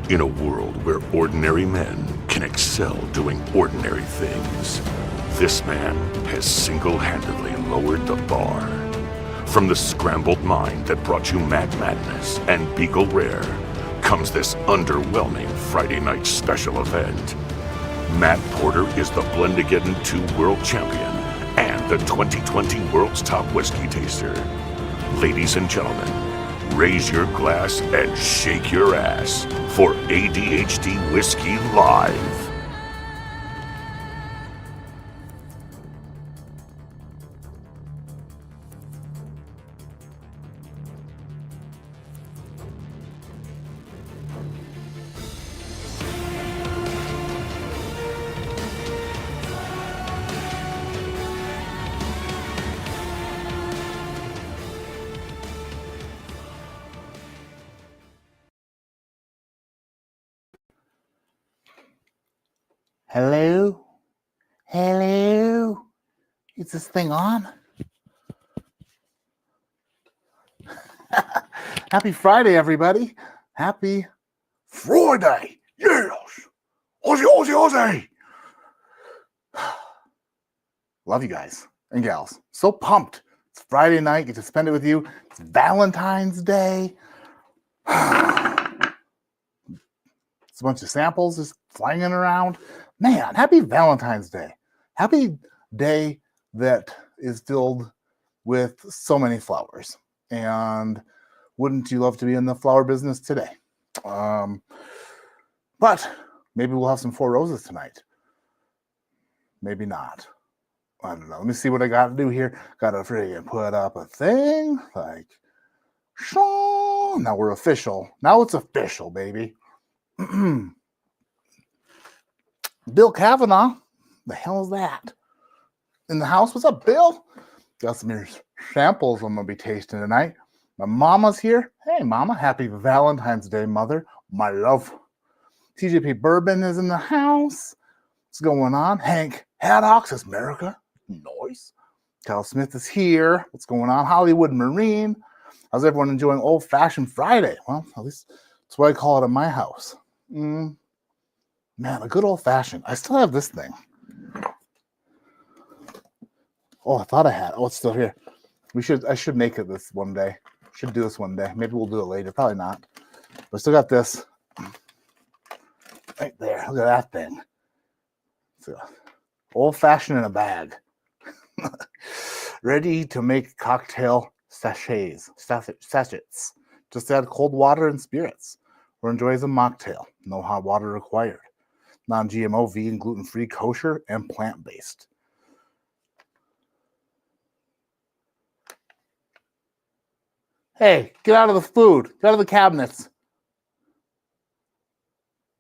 In a world where ordinary men can excel doing ordinary things, this man has single-handedly lowered the bar. From the scrambled mind that brought you Mad Madness and Beagle Rare comes this underwhelming Friday night special event. Matt Porter is the Blendigeddon 2 World Champion and the 2020 World's Top Whiskey Taster. Ladies and gentlemen, raise your glass and shake your ass for ADHD Whiskey Live. Hello? Hello? Is this thing on? Happy Friday, everybody. Happy Friday. Yes. Aussie, Aussie, Aussie. Love you guys and gals. So pumped. It's Friday night. Get to spend it with you. It's Valentine's Day. It's a bunch of samples just flying around. Man, happy Valentine's Day. Happy day that is filled with so many flowers. And wouldn't you love to be in the flower business today? But maybe we'll have some Four Roses tonight. Maybe not. I don't know. Let me see what I got to do here. Got to friggin' put up a thing. Like, now we're official. Now it's official, baby. Bill Kavanaugh, the hell is that? In the house? What's up, Bill? Got some here samples I'm going to be tasting tonight. My mama's here. Hey, mama. Happy Valentine's Day, mother. My love. TJP Bourbon is in the house. What's going on? Hank Haddock says, America. Nice. Cal Smith is here. What's going on? Hollywood Marine. How's everyone enjoying Old Fashioned Friday? Well, at least that's what I call it in my house. Man, a good old fashioned. I still have this thing. Oh, I thought I had. Oh, it's still here. I should make it this one day. Should do this one day. Maybe we'll do it later. Probably not. But I still got this right there. Look at that thing. So, old fashioned in a bag. Ready to make cocktail sachets. Just add cold water and spirits. Or enjoy as a mocktail. No hot water required. Non-GMO, vegan, gluten-free, kosher, and plant-based. Hey, get out of the food. Get out of the cabinets.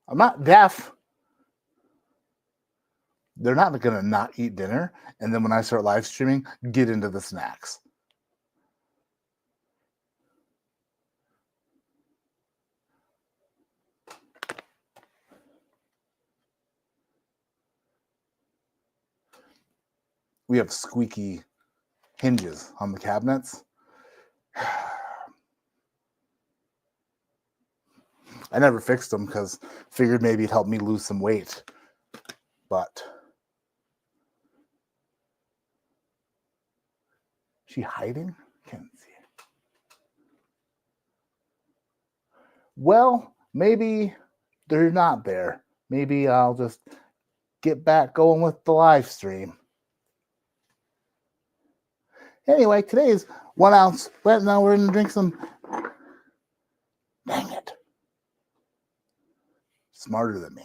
I'm not deaf. They're not going to not eat dinner, and then when I start live streaming, get into the snacks. We have squeaky hinges on the cabinets. I never fixed them because figured maybe it'd help me lose some weight. But she hiding? Can't see it. Well, maybe they're not there. Maybe I'll just get back going with the live stream. Anyway, today's 1 ounce. But now we're going to drink some. Dang it. Smarter than me.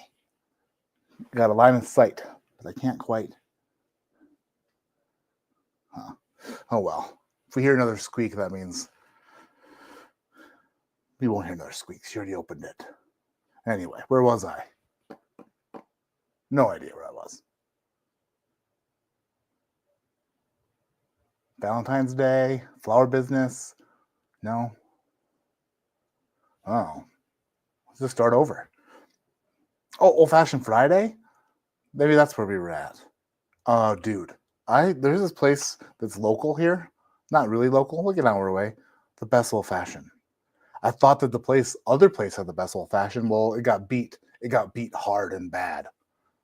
Got a line of sight, but I can't quite. Oh well. If we hear another squeak, that means we won't hear another squeak. She already opened it. Anyway, where was I? No idea where I was. Valentine's Day, flower business. No. Oh. Let's just start over. Oh, Old Fashioned Friday? Maybe that's where we were at. Dude. There's this place that's local here. Not really local. Look an hour away. The best old fashioned. I thought that the other place had the best old fashioned. Well, it got beat. It got beat hard and bad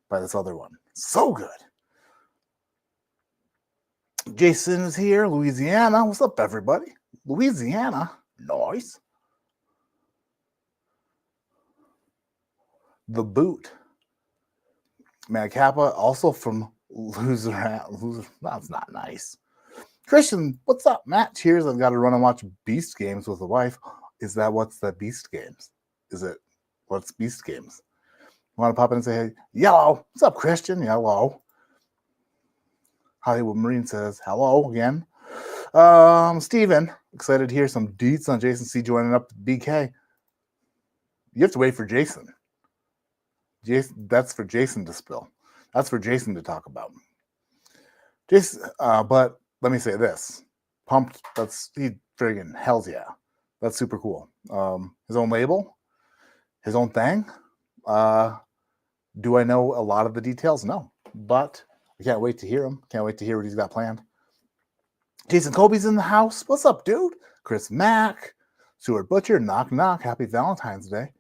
by this other one. So good. Jason is here, Louisiana. What's up, everybody? Louisiana, nice. The Boot. Mad Kappa, also from Loser. That's not nice. Christian, what's up? Matt, cheers. I've got to run and watch Beast Games with the wife. Is that what's the Beast Games? Is it what's Beast Games? Want to pop in and say, hey, Yellow. What's up, Christian? Yellow. Hollywood Marine says, hello again. Steven, excited to hear some deets on Jason C joining up to BK. You have to wait for Jason. That's for Jason to spill. That's for Jason to talk about. Jason, but let me say this. Pumped, he friggin' hells yeah. That's super cool. His own label, his own thing. Do I know a lot of the details? No. But I can't wait to hear him. Can't wait to hear what he's got planned. Jason Colby's in the house. What's up, dude? Chris Mack. Stuart Butcher. Knock, knock. Happy Valentine's Day.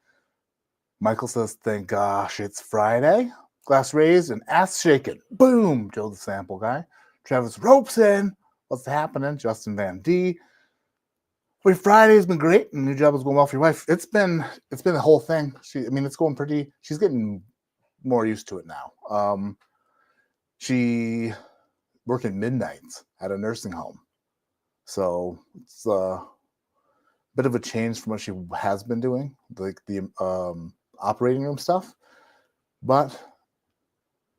Michael says, thank gosh it's Friday. Glass raised and ass shaken. Boom. Joe the Sample Guy. Travis Ropeson. What's happening? Justin Van D. Wait, Friday's been great. And new job is going well for your wife. It's been the whole thing. It's going pretty. She's getting more used to it now. She working midnights at a nursing home. So it's a bit of a change from what she has been doing, like the operating room stuff. But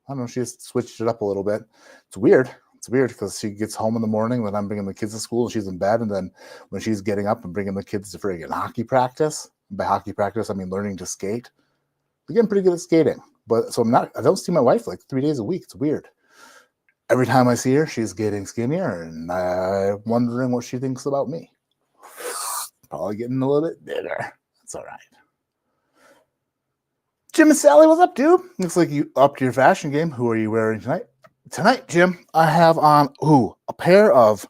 I don't know, she has switched it up a little bit. It's weird. It's weird because she gets home in the morning when I'm bringing the kids to school and she's in bed. And then when she's getting up and bringing the kids to friggin' hockey practice, by hockey practice, I mean learning to skate. They're getting pretty good at skating. But so I don't see my wife like 3 days a week. It's weird. Every time I see her, she's getting skinnier and I'm wondering what she thinks about me. Probably getting a little bit bigger. That's all right. Jim and Sally, what's up, dude? Looks like you upped your fashion game. Who are you wearing tonight? Tonight, Jim, I have on a pair of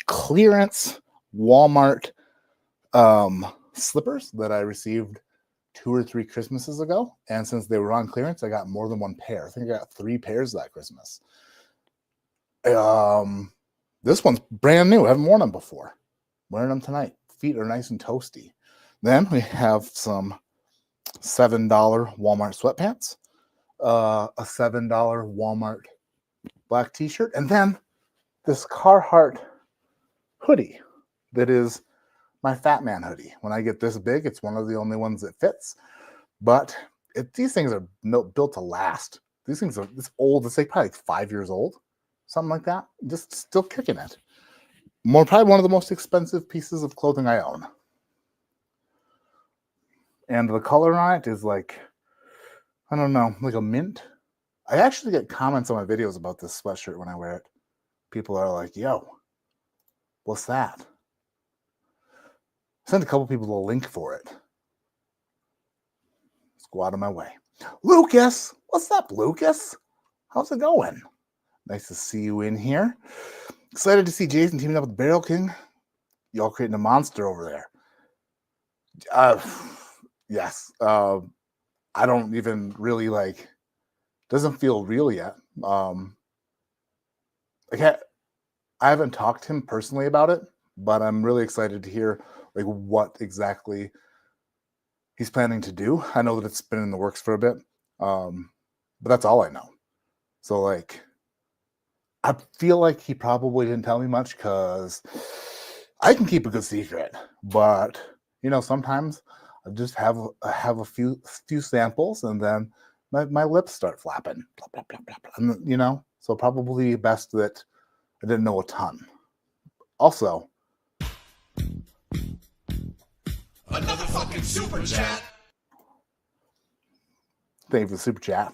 clearance Walmart slippers that I received 2 or 3 Christmases ago. And since they were on clearance, I got more than one pair. I think I got 3 pairs that Christmas. This one's brand new. I haven't worn them before. Wearing them tonight. Feet are nice and toasty. Then we have some $7 Walmart sweatpants, a $7 Walmart black t-shirt, and then this Carhartt hoodie that is my Fat Man hoodie. When I get this big, it's one of the only ones that fits. But these things are built to last. These things are old. It's like probably 5 years old, something like that. Just still kicking it. Probably one of the most expensive pieces of clothing I own. And the color on it is like, I don't know, like a mint. I actually get comments on my videos about this sweatshirt when I wear it. People are like, yo, what's that? I sent a couple people a link for it. Let's go out of my way. Lucas, what's up, Lucas? How's it going? Nice to see you in here. Excited to see Jason teaming up with Barrel King. Y'all creating a monster over there. Yes. I don't even really doesn't feel real yet. I haven't talked to him personally about it, but I'm really excited to hear what exactly he's planning to do. I know that it's been in the works for a bit, but that's all I know. So I feel like he probably didn't tell me much because I can keep a good secret, but sometimes I just have a few samples and then my lips start flapping, blah, blah, blah, blah, blah. And so probably best that I didn't know a ton. Also, another fucking super chat. Thank you for the super chat.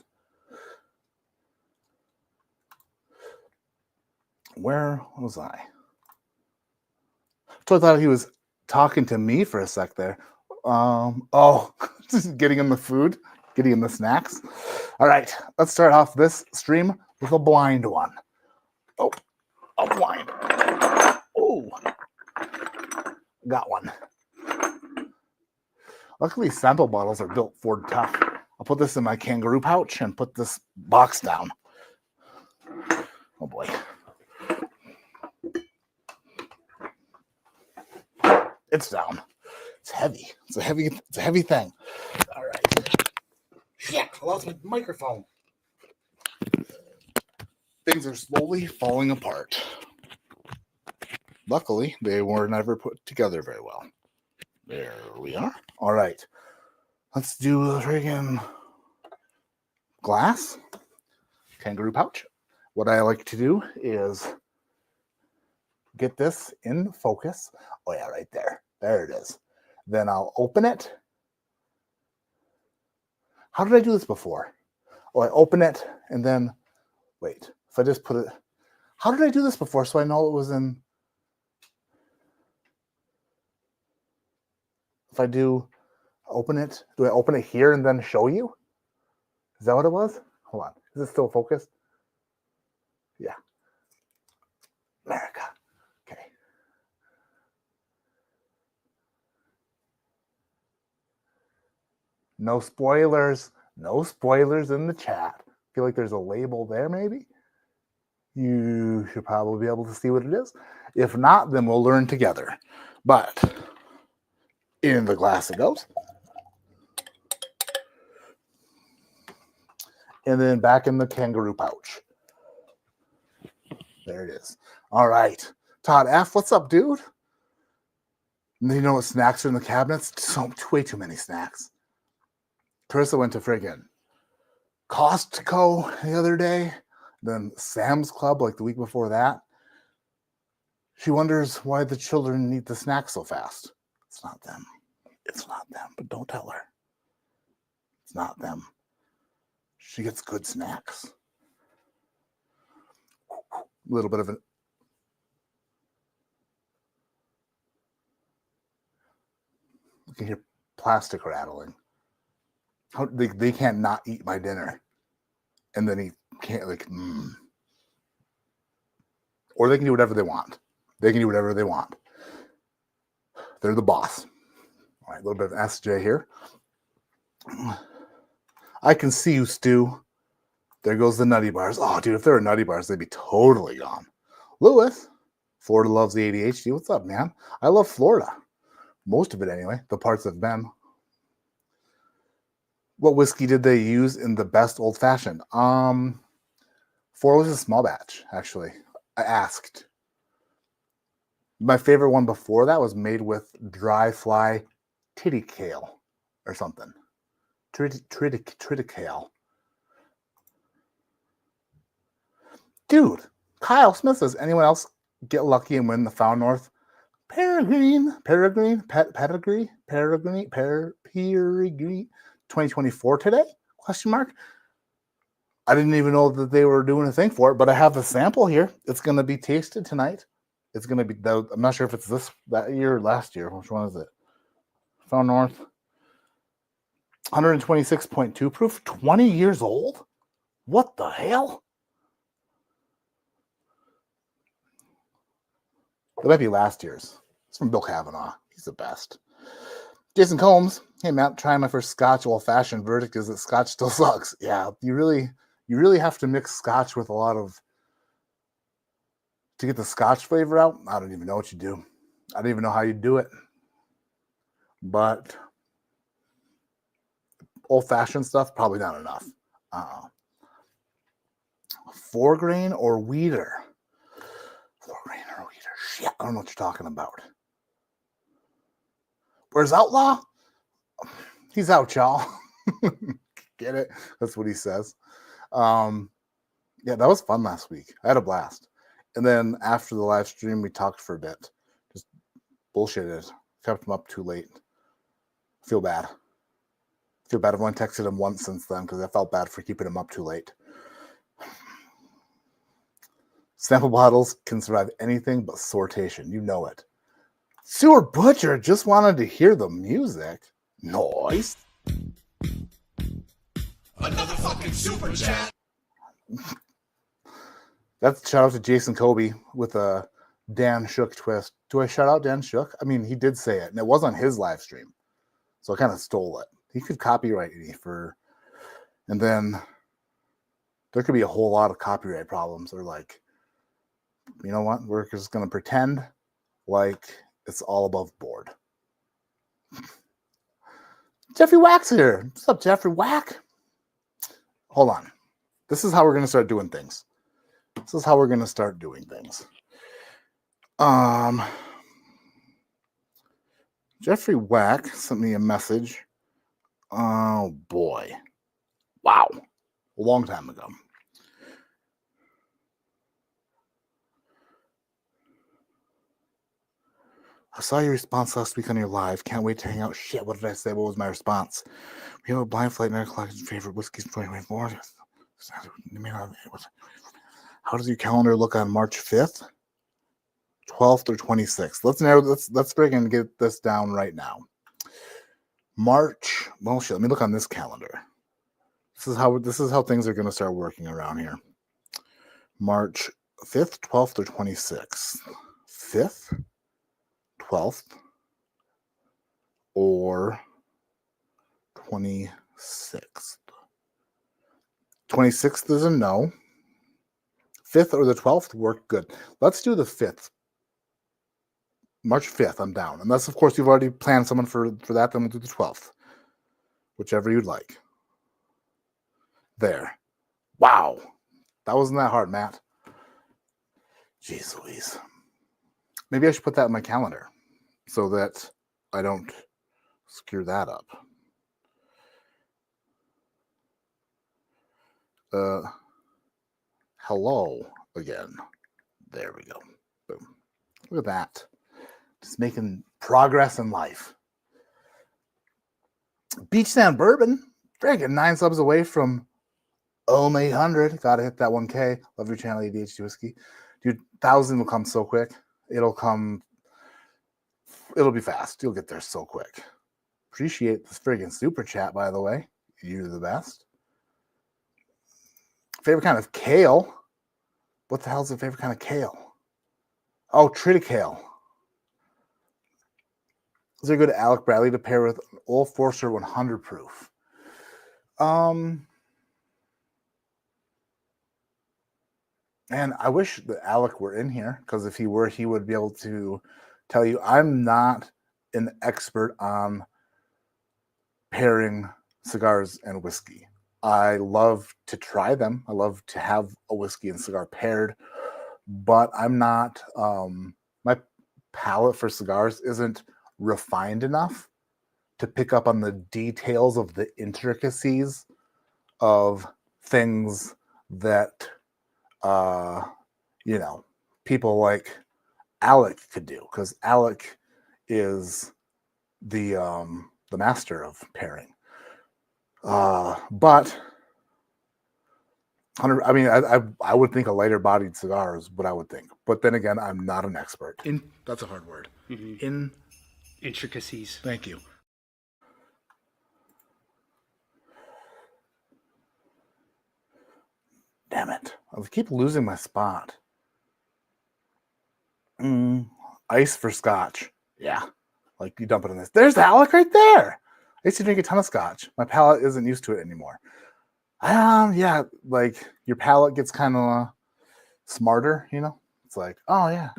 Where was I? So I thought he was talking to me for a sec there. Just getting him the food, getting him the snacks. All right, let's start off this stream with a blind one. Oh, a blind. Oh, got one. Luckily, sample bottles are built Ford tough. I'll put this in my kangaroo pouch and put this box down. Oh boy. It's down. It's heavy. It's a heavy thing. All right. Shit, I lost my microphone. Things are slowly falling apart. Luckily, they were never put together very well. There we are. All right. Let's do a friggin' glass. Kangaroo pouch. What I like to do is get this in focus. Oh yeah, right there. There it is. Then I'll open it. How did I do this before? Oh, I open it and then, wait, if I just put it, how did I do this before so I know it was in, if I do open it, do I open it here and then show you? Is that what it was? Hold on, is it still focused? Yeah. America. Okay. No spoilers. No spoilers in the chat. Feel like there's a label there, maybe? You should probably be able to see what it is. If not, then we'll learn together. But in the glass it goes. And then back in the kangaroo pouch. There it is. All right. Todd F., what's up, dude? You know what snacks are in the cabinets? Way too many snacks. Carissa went to friggin' Costco the other day, then Sam's Club like the week before that. She wonders why the children eat the snacks so fast. It's not them. It's not them, but don't tell her. It's not them. She gets good snacks. A little bit of an... You can hear plastic rattling. How they can't not eat my dinner. And then he can't, like, Or they can do whatever they want. They can do whatever they want. They're the boss. All right, a little bit of SJ here. I can see you, Stu. There goes the nutty bars. Oh, dude, if there were nutty bars, they'd be totally gone. Lewis, Florida loves the ADHD. What's up, man? I love Florida. Most of it, anyway. The parts I've been. What whiskey did they use in the best old fashioned? 4 was a small batch, actually. I asked. My favorite one before that was made with dry fly triticale or something. Triticale. Dude, Kyle Smith says, anyone else get lucky and win the Found North Peregrine 2024 today? Question mark. I didn't even know that they were doing a thing for it, but I have a sample here. It's going to be tasted tonight. It's going to be, I'm not sure if it's that year or last year. Which one is it? Found North. 126.2 proof, 20 years old? What the hell? That might be last year's. It's from Bill Kavanaugh. He's the best. Jason Combs. Hey, Matt, trying my first Scotch old-fashioned. Verdict is that Scotch still sucks. Yeah, you really have to mix Scotch with a lot of... To get the Scotch flavor out, I don't even know what you do. I don't even know how you do it. But old-fashioned stuff, probably not enough. 4 grain or weeder? 4 grain or weeder? Shit, I don't know what you're talking about. Where's Outlaw? He's out, y'all. Get it? That's what he says. Yeah, that was fun last week. I had a blast. And then after the live stream, we talked for a bit. Just bullshitted. Kept him up too late. Feel bad. I've only texted him once since then because I felt bad for keeping him up too late. Sample bottles can survive anything but sortation. You know it. Sewer Butcher just wanted to hear the music. Noise. Another fucking super chat. That's shout out to Jason Kobe with a Dan Shook twist. Do I shout out Dan Shook? I mean, he did say it, and it was on his live stream. So I kind of stole it. He could copyright me and then there could be a whole lot of copyright problems. Or like, you know what? We're just going to pretend like it's all above board. Jeffrey Wack's here. What's up, Jeffrey Wack? Hold on. This is how we're going to start doing things. Jeffrey Wack sent me a message. Oh, boy. Wow. A long time ago. I saw your response last week on your live. Can't wait to hang out. Shit, what did I say? What was my response? We have a blind flight 9 o'clock. Your favorite whiskeys 2024. How does your calendar look on March 5th, 12th, or 26th? Let's bring and get this down right now. March. Well, shit. Let me look on this calendar. This is how things are going to start working around here. March 5th, 12th, or 26th. 5th, 12th, or 26th. 26th is a no. 5th or the 12th work good. Let's do the 5th. March 5th, I'm down. Unless, of course, you've already planned someone for that, then we'll do the 12th. Whichever you'd like. There. Wow. That wasn't that hard, Matt. Jeez Louise. Maybe I should put that in my calendar so that I don't screw that up. Hello again. There we go. Boom. Look at that. Just making progress in life. Beach Sand Bourbon. Friggin' 9 subs away from 800. Gotta hit that 1K. Love your channel, ADHD Whiskey. Dude, 1,000 will come so quick. It'll be fast. You'll get there so quick. Appreciate this friggin' super chat, by the way. You're the best. Favorite kind of kale? What the hell's your favorite kind of kale? Oh, triticale. Is there a good Alec Bradley to pair with Old Forester 100 proof? And I wish that Alec were in here, because if he were, he would be able to tell you. I'm not an expert on pairing cigars and whiskey. I love to try them. I love to have a whiskey and cigar paired, but I'm not, my palate for cigars isn't refined enough to pick up on the details of the intricacies of things that, people like Alec could do, because Alec is the master of pairing. But I would think a lighter bodied cigar is what I would think. But then again, I'm not an expert. That's a hard word. Mm-hmm. Intricacies. Thank you. Damn it. I keep losing my spot. Ice for scotch. Yeah. Like you dump it in this. There's Alec right there. I used to drink a ton of scotch. My palate isn't used to it anymore. Yeah, like your palate gets kind of smarter, It's like, oh yeah.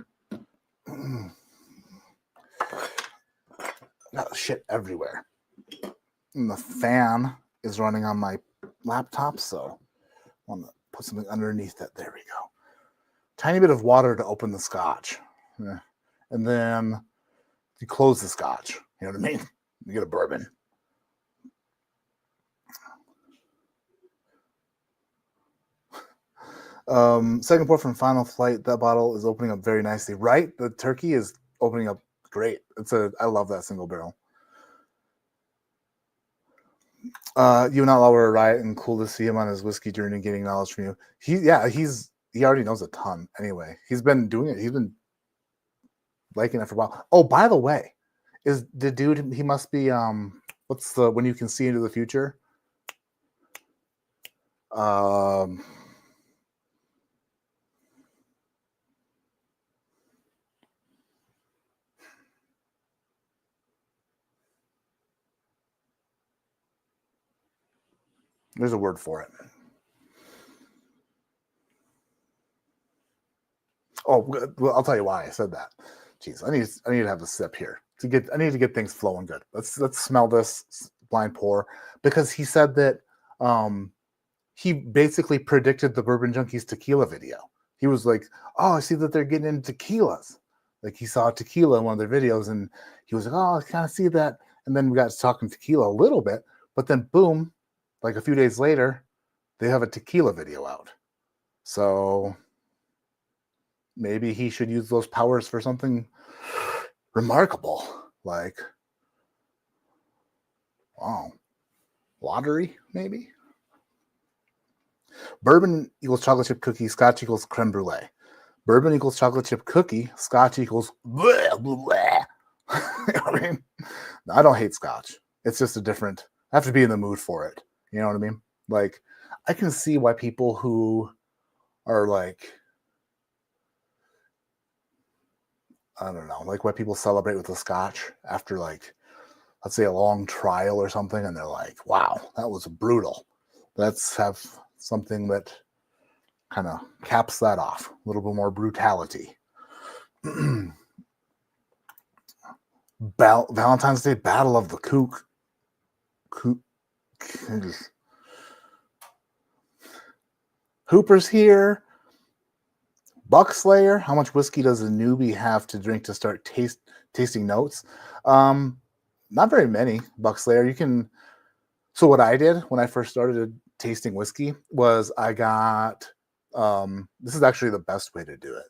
Got shit everywhere. And the fan is running on my laptop, so I want to put something underneath that. There we go. Tiny bit of water to open the scotch. And then you close the scotch. You know what I mean? You get a bourbon. Second pour from Final Flight. That bottle is opening up very nicely. Right? The turkey is opening up great. I love that single barrel. You and Outlaw were a riot, and cool to see him on his whiskey journey, getting knowledge from you. He already knows a ton. Anyway, he's been doing it. He's been liking it for a while. Oh, by the way, is the dude? He must be. What's the when you can see into the future? There's a word for it. Oh, well, I'll tell you why I said that. Jeez, I need to have a sip here I need to get things flowing good. Let's smell this blind pour, because he said that he basically predicted the Bourbon Junkies tequila video. He was like, "Oh, I see that they're getting into tequilas." Like he saw tequila in one of their videos, and he was like, "Oh, I kind of see that." And then we got to talking tequila a little bit, but then boom, like a few days later, they have a tequila video out. So maybe he should use those powers for something remarkable, like, wow, lottery, maybe? Bourbon equals chocolate chip cookie, Scotch equals creme brulee. Bourbon equals chocolate chip cookie, Scotch equals bleh, bleh. You know what I mean? I don't hate Scotch. It's just a different, I have to be in the mood for it. You know what I mean? Like, I can see why people who are like, I don't know, like why people celebrate with a Scotch after, like, let's say a long trial or something, and they're like, wow, that was brutal. Let's have something that kind of caps that off. A little bit more brutality. Valentine's Day Battle of the Kook. Hooper's here. Buckslayer. How much whiskey does a newbie have to drink to start tasting notes? Not very many. Buckslayer. You can. So what I did when I first started tasting whiskey was I got. This is actually the best way to do it.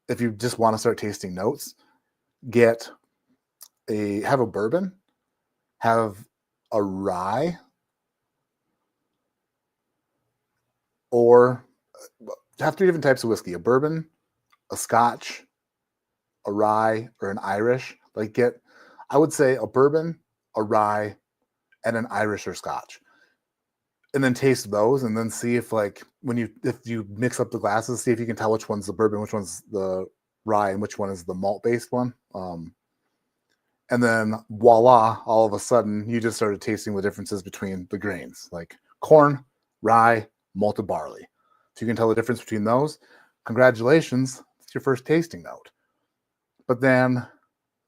If you just want to start tasting notes, have a bourbon, have a rye, or have 3 different types of whiskey: a bourbon, a Scotch, a rye, or an Irish. Like I would say a bourbon, a rye, and an Irish or Scotch. And then taste those, and then see if, like, if you mix up the glasses, see if you can tell which one's the bourbon, which one's the rye, and which one is the malt-based one. And then voila, all of a sudden, you just started tasting the differences between the grains, like corn, rye, malted barley. So you can tell the difference between those. Congratulations, it's your first tasting note. But then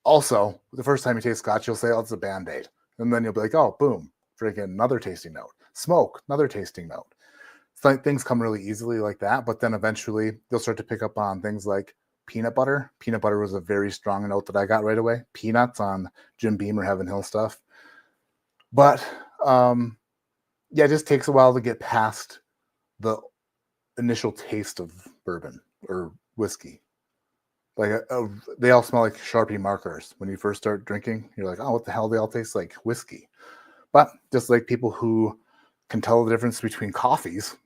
also, the first time you taste Scotch, you'll say, oh, it's a Band-Aid. And then you'll be like, oh, boom, freaking another tasting note. Smoke, another tasting note. It's like things come really easily like that, but then eventually you'll start to pick up on things like peanut butter. Peanut butter was a very strong note that I got right away. Peanuts on Jim Beam or Heaven Hill stuff. But it just takes a while to get past the initial taste of bourbon or whiskey. Like they all smell like Sharpie markers when you first start drinking. You're like, oh, what the hell? They all taste like whiskey. But just like people who can tell the difference between coffees,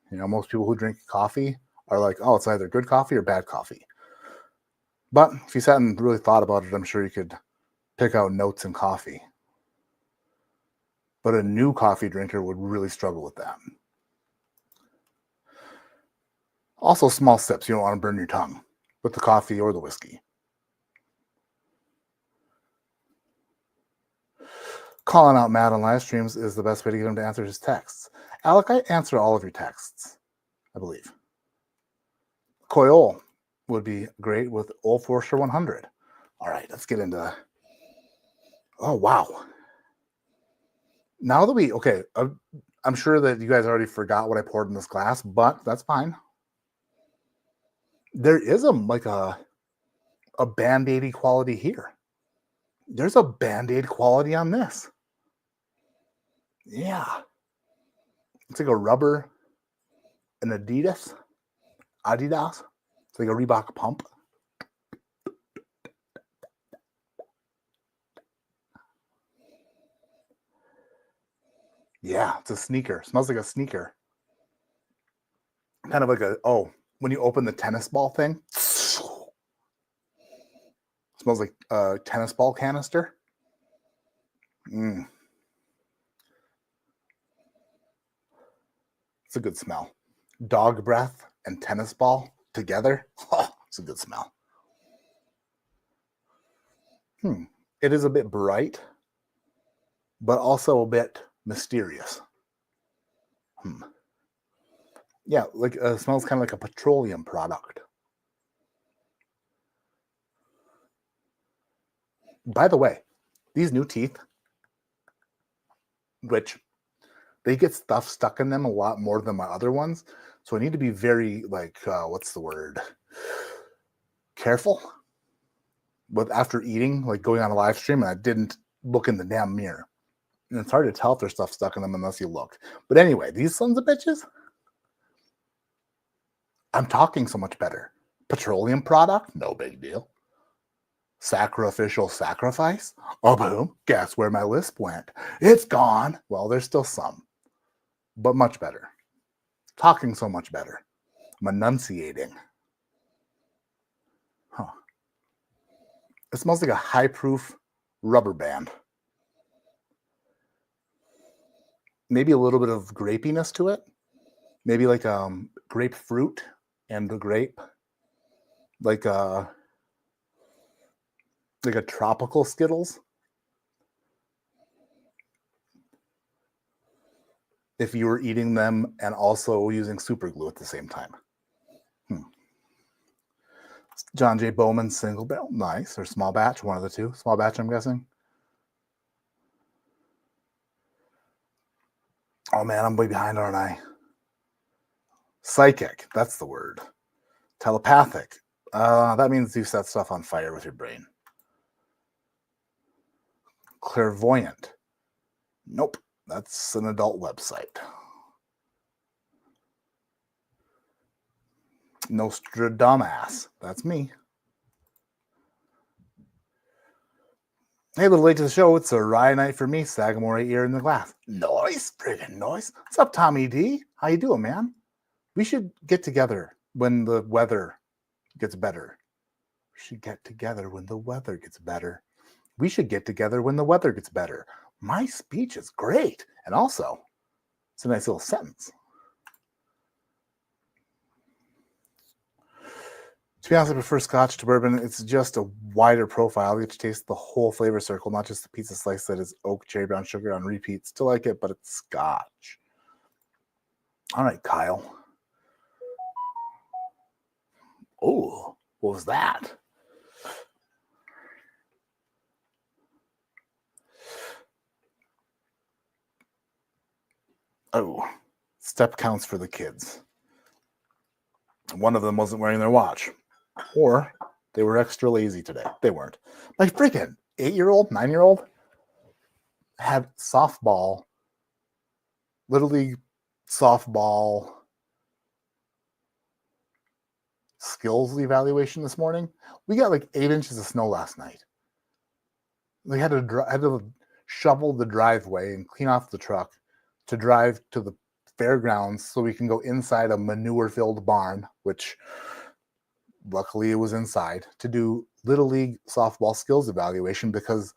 most people who drink coffee are like, oh, it's either good coffee or bad coffee. But if you sat and really thought about it, I'm sure you could pick out notes in coffee. But a new coffee drinker would really struggle with that. Also, small sips. You don't want to burn your tongue with the coffee or the whiskey. Calling out Matt on live streams is the best way to get him to answer his texts. Alec, I answer all of your texts, I believe. Coyol would be great with Old Forester 100. All right, let's get into... Oh, wow. Now that I'm sure that you guys already forgot what I poured in this glass, but that's fine. There is a Band-Aid quality here. There's a Band-Aid quality on this. Yeah. It's like a rubber, an Adidas. It's like a Reebok pump. Yeah, it's a sneaker. It smells like a sneaker. Kind of like when you open the tennis ball thing. It smells like a tennis ball canister. It's a good smell. Dog breath and tennis ball together. Oh, it's a good smell. It is a bit bright, but also a bit mysterious. Yeah, like smells kind of like a petroleum product. By the way, these new teeth, which they get stuff stuck in them a lot more than my other ones, so I need to be very like what's the word? Careful. But after eating, like going on a live stream, and I didn't look in the damn mirror. And it's hard to tell if there's stuff stuck in them unless you look. But anyway, these sons of bitches, I'm talking so much better. Petroleum product, no big deal. Sacrificial sacrifice, oh boom, guess where my lisp went? It's gone. Well, there's still some, but much better. Talking so much better. I'm enunciating. Huh. It smells like a high-proof rubber band. Maybe a little bit of grapiness to it. Maybe like grapefruit and the grape. Like a tropical Skittles. If you were eating them and also using super glue at the same time. John J. Bowman single barrel. Nice. Or small batch, one of the two. Small batch, I'm guessing. Oh man, I'm way behind, aren't I? Psychic. That's the word. Telepathic. That means you set stuff on fire with your brain. Clairvoyant. Nope. That's an adult website. Nostradamus. That's me. Hey, a little late to the show. It's a rye night for me. Sagamore ear in the glass. Noise. Friggin' noise. What's up, Tommy D? How you doing, man? We should get together when the weather gets better. We should get together when the weather gets better. We should get together when the weather gets better. My speech is great. And also, it's a nice little sentence. To be honest, I prefer Scotch to bourbon. It's just a wider profile. You get to taste the whole flavor circle, not just the pizza slice that is oak cherry brown sugar on repeat. Still like it, but it's Scotch. All right, Kyle. Oh, what was that? Oh, step counts for the kids. One of them wasn't wearing their watch. Or they were extra lazy today. They weren't. My freaking 8-year-old, 9-year-old had softball, Little League softball skills evaluation this morning. We got like 8 inches of snow last night. We had to shovel the driveway and clean off the truck to drive to the fairgrounds so we can go inside a manure-filled barn, which luckily it was inside, to do Little League softball skills evaluation because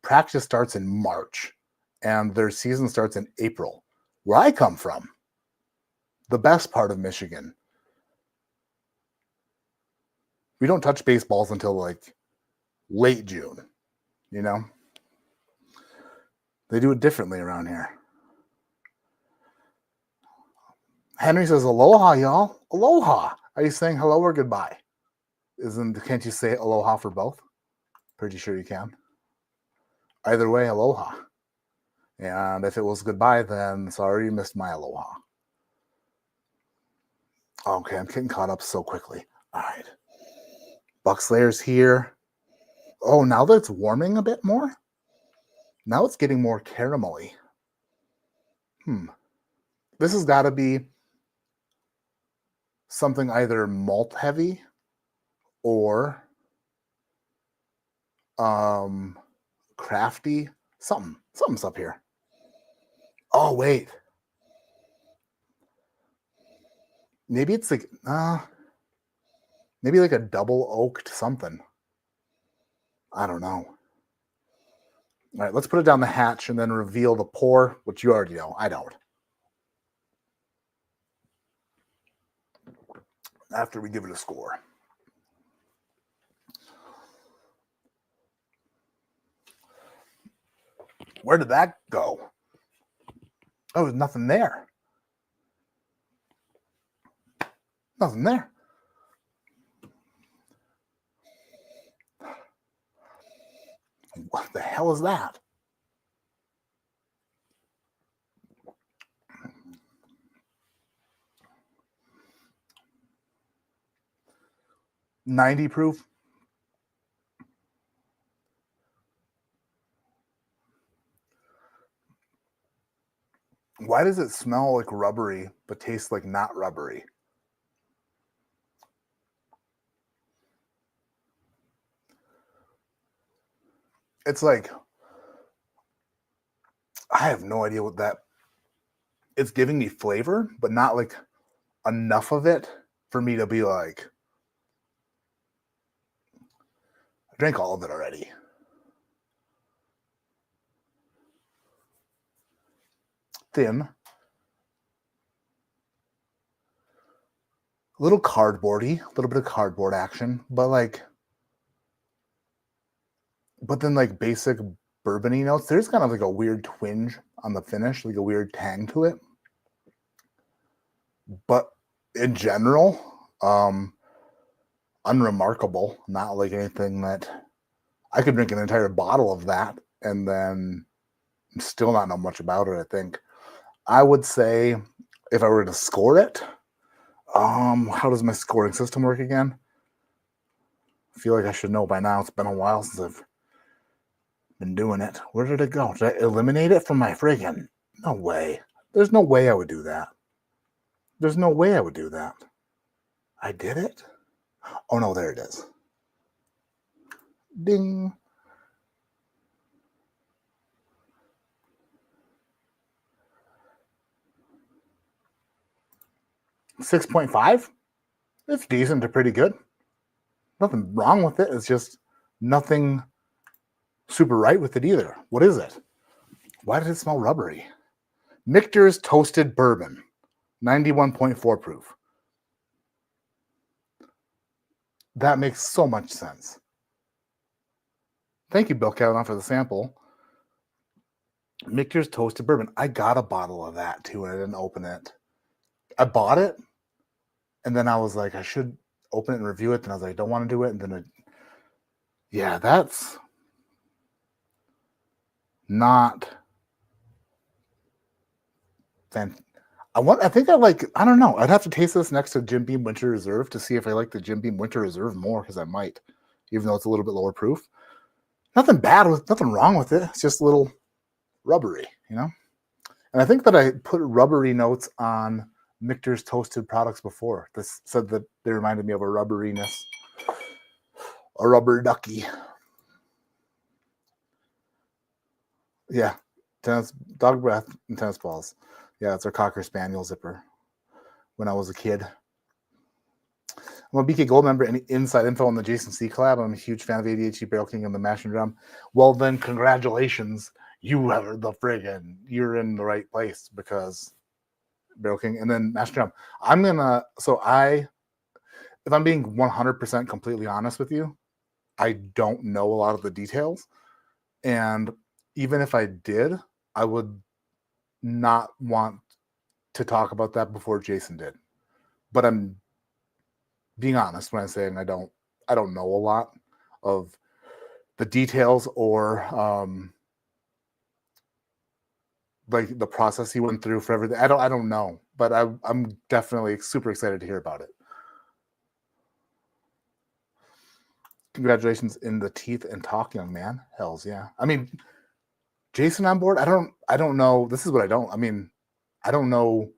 practice starts in March and their season starts in April. Where I come from, the best part of Michigan, we don't touch baseballs until like late June, you know? They do it differently around here. Henry says, aloha, y'all. Aloha. Are you saying hello or goodbye? Can't you say aloha for both? Pretty sure you can. Either way, aloha. And if it was goodbye, then sorry you missed my aloha. Okay, I'm getting caught up so quickly. All right. Buckslayer's here. Oh, now that it's warming a bit more, now it's getting more caramelly. This has got to be something either malt heavy or crafty. Something's up here. Oh, wait. Maybe it's like, maybe like a double oaked something. I don't know. All right, let's put it down the hatch and then reveal the pour, which you already know. I don't. After we give it a score. Where did that go? Oh, there's nothing there. Nothing there. What the hell is that? $90 proof. Why does it smell like rubbery but taste like not rubbery? It's like, I have no idea what that, it's giving me flavor, but not like enough of it for me to be like, I drank all of it already. Thin. A little cardboardy, a little bit of cardboard action, but then like basic bourbony notes. There's kind of like a weird twinge on the finish, like a weird tang to it. But in general, unremarkable. Not like anything that I could drink an entire bottle of that and then still not know much about it. I think I would say if I were to score it, how does my scoring system work again? I feel like I should know by now. It's been a while since I've been doing it. Where did it go? Did I eliminate it from my friggin'? No way. There's no way I would do that. There's no way I would do that. I did it? Oh no, there it is. Ding. $6.5. It's decent to pretty good. Nothing wrong with it. It's just nothing super right with it either. What is it? Why did it smell rubbery? Michter's Toasted Bourbon, 91.4 proof. That makes so much sense. Thank you, Bill Kavanaugh, for the sample. Michter's Toasted Bourbon. I got a bottle of that too, and I didn't open it. I bought it, and then I was like, I should open it and review it. And I was like, I don't want to do it. And then yeah, that's not I think I like, I don't know. I'd have to taste this next to Jim Beam Winter Reserve to see if I like the Jim Beam Winter Reserve more, because I might, even though it's a little bit lower proof. Nothing wrong with it. It's just a little rubbery, you know? And I think that I put rubbery notes on Michter's toasted products before. This said that they reminded me of a rubberiness, a rubber ducky. Yeah, tennis, dog breath and tennis balls. Yeah, it's our Cocker Spaniel zipper when I was a kid. I'm a BK Gold member. Any inside info on the Jason C collab? I'm a huge fan of ADHD Barrel King and the Mash and Drum. Well, then, congratulations. You're in the right place, because Barrel King and then Mash and Drum. If I'm being 100% completely honest with you, I don't know a lot of the details. And even if I did, I would not want to talk about that before Jason did. But I'm being honest when I'm saying I don't know a lot of the details or like the process he went through for everything. I don't know, but I'm definitely super excited to hear about it. Congratulations in the teeth and talk, young man. Hells yeah. I mean, Jason on board? I don't know. This is what I don't know I don't know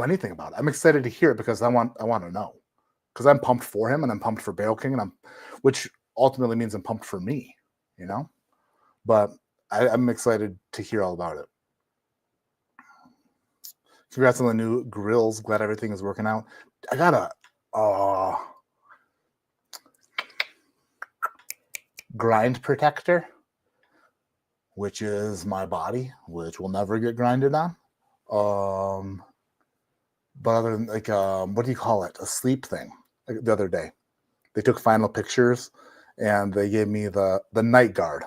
anything about it. I'm excited to hear it because I want to know. Because I'm pumped for him and I'm pumped for Barrel King, which ultimately means I'm pumped for me, you know? But I'm excited to hear all about it. Congrats on the new grills. Glad everything is working out. I got a grind protector, which is my body, which will never get grinded on. But other than what do you call it? A sleep thing. Like the other day, they took final pictures and they gave me the night guard.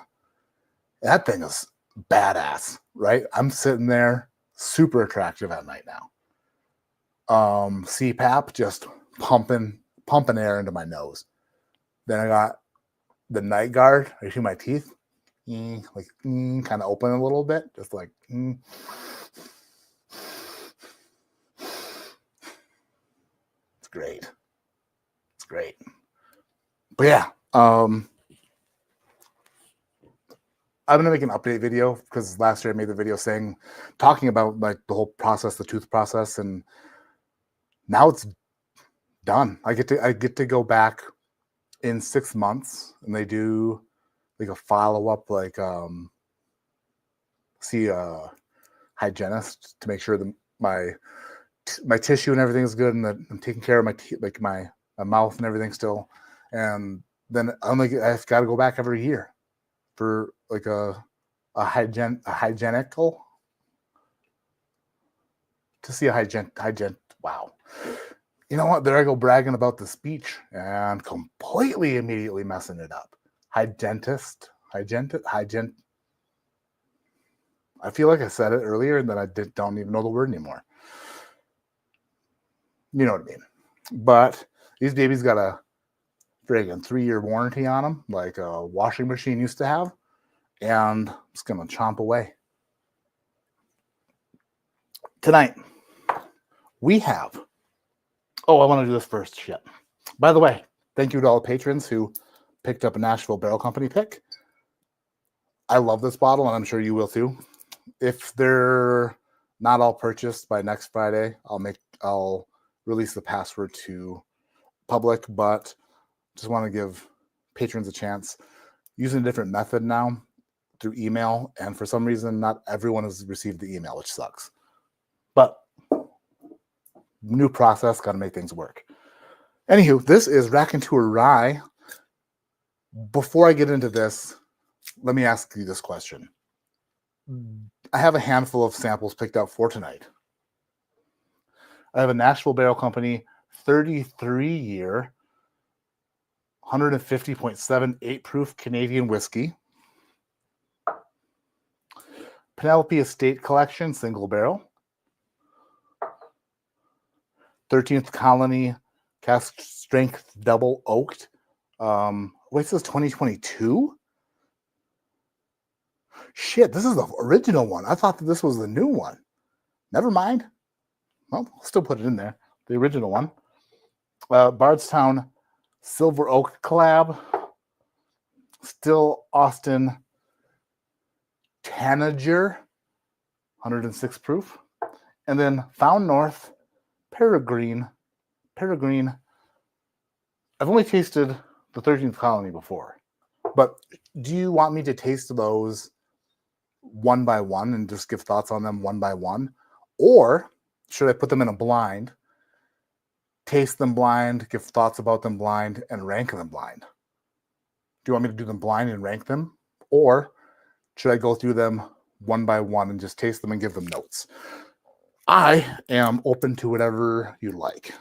That thing is badass, right? I'm sitting there, super attractive at night now. CPAP just pumping air into my nose. Then I got the night guard. I see my teeth, kind of open a little bit, just like. It's great. It's great. But yeah, I'm gonna make an update video because last year I made the video talking about like the whole process, the tooth process, and now it's done. I get to go back in 6 months, and they do like a follow up, like see a hygienist to make sure that my tissue and everything is good, and that I'm taking care of my teeth, like my mouth and everything still. And then I've got to go back every year for like a hygienical to see a hygiene. Wow. You know what? There I go bragging about the speech and completely immediately messing it up. Hygiene. I feel like I said it earlier and then I don't even know the word anymore. You know what I mean? But these babies got a friggin' 3-year warranty on them, like a washing machine used to have, and it's gonna chomp away. Tonight, we have. Oh, I want to do this first. Shit. By the way, thank you to all the patrons who picked up a Nashville Barrel Company pick. I love this bottle, and I'm sure you will too. If they're not all purchased by next Friday, I'll release the password to public, but just want to give patrons a chance. Using a different method now through email, and for some reason, not everyone has received the email, which sucks. But new process, got to make things work. Anywho, this is Raconteur Rye. Before I get into this, let me ask you this question. I have a handful of samples picked out for tonight. I have a Nashville Barrel Company 33-year, 150.78 proof Canadian whiskey. Penelope Estate Collection single barrel. 13th Colony cask strength double oaked. Wait, this is 2022? Shit, this is the original one. I thought that this was the new one. Never mind. Well, I'll still put it in there. The original one. Bardstown Silver Oak Collab. Still Austin Tanager, 106 proof. And then Found North Peregrine. I've only tasted the 13th Colony before. But do you want me to taste those one by one and just give thoughts on them one by one? Or should I put them in a blind, taste them blind, give thoughts about them blind, and rank them blind? Do you want me to do them blind and rank them? Or should I go through them one by one and just taste them and give them notes? I am open to whatever you like.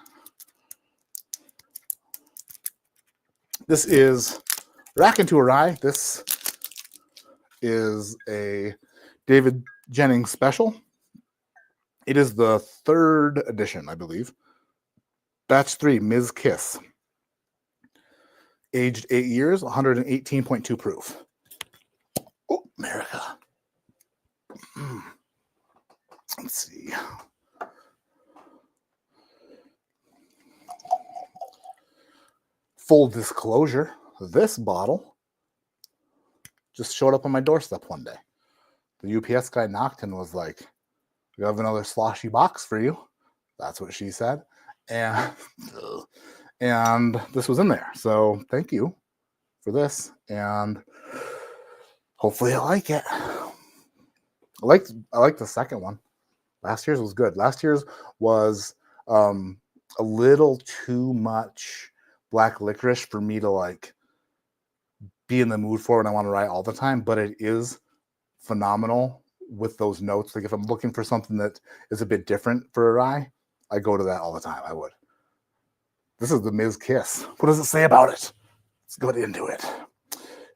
This is Raconteur Rye. This is a David Jennings special. It is the 3rd edition, I believe. Batch 3, Ms. Kiss. Aged 8 years, 118.2 proof. Oh, America. Let's see. Full disclosure, this bottle just showed up on my doorstep one day. The UPS guy knocked and was like, "We have another sloshy box for you." That's what she said. And this was in there. So thank you for this. And hopefully I like it. I like the second one. Last year's was good. Last year's was a little too much black licorice for me to like be in the mood for when I want to write all the time, but it is phenomenal with those notes. Like if I'm looking for something that is a bit different for a rye, I go to that all the time. I would. This is the Ms. Kiss. What does it say about it? Let's go into it.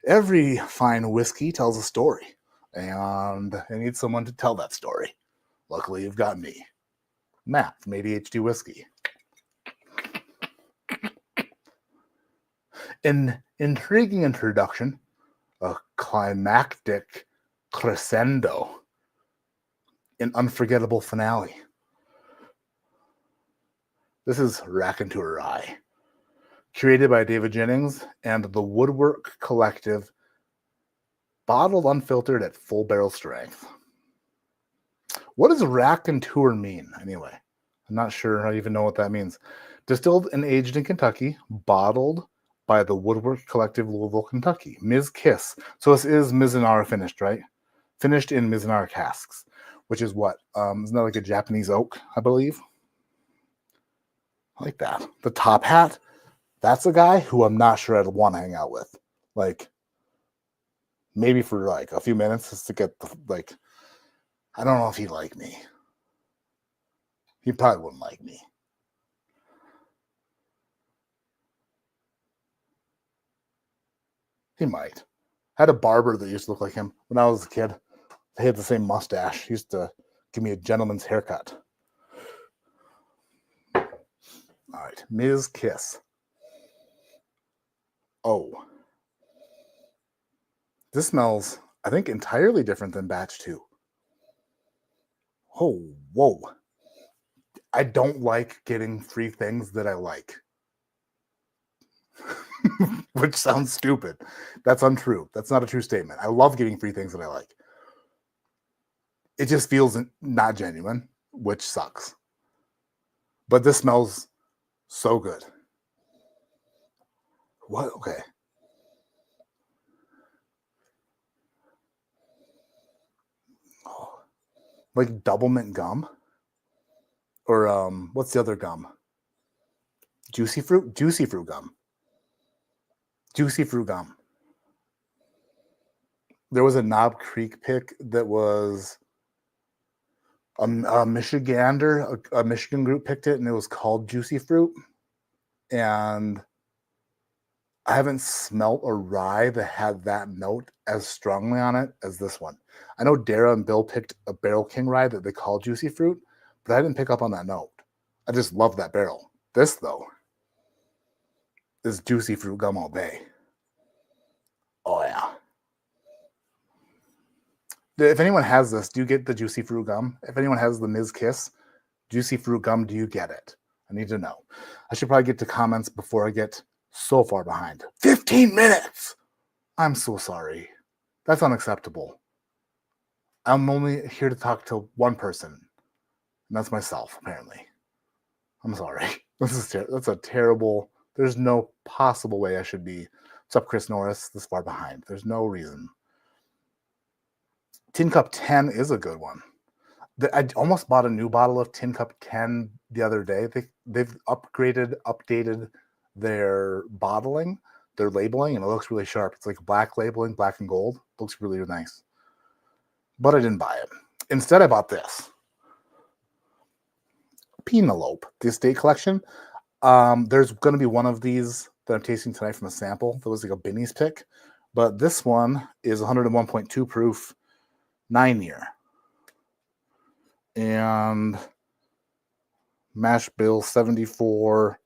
Every fine whiskey tells a story. and I need someone to tell that story. Luckily, you've got me, Matt from ADHD Whiskey. An intriguing introduction, a climactic crescendo, an unforgettable finale. This is Raconteur Rye, created by David Jennings and the Woodwork Collective, bottled unfiltered at full barrel strength. What does Raconteur mean, anyway? I'm not sure I even know what that means. Distilled and aged in Kentucky, bottled by the Woodwork Collective, Louisville, Kentucky. Ms. Kiss. So this is Mizunara finished, right? Finished in Mizunara casks, which is what? Isn't that like a Japanese oak, I believe? I like that. The top hat, that's a guy who I'm not sure I'd want to hang out with. Like, maybe for like a few minutes just to get the, like, I don't know if he'd like me. He probably wouldn't like me. He might. I had a barber that used to look like him when I was a kid. They had the same mustache. He used to give me a gentleman's haircut. All right, Ms. Kiss. Oh. This smells, I think, entirely different than batch 2. Oh, whoa. I don't like getting free things that I like. Which sounds stupid. That's untrue. That's not a true statement. I love getting free things that I like. It just feels not genuine, which sucks. But this smells so good. What? Okay. Oh, like double mint gum? Or what's the other gum? Juicy fruit? Juicy fruit gum. Juicy fruit gum. There was a Knob Creek pick that was a Michigander, a Michigan group picked it, and it was called Juicy Fruit. And I haven't smelt a rye that had that note as strongly on it as this one. I know Dara and Bill picked a Barrel King rye that they call Juicy Fruit, but I didn't pick up on that note. I just love that barrel. This, though, is Juicy Fruit gum all day. Oh, yeah. If anyone has this, do you get the Juicy Fruit gum? If anyone has the Ms. Kiss Juicy Fruit gum, do you get it? I need to know. I should probably get to comments before I get so far behind. 15 minutes! I'm so sorry. That's unacceptable. I'm only here to talk to one person, and that's myself, apparently. I'm sorry. That's a terrible... There's no possible way I should be... What's up, Chris Norris? This far behind. There's no reason. Tin Cup 10 is a good one. I almost bought a new bottle of Tin Cup 10 the other day. They've updated their bottling, their labeling, and it looks really sharp. It's like black labeling, black and gold. Looks really nice. But I didn't buy it. Instead, I bought this. Penelope, the estate collection. There's going to be one of these that I'm tasting tonight from a sample. That was like a Binny's pick. But this one is 101.2 proof, 9-year. And mash bill 74,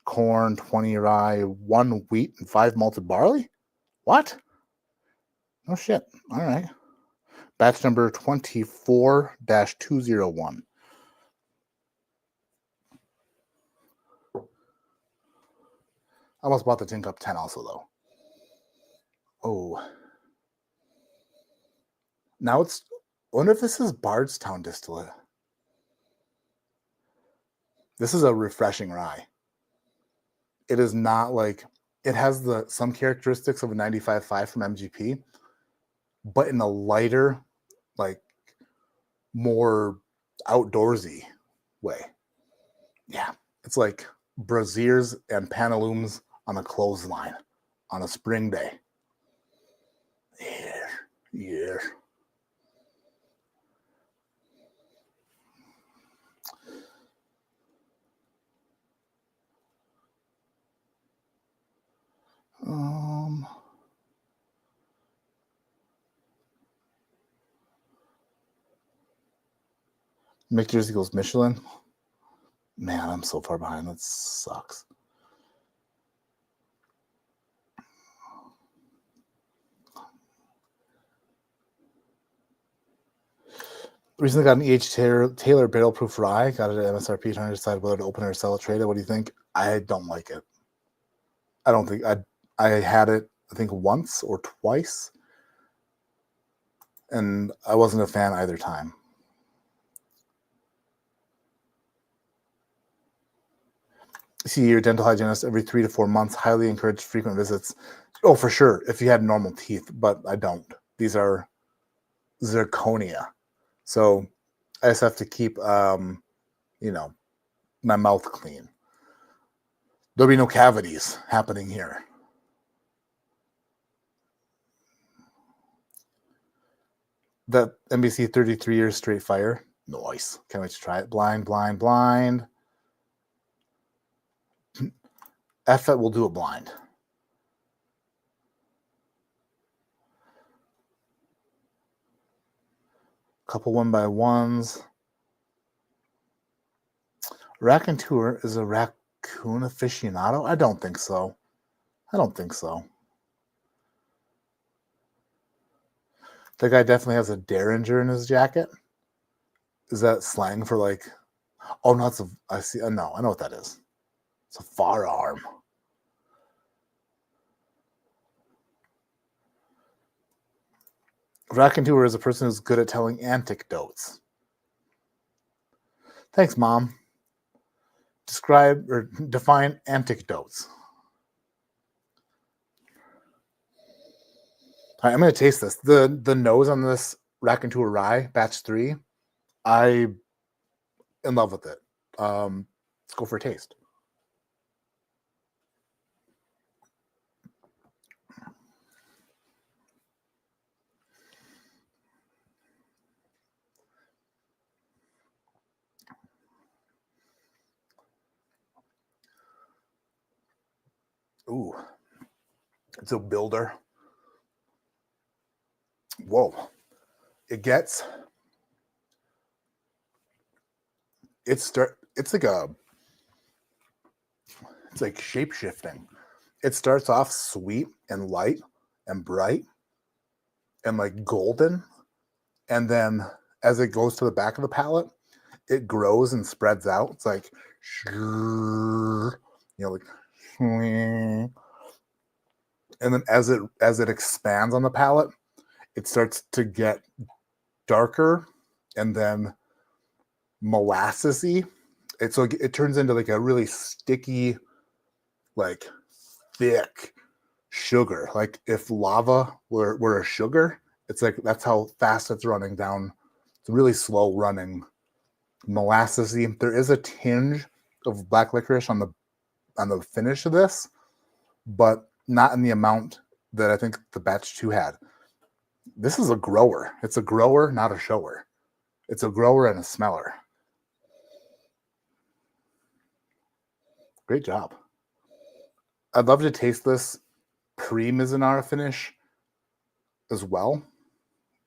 corn 20 rye, 1 wheat, and 5 malted barley? What? Oh shit. All right. Batch number 24-201. I almost bought the Tin Cup 10 also, though. Oh. Now it's... I wonder if this is Bardstown distillate. This is a refreshing rye. It is not like... It has some characteristics of a 95.5 from MGP, but in a lighter, like, more outdoorsy way. Yeah. It's like braziers and pantaloons on a clothesline on a spring day. Yeah. Yeah. Mick Jersey goes Michelin. Man, I'm so far behind. That sucks. Recently got an E.H. Taylor barrel proof rye. Got it at MSRP. Trying to decide whether to open it or sell it, trade it. What do you think? I don't like it. I don't think I had it, I think, once or twice, and I wasn't a fan either time. See your dental hygienist every 3 to 4 months. Highly encourage frequent visits. Oh, for sure, if you had normal teeth, but I don't. These are zirconia, so I just have to keep, my mouth clean. There'll be no cavities happening here. That NBC 33 years straight fire. Nice. Can't wait to try it. Blind. F it, we'll do it blind. Couple 1x1s. Raconteur is a raccoon aficionado? I don't think so. The guy definitely has a Derringer in his jacket. Is that slang for like? Oh no, I see. No, I know what that is. It's a firearm. Raconteur is a person who's good at telling anecdotes. Thanks, Mom. Describe or define anecdotes. All right, I'm going to taste this. The nose on this Raconteur Rye, batch 3, I'm in love with it. Let's go for a taste. Ooh, it's a builder. Whoa, it's like shape shifting. It starts off sweet and light and bright and like golden, and then as it goes to the back of the palate, it grows and spreads out. It's like, like, and then as it expands on the palate, it starts to get darker and then molassesy. It turns into like a really sticky, like thick sugar. Like if lava were a sugar, it's like that's how fast it's running down. It's really slow running, molassesy. There is a tinge of black licorice on the finish of this, but not in the amount that I think the batch 2 had. This is a grower. It's a grower, not a shower. It's a grower and a smeller. Great job. I'd love to taste this pre-Mizunara finish as well,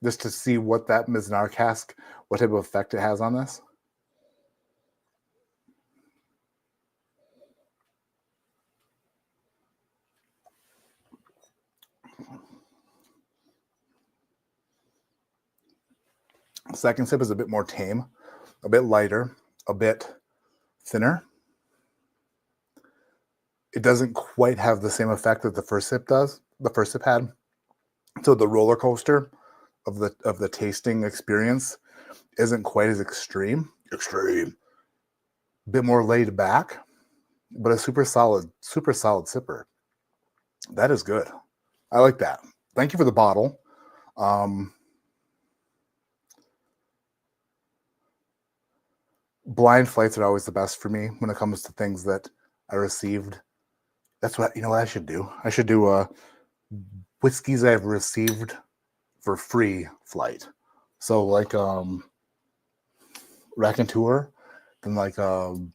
just to see what that Mizunara cask, what type of effect it has on this. Second sip is a bit more tame, a bit lighter, a bit thinner. It doesn't quite have the same effect that the first sip does. The first sip had. So the roller coaster of the tasting experience isn't quite as extreme. A bit more laid back, but a super solid sipper. That is good. I like that. Thank you for the bottle. Blind flights are always the best for me when it comes to things that I received. That's what I should do. I should do whiskeys I've received for free flight. So like Raconteur, then like the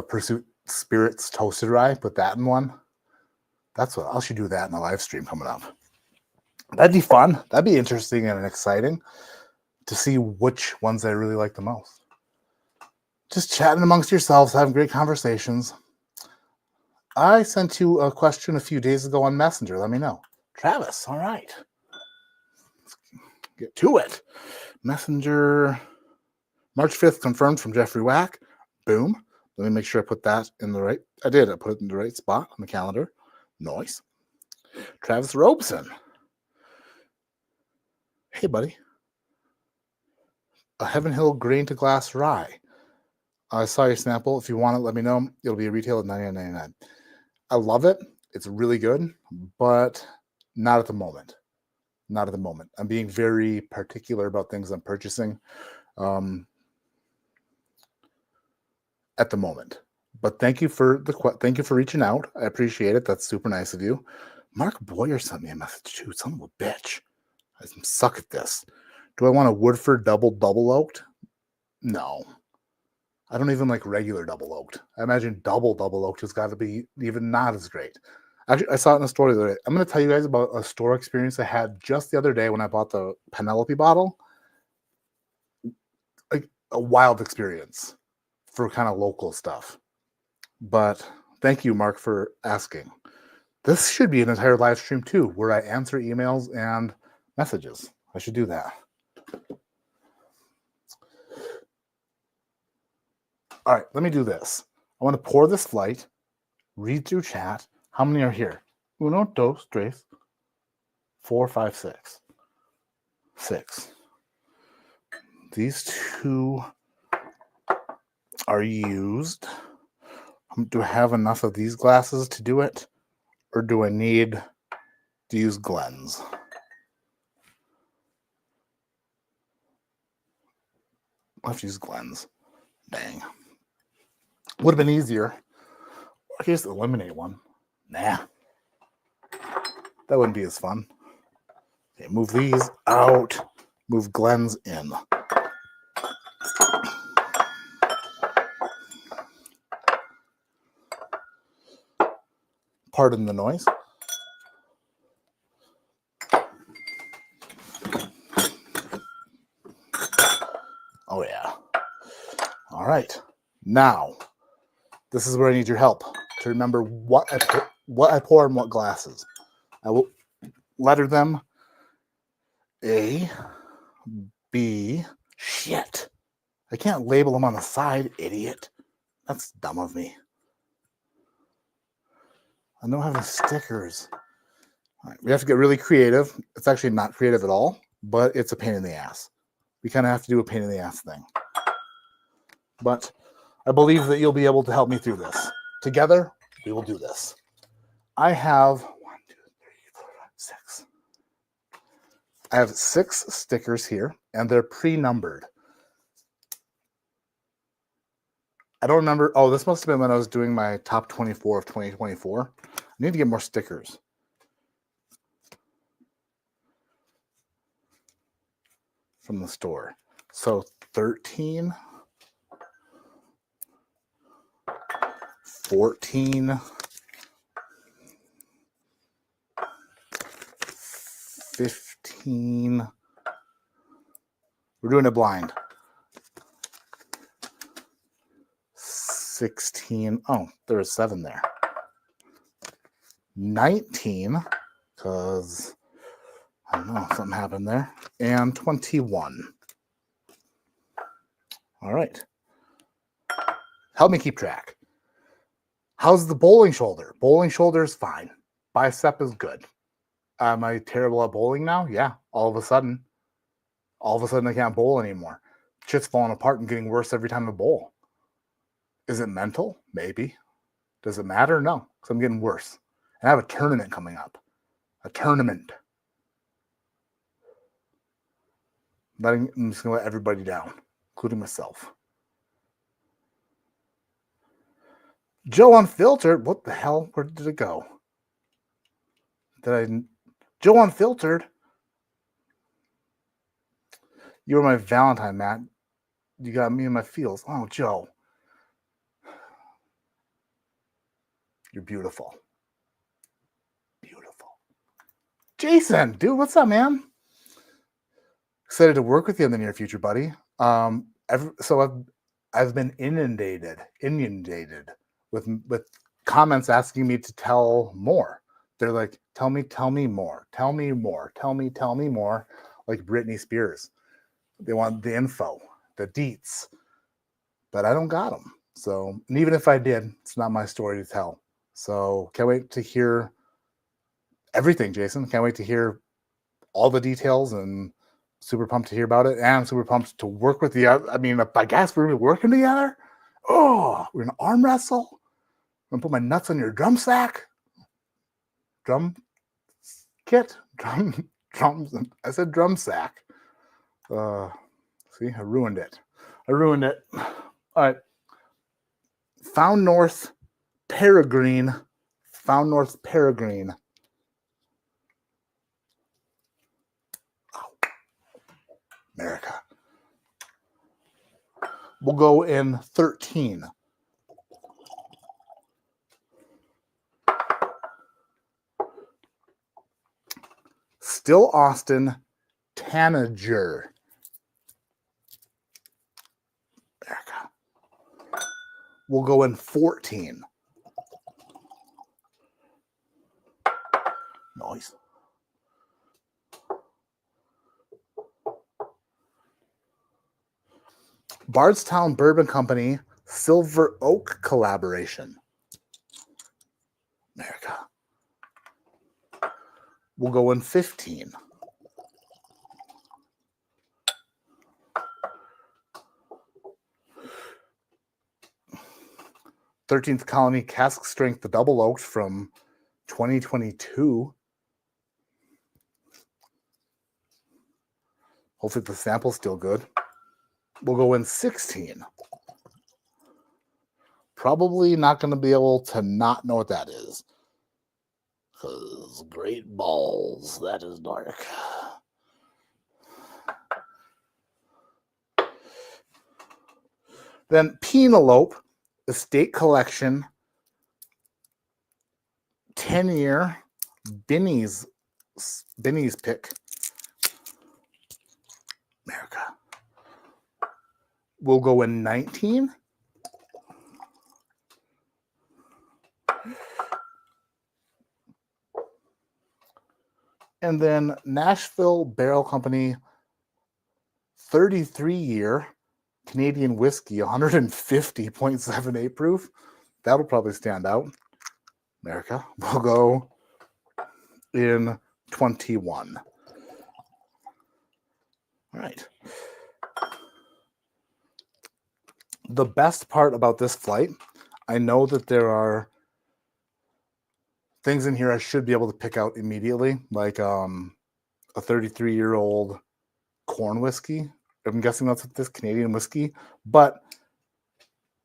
Pursuit Spirits Toasted Rye, put that in one. That's what I should do that in a live stream coming up. That'd be fun. That'd be interesting and exciting. to see which ones I really like the most. Just chatting amongst yourselves, having great conversations. I sent you a question a few days ago on Messenger. Let me know. Travis, all right. Let's get to it. Messenger, March 5th, confirmed from Jeffrey Wack. Boom. Let me make sure I put that in the right. I did. I put it in the right spot on the calendar. Nice. Travis Robeson. Hey, buddy. A Heaven Hill grain to glass rye. I saw your sample. If you want it, let me know. It'll be a retail at $99.99. I love it. It's really good, but not at the moment. Not at the moment. I'm being very particular about things I'm purchasing at the moment. But thank you for reaching out. I appreciate it. That's super nice of you. Mark Boyer sent me a message too. Son of a bitch. I suck at this. Do I want a Woodford double oaked? No. I don't even like regular double oaked. I imagine double oaked has got to be even not as great. Actually, I saw it in a store the other day. I'm going to tell you guys about a store experience I had just the other day when I bought the Penelope bottle. Like a wild experience for kind of local stuff. But thank you, Mark, for asking. This should be an entire live stream too, where I answer emails and messages. I should do that. All right, let me do this. I want to pour this flight, read through chat. How many are here? Uno, dos, tres, 4, 5, 6. 6. These two are used. Do I have enough of these glasses to do it? Or do I need to use Glenn's? I'll have to use Glenn's. Dang. Would have been easier. I could just eliminate one. Nah. That wouldn't be as fun. Okay, move these out. Move Glenn's in. Pardon the noise. Oh, yeah. All right. Now, this is where I need your help to remember what I pour in what glasses. I will letter them A, B. Shit. I can't label them on the side, idiot. That's dumb of me. I don't have any stickers. All right, we have to get really creative. It's actually not creative at all, but it's a pain in the ass. We kind of have to do a pain in the ass thing. But I believe that you'll be able to help me through this. Together, we will do this. I have 1, 2, 3, 4, 5, 6. I have 6 stickers here, and they're pre-numbered. I don't remember. Oh, this must have been when I was doing my top 24 of 2024. I need to get more stickers. From the store. So 13, 14, 15. We're doing it blind. 16. Oh, there was 7 there. 19, because I don't know, something happened there. And 21. All right. Help me keep track. How's the bowling shoulder? Bowling shoulder is fine. Bicep is good. Am I terrible at bowling now? Yeah. All of a sudden I can't bowl anymore. Shit's falling apart and getting worse every time I bowl. Is it mental? Maybe. Does it matter? No, because I'm getting worse. And I have a tournament coming up. A tournament. I'm just going to let everybody down, including myself. Joe Unfiltered. What the hell? Where did it go? Joe Unfiltered? You were my Valentine, Matt. You got me in my feels. Oh, Joe. You're beautiful. Beautiful. Jason, dude, what's up, man? Excited to work with you in the near future, buddy. So I've been inundated with comments asking me to tell more. They're like, tell me more, tell me more, tell me more, like Britney Spears. They want the info, the deets, but I don't got them. So, and even if I did, it's not my story to tell. So can't wait to hear everything, Jason. Can't wait to hear all the details, and super pumped to hear about it. And I'm super pumped to work with you. I mean, I guess we're gonna be working together. Oh, we're gonna arm wrestle. I'm gonna put my nuts on your drum sack. Drum kit? Drums. I said drum sack. See, I ruined it. All right. Found North Peregrine. America. We'll go in 13. Still Austin Tanager. America. We'll go in 14. Noise. Bardstown Bourbon Company Silver Oak collaboration. America. We'll go in 15. Thirteenth Colony Cask Strength, the Double Oaked from 2022. Hopefully the sample's still good. We'll go in 16. Probably not going to be able to not know what that is. Because great balls, that is dark. Then Penelope Estate Collection 10-year Binny's pick. America. We'll go in 19. And then Nashville Barrel Company 33-year Canadian whiskey, 150.78 proof. That'll probably stand out. America. We'll go in 21. All right. The best part about this flight, I know that there are things in here I should be able to pick out immediately, like a 33-year-old corn whiskey. I'm guessing that's this Canadian whiskey, but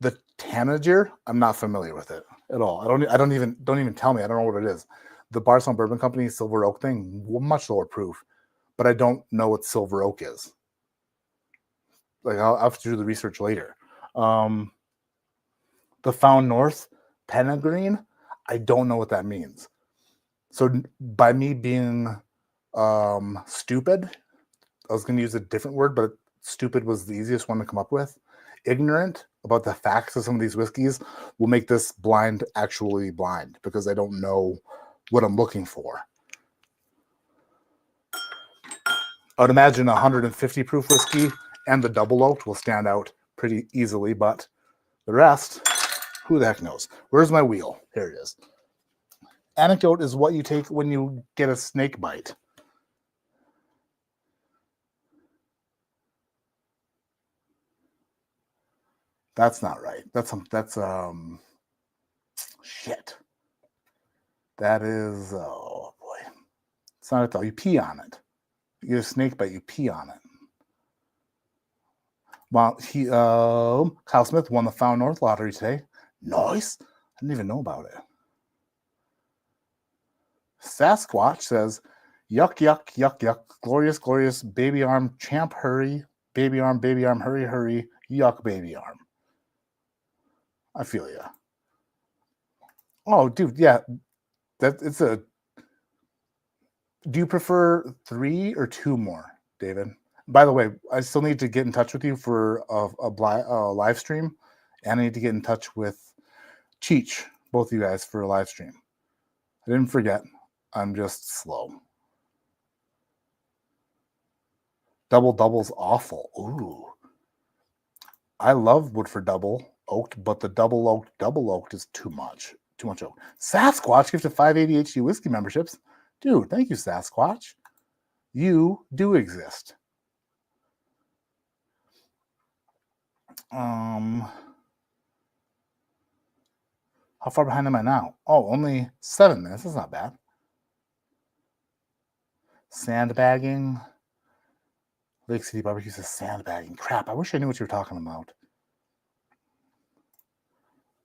the Tanager, I'm not familiar with it at all. Don't even tell me. I don't know what it is. The Bardstown Bourbon Company Silver Oak thing, much lower proof, but I don't know what Silver Oak is. Like I'll have to do the research later. The Found North Peregrine, I don't know what that means. So by me being stupid, I was going to use a different word, but stupid was the easiest one to come up with. Ignorant about the facts of some of these whiskeys will make this blind actually blind because I don't know what I'm looking for. I would imagine 150 proof whiskey and the double oaked will stand out pretty easily, but the rest, who the heck knows? Where's my wheel? Here it is. Anecdote is what you take when you get a snake bite. That's not right. That's shit. That is, oh boy. It's not at all. You pee on it. You get a snake bite, you pee on it. Well, Kyle Smith won the Found North lottery today. Nice. I didn't even know about it. Sasquatch says, yuck, yuck, yuck, yuck. Glorious, glorious. Baby arm, champ, hurry. Baby arm, hurry, hurry. Yuck, baby arm. I feel ya. Oh, dude, yeah. Do you prefer 3 or 2 more, David? By the way, I still need to get in touch with you for a live stream, and I need to get in touch with Cheech, both of you guys, for a live stream. I didn't forget. I'm just slow. Double's awful. Ooh. I love Woodford double oaked, but the double oaked is too much. Too much oak. Sasquatch gifted 5 ADHD whiskey memberships. Dude, thank you, Sasquatch. You do exist. How far behind am I now? Oh, only 7 minutes. That's not bad. Sandbagging. Lake City Barbecue says sandbagging. Crap, I wish I knew what you were talking about.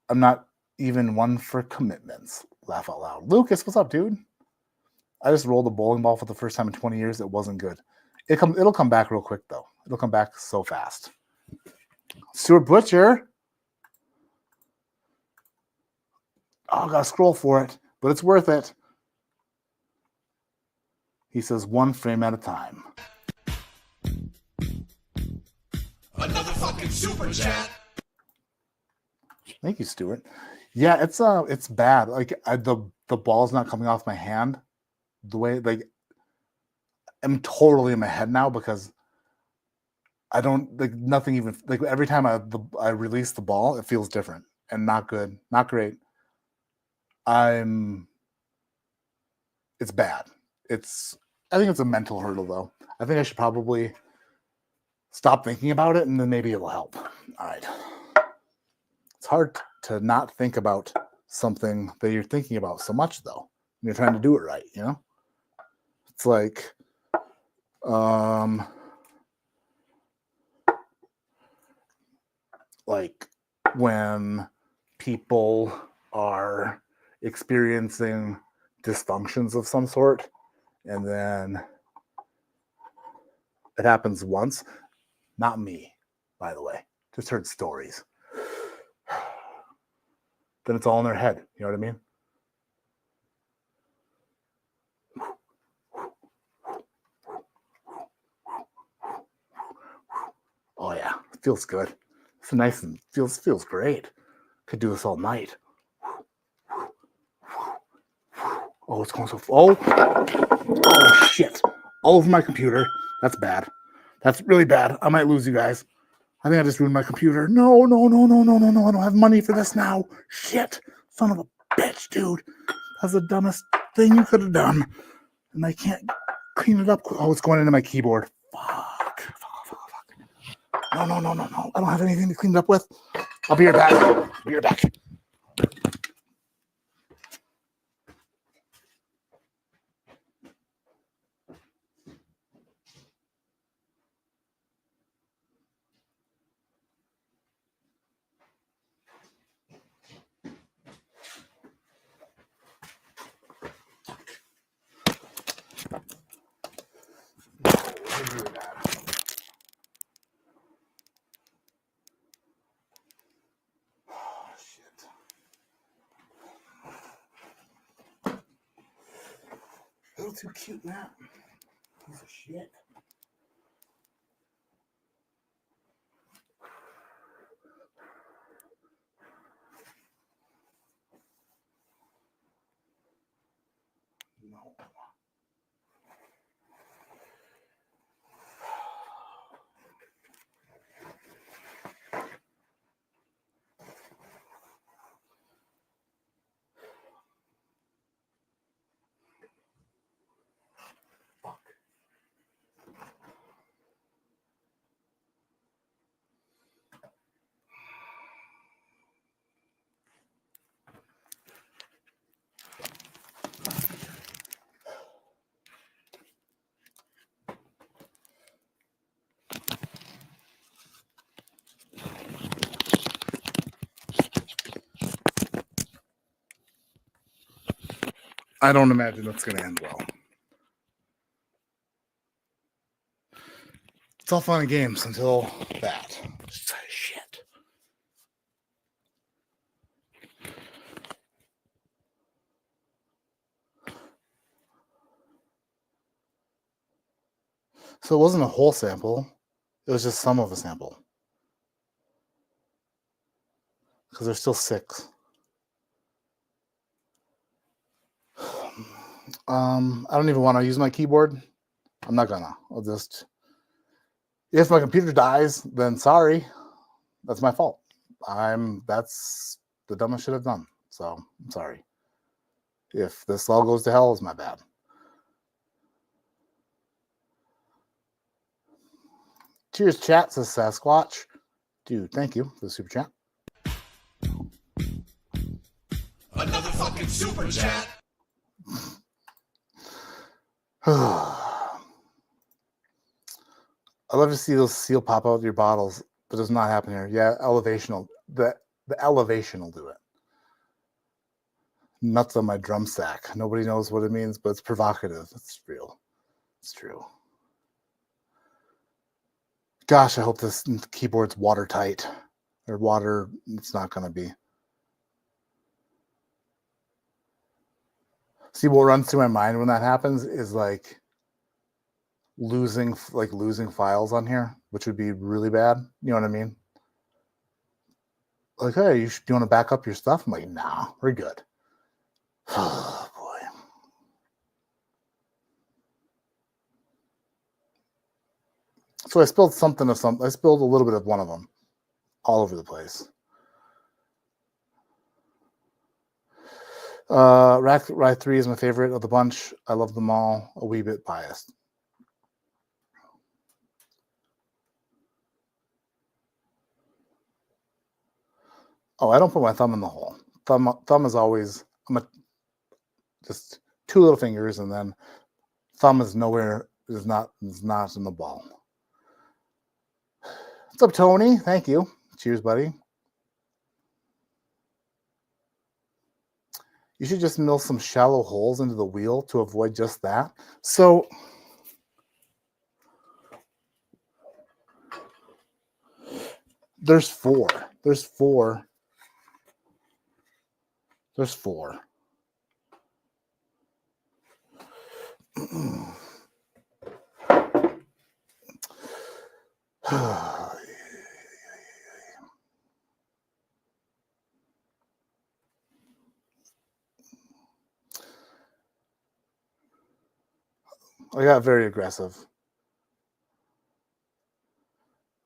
I'm not even one for commitments. Laugh out loud. Lucas, what's up, dude? I just rolled a bowling ball for the first time in 20 years. It wasn't good. It'll come back real quick, though. It'll come back so fast. Stuart Butcher. Oh, I gotta scroll for it, but it's worth it. He says 1 frame at a time. Another fucking super chat. Thank you, Stuart. Yeah, it's bad. Like the ball's not coming off my hand. The way, like, I'm totally in my head now because I don't, like, nothing even, like, every time I release the ball, it feels different and not good, not great. It's bad. I think it's a mental hurdle, though. I think I should probably stop thinking about it, and then maybe it'll help. All right. It's hard to not think about something that you're thinking about so much, though. When you're trying to do it right, you know? It's like, when people are experiencing dysfunctions of some sort, and then it happens once. Not me, by the way. Just heard stories. Then it's all in their head. You know what I mean? Oh yeah, it feels good. It's nice and feels great. Could do this all night. Oh, it's going so. Oh shit! All over my computer. That's bad. That's really bad. I might lose you guys. I think I just ruined my computer. No. I don't have money for this now. Shit. Son of a bitch, dude. That's the dumbest thing you could have done. And I can't clean it up. Oh, it's going into my keyboard. Fuck. No. I don't have anything to clean it up with. I'll be right back. A little too cute now. Piece of shit. No. I don't imagine it's going to end well. It's all fun and games until that. Shit. So it wasn't a whole sample. It was just some of a sample. Because there's still 6. I don't even want to use my keyboard. I'm not gonna. I'll just... If my computer dies, then sorry. That's my fault. That's the dumbest shit I've done. So, I'm sorry. If this all goes to hell, it's my bad. Cheers, chat, says Sasquatch. Dude, thank you for the super chat. Another fucking super chat. I love to see those seal pop out of your bottles, but it does not happen here. Yeah, the elevation will do it. Nuts on my drum sack. Nobody knows what it means, but it's provocative. It's real. It's true. Gosh, I hope this keyboard's watertight. Or water, it's not going to be. See, what runs through my mind when that happens is like losing files on here, which would be really bad. You know what I mean? Like, hey, do you want to back up your stuff? I'm like, nah, we're good. Oh, boy. So I spilled I spilled a little bit of one of them all over the place. Rye 3 is my favorite of the bunch. I love them all. A wee bit biased. Oh, I don't put my thumb in the hole. Thumb is always just 2 little fingers, and then thumb is nowhere. Is not in the ball. What's up, Tony? Thank you. Cheers, buddy. You should just mill some shallow holes into the wheel to avoid just that. So there's 4. There's 4. There's 4. I got very aggressive.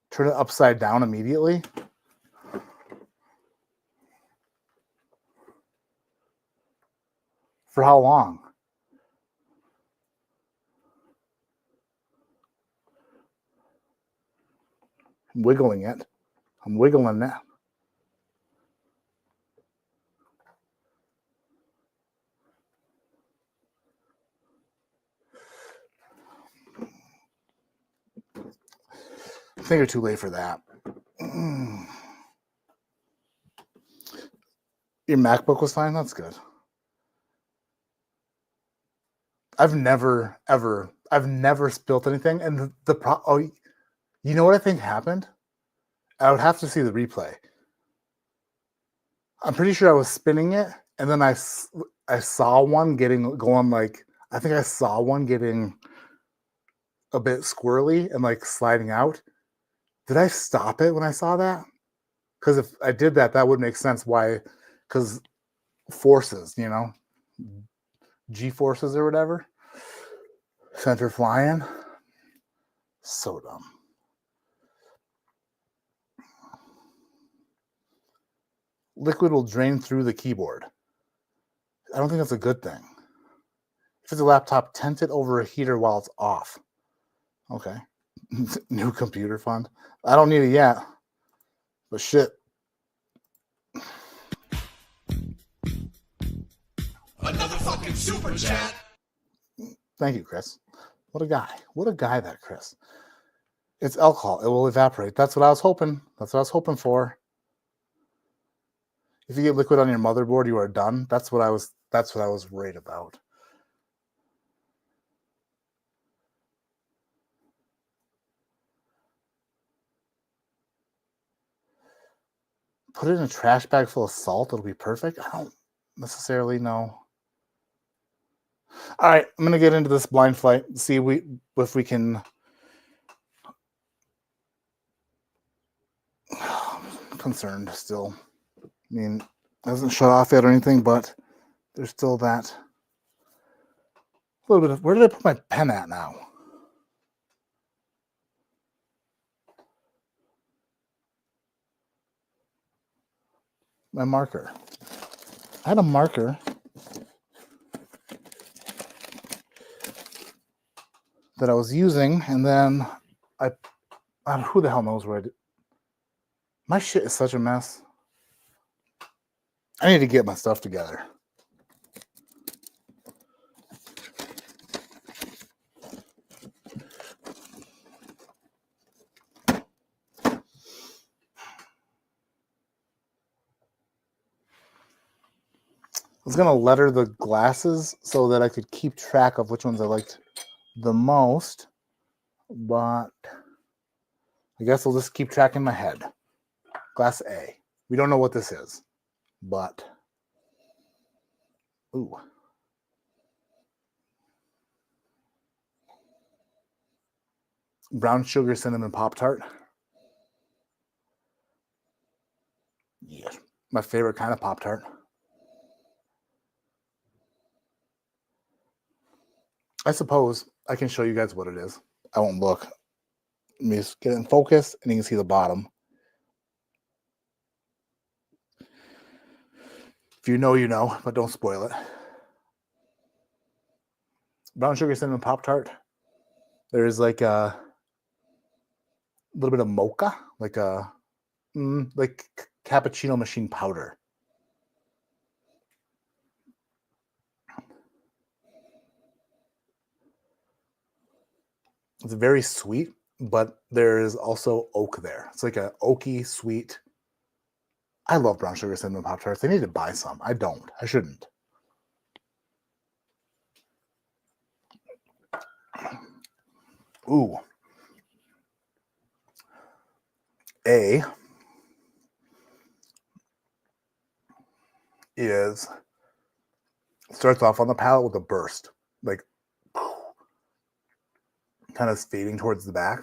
Turn it upside down immediately. For how long? I'm wiggling it. I'm wiggling that. I think you're too late for that. Your MacBook was fine? That's good. I've never spilt anything. And you know what I think happened? I would have to see the replay. I'm pretty sure I was spinning it, and then I saw one going like, I think I saw one getting a bit squirrely and like sliding out. Did I stop it when I saw that? Because if I did that, that would make sense. Why? Because forces, you know, G forces or whatever. Center flying. So dumb. Liquid will drain through the keyboard. I don't think that's a good thing. If it's a laptop, tent it over a heater while it's off. Okay. New computer fund. I don't need it yet. But shit. Another fucking super chat. Thank you, Chris. What a guy. What a guy, that Chris. It's alcohol. It will evaporate. That's what I was hoping. That's what I was hoping for. If you get liquid on your motherboard, you are done. That's what I was worried about. Put it in a trash bag full of salt. It'll be perfect. I don't necessarily know. All right, I'm gonna get into this blind flight. See if we can concerned still. I mean, it hasn't shut off yet or anything, but there's still that little bit of, where did I put my pen at now? My marker. I had a marker that I was using, and then I don't know, who the hell knows where I did. My shit is such a mess. I need to get my stuff together. I was going to letter the glasses so that I could keep track of which ones I liked the most, but I guess I'll just keep track in my head. Glass A. We don't know what this is, but ooh. Brown sugar cinnamon Pop-Tart. Yeah, my favorite kind of Pop-Tart. I suppose I can show you guys what it is. I won't look. Let me just get it in focus, and you can see the bottom. If you know, you know, but don't spoil it. Brown sugar cinnamon Pop-Tart. There's like a little bit of mocha, like a like cappuccino machine powder. It's very sweet, but there is also oak there. It's like a oaky sweet. I love brown sugar cinnamon Pop-Tarts. I need to buy some. I don't. I shouldn't. Ooh. A is starts off on the palate with a burst, like kind of fading towards the back.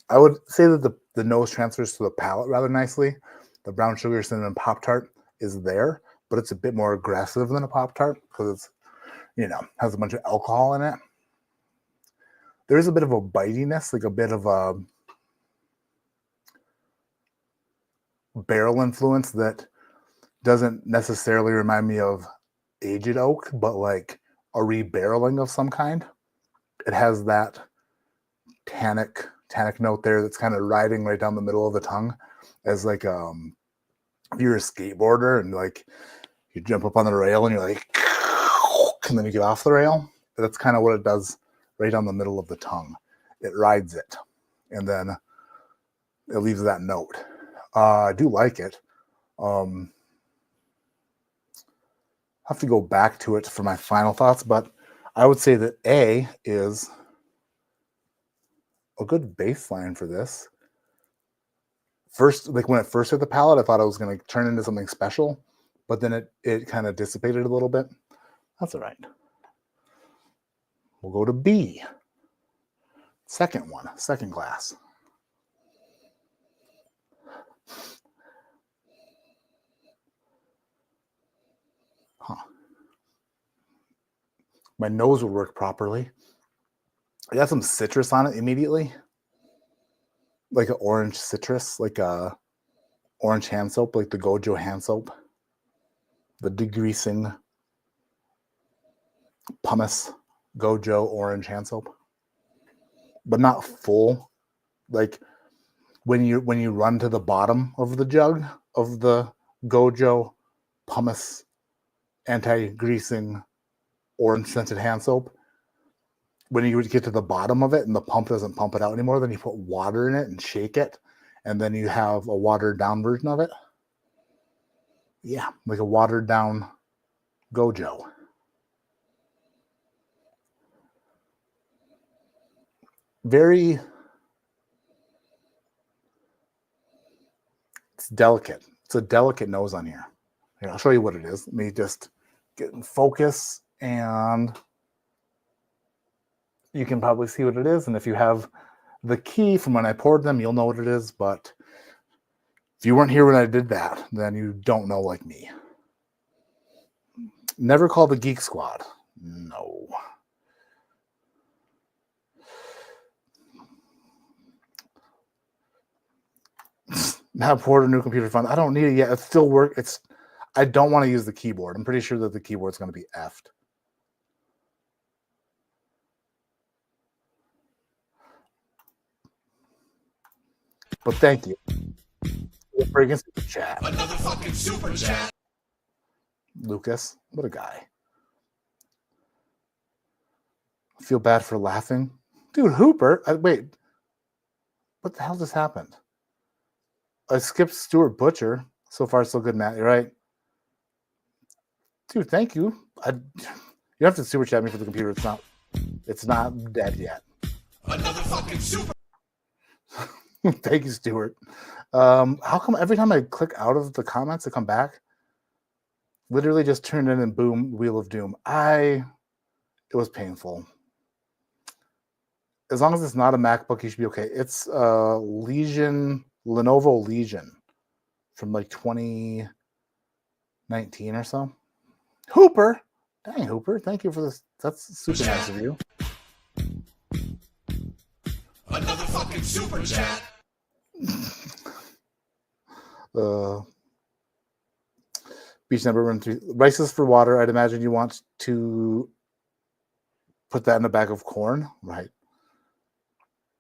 I would say that the nose transfers to the palate rather nicely. The brown sugar cinnamon Pop-Tart is there, but it's a bit more aggressive than a Pop-Tart because it's, has a bunch of alcohol in it. There is a bit of a bitiness, like a bit of a barrel influence that doesn't necessarily remind me of aged oak, but like a rebarreling of some kind. It has that tannic note there that's kind of riding right down the middle of the tongue, as like you're a skateboarder and like you jump up on the rail and you're like, and then you get off the rail. That's kind of what it does right down the middle of the tongue. It rides it, and then it leaves that note. I do like it. I'll have to go back to it for my final thoughts, but I would say that A is a good baseline for this. First, like when it first hit the palate, I thought it was going to turn into something special, but then it kind of dissipated a little bit. That's all right. We'll go to B. Second glass. My nose would work properly. I got some citrus on it immediately. Like an orange citrus, like a orange hand soap, like the Gojo hand soap. The degreasing pumice Gojo orange hand soap. But not full. Like when you run to the bottom of the jug of the Gojo pumice anti-greasing orange scented hand soap, when you would get to the bottom of it and the pump doesn't pump it out anymore, then you put water in it and shake it, and then you have a watered down version of it. Yeah, like a watered down Gojo. Very, it's delicate. It's a delicate nose on here. Here, I'll show you what it is. Let me just get in focus, and you can probably see what it is. And if you have the key from when I poured them, you'll know what it is. But If you weren't here when I did that, then you don't know like me. Never call the Geek Squad. No. Have Porter new computer fund. I don't need it yet. It still works. I don't want to use the keyboard. I'm pretty sure that the keyboard's going to be effed. But thank you. Friggin' super chat. Another fucking super chat. Lucas, what a guy. I feel bad for laughing. Dude, Hooper. Wait. What the hell just happened? I skipped Stuart Butcher. So far, so good, Matt. You're right. Dude, thank you. You have to super chat me for the computer. It's not dead yet. Another fucking super. Thank you, Stuart. How come every time I click out of the comments to come back, literally just turned in and boom, Wheel of Doom. It was painful. As long as it's not a MacBook, you should be okay. It's Lenovo Legion from like 2019 or so. Hooper. Dang, Hooper. Thank you for this. That's super nice of you. Another fucking super chat. Beach number 1 3. Rices for water. I'd imagine you want to put that in a bag of corn. Right.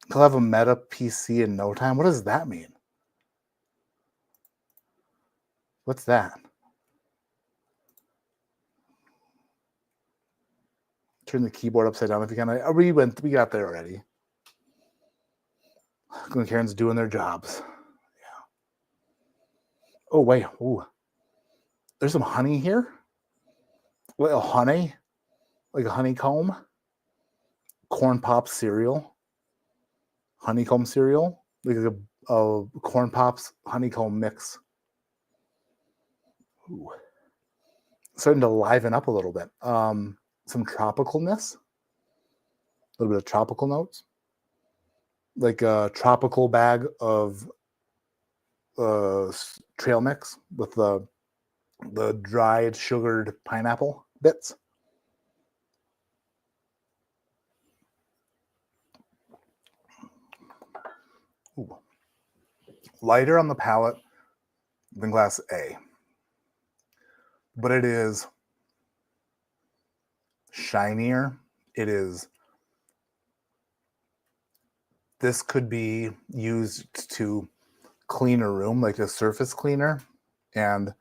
He'll have a meta PC in no time. What does that mean? What's that? Turn the keyboard upside down if you can. We got there already. Glenn Karen's doing their jobs. Yeah. Oh, wait. Ooh. There's some honey here. Well, honey. Like a honeycomb. Corn Pops cereal. Honeycomb cereal. Like a Corn Pops honeycomb mix. Ooh. Starting to liven up a little bit. Some tropicalness. A little bit of tropical notes. Like a tropical bag of trail mix with the dried sugared pineapple bits. Ooh. Lighter on the palate than Glass A, but it is shinier. This could be used to clean a room, like a surface cleaner. And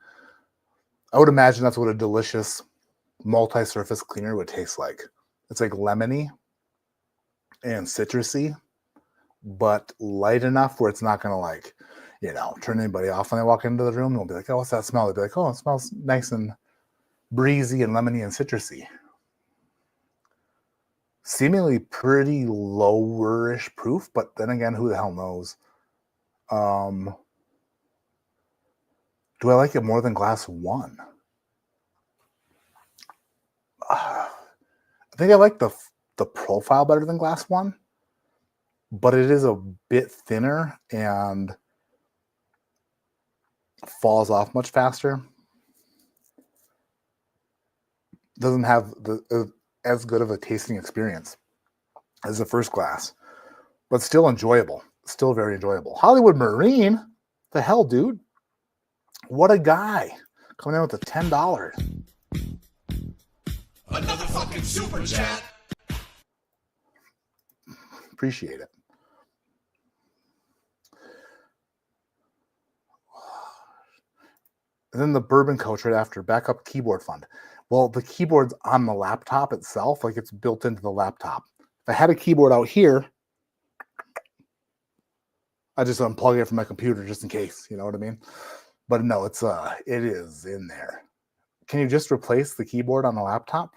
I would imagine that's what a delicious multi-surface cleaner would taste like. It's like lemony and citrusy, but light enough where it's not going to turn anybody off when they walk into the room. They'll be like, oh, what's that smell? They'll be like, oh, it smells nice and breezy and lemony and citrusy. Seemingly pretty lowerish proof, but then again, who the hell knows? Do I like it more than Glass 1? I think I like the profile better than Glass 1, but it is a bit thinner and falls off much faster. Doesn't have as good of a tasting experience as the first glass, but still enjoyable. Still very enjoyable. Hollywood Marine, the hell, dude? What a guy! Coming in with the $10. Another fucking super chat. Appreciate it. And then the bourbon coach right after. Backup keyboard fund. Well, the keyboard's on the laptop itself, like it's built into the laptop. If I had a keyboard out here, I just unplug it from my computer just in case, you know what I mean? But no, it is in there. Can you just replace the keyboard on the laptop?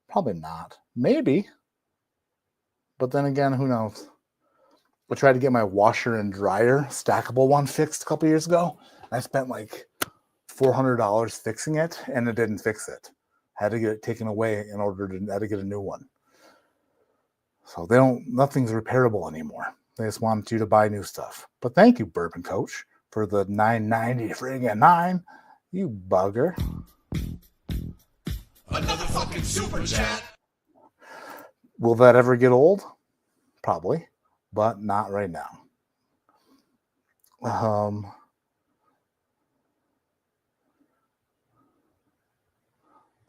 Probably not. Maybe. But then again, who knows? I tried to get my washer and dryer stackable one fixed a couple years ago. I spent like $400 fixing it, and it didn't fix it. Had to get it taken away in order to get a new one. So nothing's repairable anymore. They just want you to buy new stuff. But thank you, Bourbon Coach, for the $9.90 friggin' 9. You bugger. Another fucking super chat. Will that ever get old? Probably, but not right now.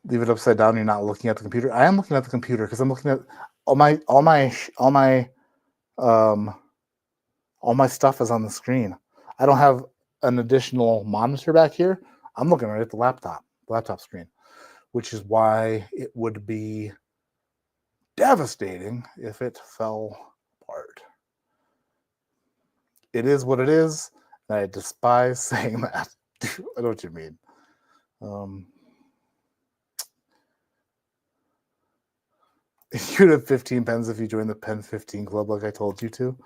Leave it upside down. You're not looking at the computer. I am looking at the computer because I'm looking at all my stuff is on the screen. I don't have an additional monitor back here. I'm looking right at the laptop screen, which is why it would be devastating if it fell apart. It is what it is, and I despise saying that. I know what you mean. You'd have 15 pens if you joined the Pen 15 Club like I told you to.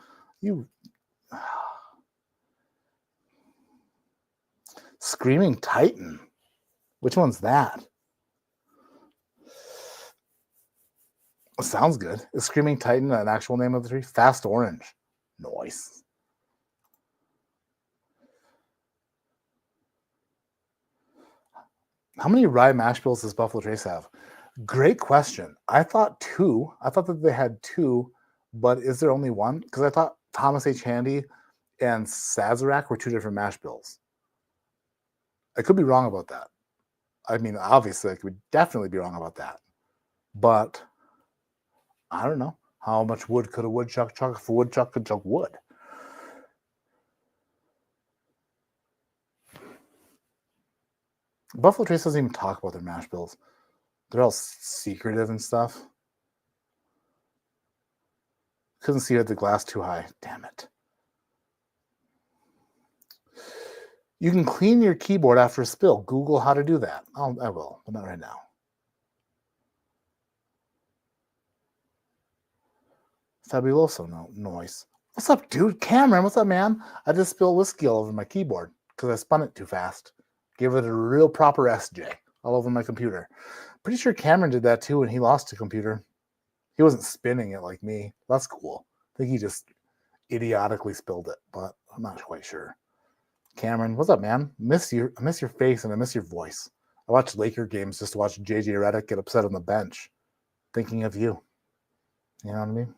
Screaming Titan. Which one's that? Sounds good. Is Screaming Titan an actual name of the tree? Fast Orange. Nice. How many rye mash bills does Buffalo Trace have? Great question. I thought 2. I thought that they had 2, but is there only 1? Because I thought Thomas H. Handy and Sazerac were 2 different mash bills. I could be wrong about that. I mean, obviously, I could definitely be wrong about that. But I don't know. How much wood could a woodchuck chuck if a woodchuck could chuck wood? Buffalo Trace doesn't even talk about their mash bills. They're all secretive and stuff. Couldn't see the glass too high. Damn it. You can clean your keyboard after a spill. Google how to do that. I will, but not right now. Fabuloso noise. What's up, dude? Cameron, what's up, man? I just spilled whiskey all over my keyboard because I spun it too fast. Gave it a real proper SJ all over my computer. Pretty sure Cameron did that too, and he lost a computer. He wasn't spinning it like me. That's cool. I think he just idiotically spilled it, but I'm not quite sure. Cameron, what's up, man? I miss your face and I miss your voice. I watch Laker games just to watch JJ Redick get upset on the bench, thinking of you. You know what I mean?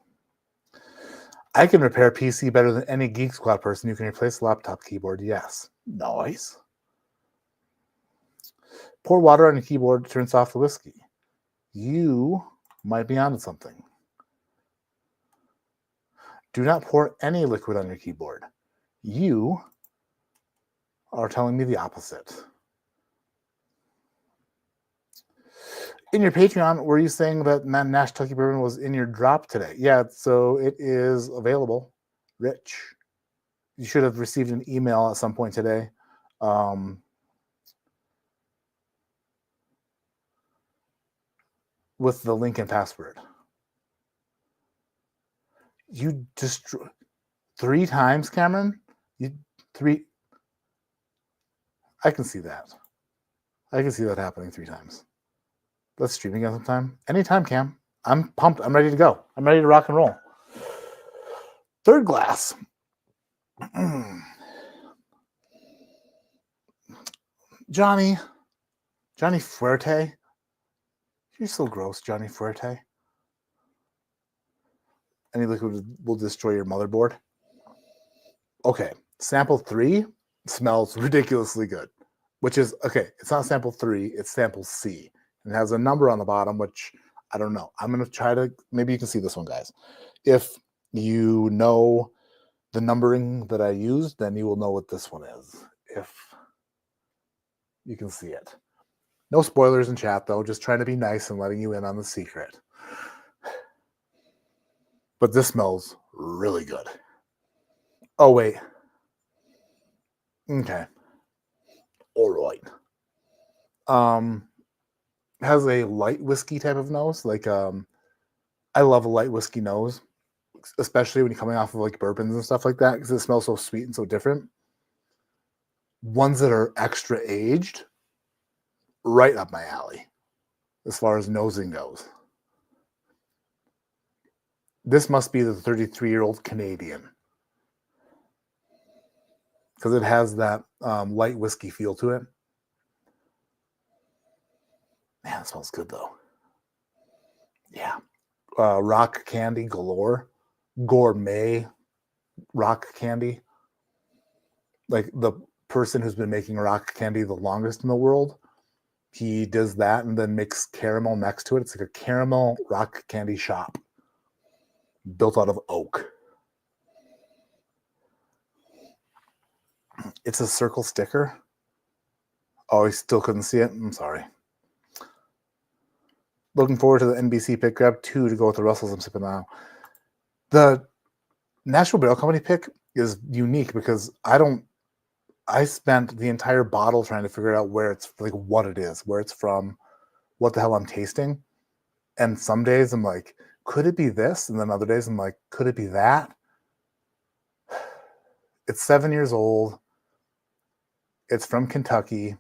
I can repair a PC better than any Geek Squad person. You can replace the laptop keyboard. Yes. Nice. Pour water on your keyboard to rinse off the whiskey. You might be onto something. Do not pour any liquid on your keyboard. You are telling me the opposite. In your Patreon, were you saying that Nash Tucky Bourbon was in your drop today? Yeah, so it is available. Rich. You should have received an email at some point today. With the link and password. You destroy 3 times, Cameron? I can see that. I can see that happening 3 times. Let's stream again sometime. Anytime, Cam. I'm pumped. I'm ready to go. I'm ready to rock and roll. Third glass. Johnny Fuerte. You're so gross, Johnny Fuerte. Any liquid will destroy your motherboard. Okay, sample 3 smells ridiculously good. Which is, okay, it's not sample 3, it's sample C. And it has a number on the bottom, which I don't know. I'm going to try to, maybe you can see this one, guys. If you know the numbering that I used, then you will know what this one is. If you can see it. No spoilers in chat, though. Just trying to be nice and letting you in on the secret. But this smells really good. Oh, wait. Okay. All right. Has a light whiskey type of nose. Like, I love a light whiskey nose, especially when you're coming off of like bourbons and stuff like that, because it smells so sweet and so different. Ones that are extra aged, right up my alley, as far as nosing goes. This must be the 33-year-old Canadian. because it has that light whiskey feel to it. Man, it smells good though. Yeah. Rock candy galore. Gourmet rock candy. Like the person who's been making rock candy the longest in the world, he does that and then makes caramel next to it. It's like a caramel rock candy shop built out of oak. It's a circle sticker. Oh, he still couldn't see it? I'm sorry. Looking forward to the NBC pick. Grab 2 to go with the Russells I'm sipping now. The National Barrel Company pick is unique because I spent the entire bottle trying to figure out where it's, like, what it is, where it's from, what the hell I'm tasting. And some days I'm like, could it be this? And then other days I'm like, could it be that? It's 7 years old. It's from Kentucky.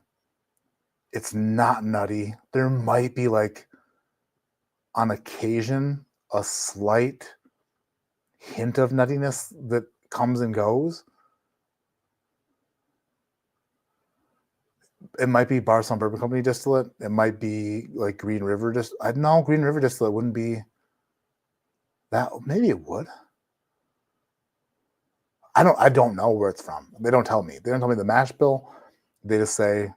It's not nutty. There might be, like, on occasion, a slight hint of nuttiness that comes and goes. It might be Barstow Bourbon Company distillate. It might be like Green River distillate. No, Green River distillate wouldn't be that. Maybe it would. I don't know where it's from. They don't tell me. They don't tell me the mash bill. They just say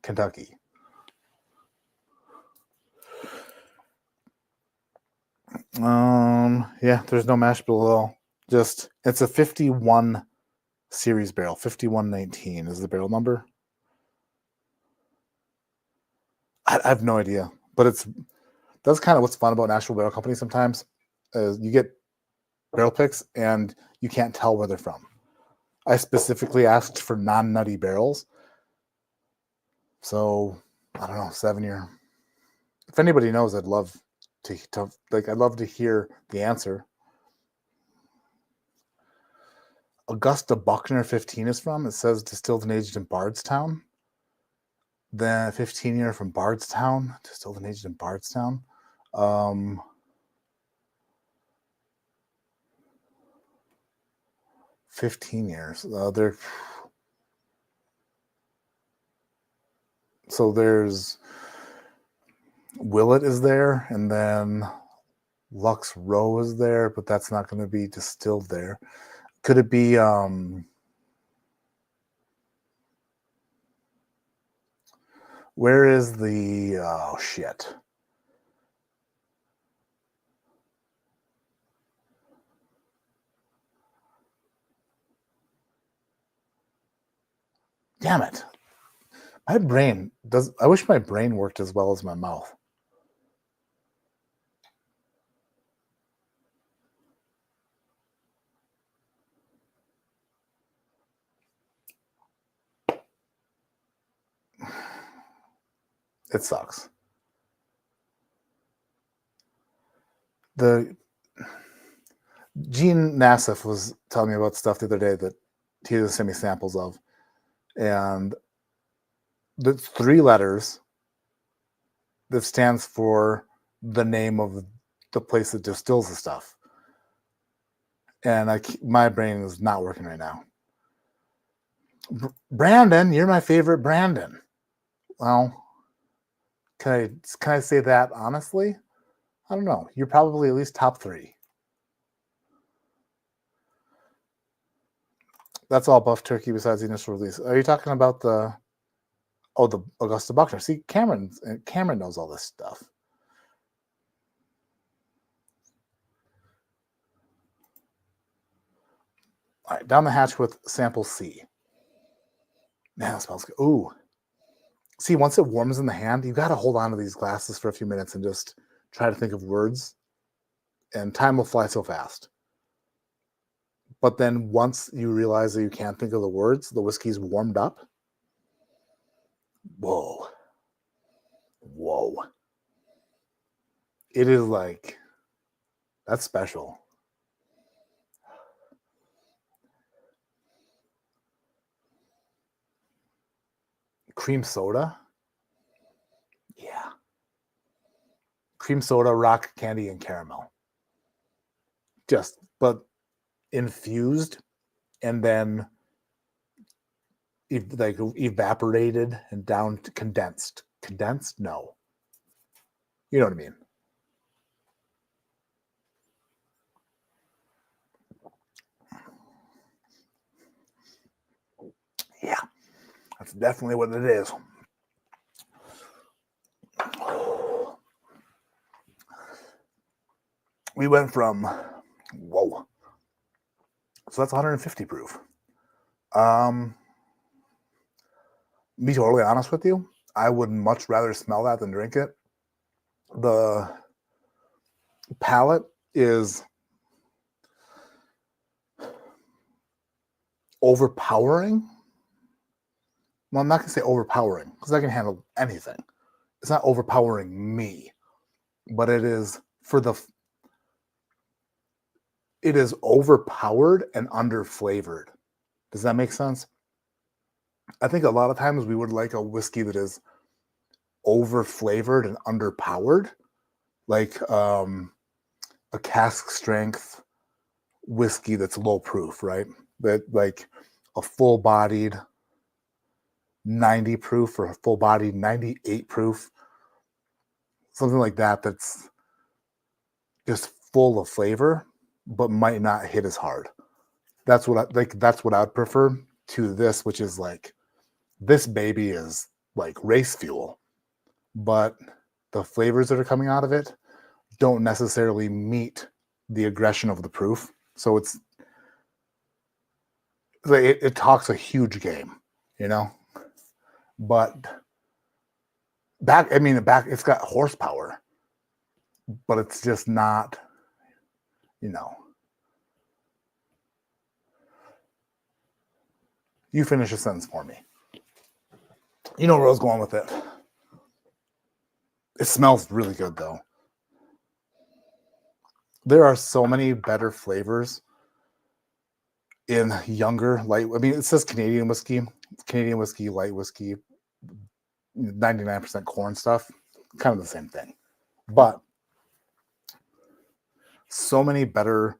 Kentucky. Yeah, there's no mash bill at all. Just, it's a 51 series barrel. 5119 is the barrel number. I have no idea, but that's kind of what's fun about National Barrel Company sometimes. Is you get barrel picks and you can't tell where they're from. I specifically asked for non-nutty barrels. So, I don't know, 7 year. If anybody knows, I'd love I'd love to hear the answer. Augusta Buckner 15 is from. It says distilled and aged in Bardstown. Then 15 year from Bardstown, distilled and aged in Bardstown. 15 years. So there's Willet is there, and then Lux Row is there, but that's not going to be distilled there. Could it be where is the shit? Damn it. My brain does. I wish my brain worked as well as my mouth. It sucks. The Gene Nassif was telling me about stuff the other day that he was sending me samples of, and the 3 letters that stands for the name of the place that distills the stuff. And my brain is not working right now. Brandon, you're my favorite Brandon. Well, can I say that honestly? I don't know. You're probably at least top 3. That's all Buff Turkey besides the initial release. Are you talking about the Augusta Buckner? See, Cameron knows all this stuff. All right, down the hatch with sample C. Man, that smells good. Ooh. See, once it warms in the hand, you got to hold on to these glasses for a few minutes and just try to think of words. And time will fly so fast. But then once you realize that you can't think of the words, the whiskey's warmed up. Whoa. It is like, that's special. Cream soda? Yeah. Cream soda, rock candy, and caramel. But infused and then like evaporated and down to condensed. Condensed? No. You know what I mean? Yeah, that's definitely what it is. We went from, whoa. So that's 150 proof. Be totally honest with you, I would much rather smell that than drink it. The palate is overpowering. Well, I'm not going to say overpowering because I can handle anything. It's not overpowering me, but it is it is overpowered and underflavored. Does that make sense? I think a lot of times we would like a whiskey that is overflavored and underpowered, like a cask strength whiskey that's low proof, right? That like a full-bodied 90 proof or a full-bodied 98 proof, something like that, that's just full of flavor but might not hit as hard. That's what I like. That's what I'd prefer to this, which is like, this baby is like race fuel, but the flavors that are coming out of it don't necessarily meet the aggression of the proof. So it's like it talks a huge game, you know. But it's got horsepower, but it's just not, you know. You finish a sentence for me. You know where I was going with it. It smells really good, though. There are so many better flavors in younger, light. I mean, it says Canadian whiskey, light whiskey, 99% corn stuff, kind of the same thing. But so many better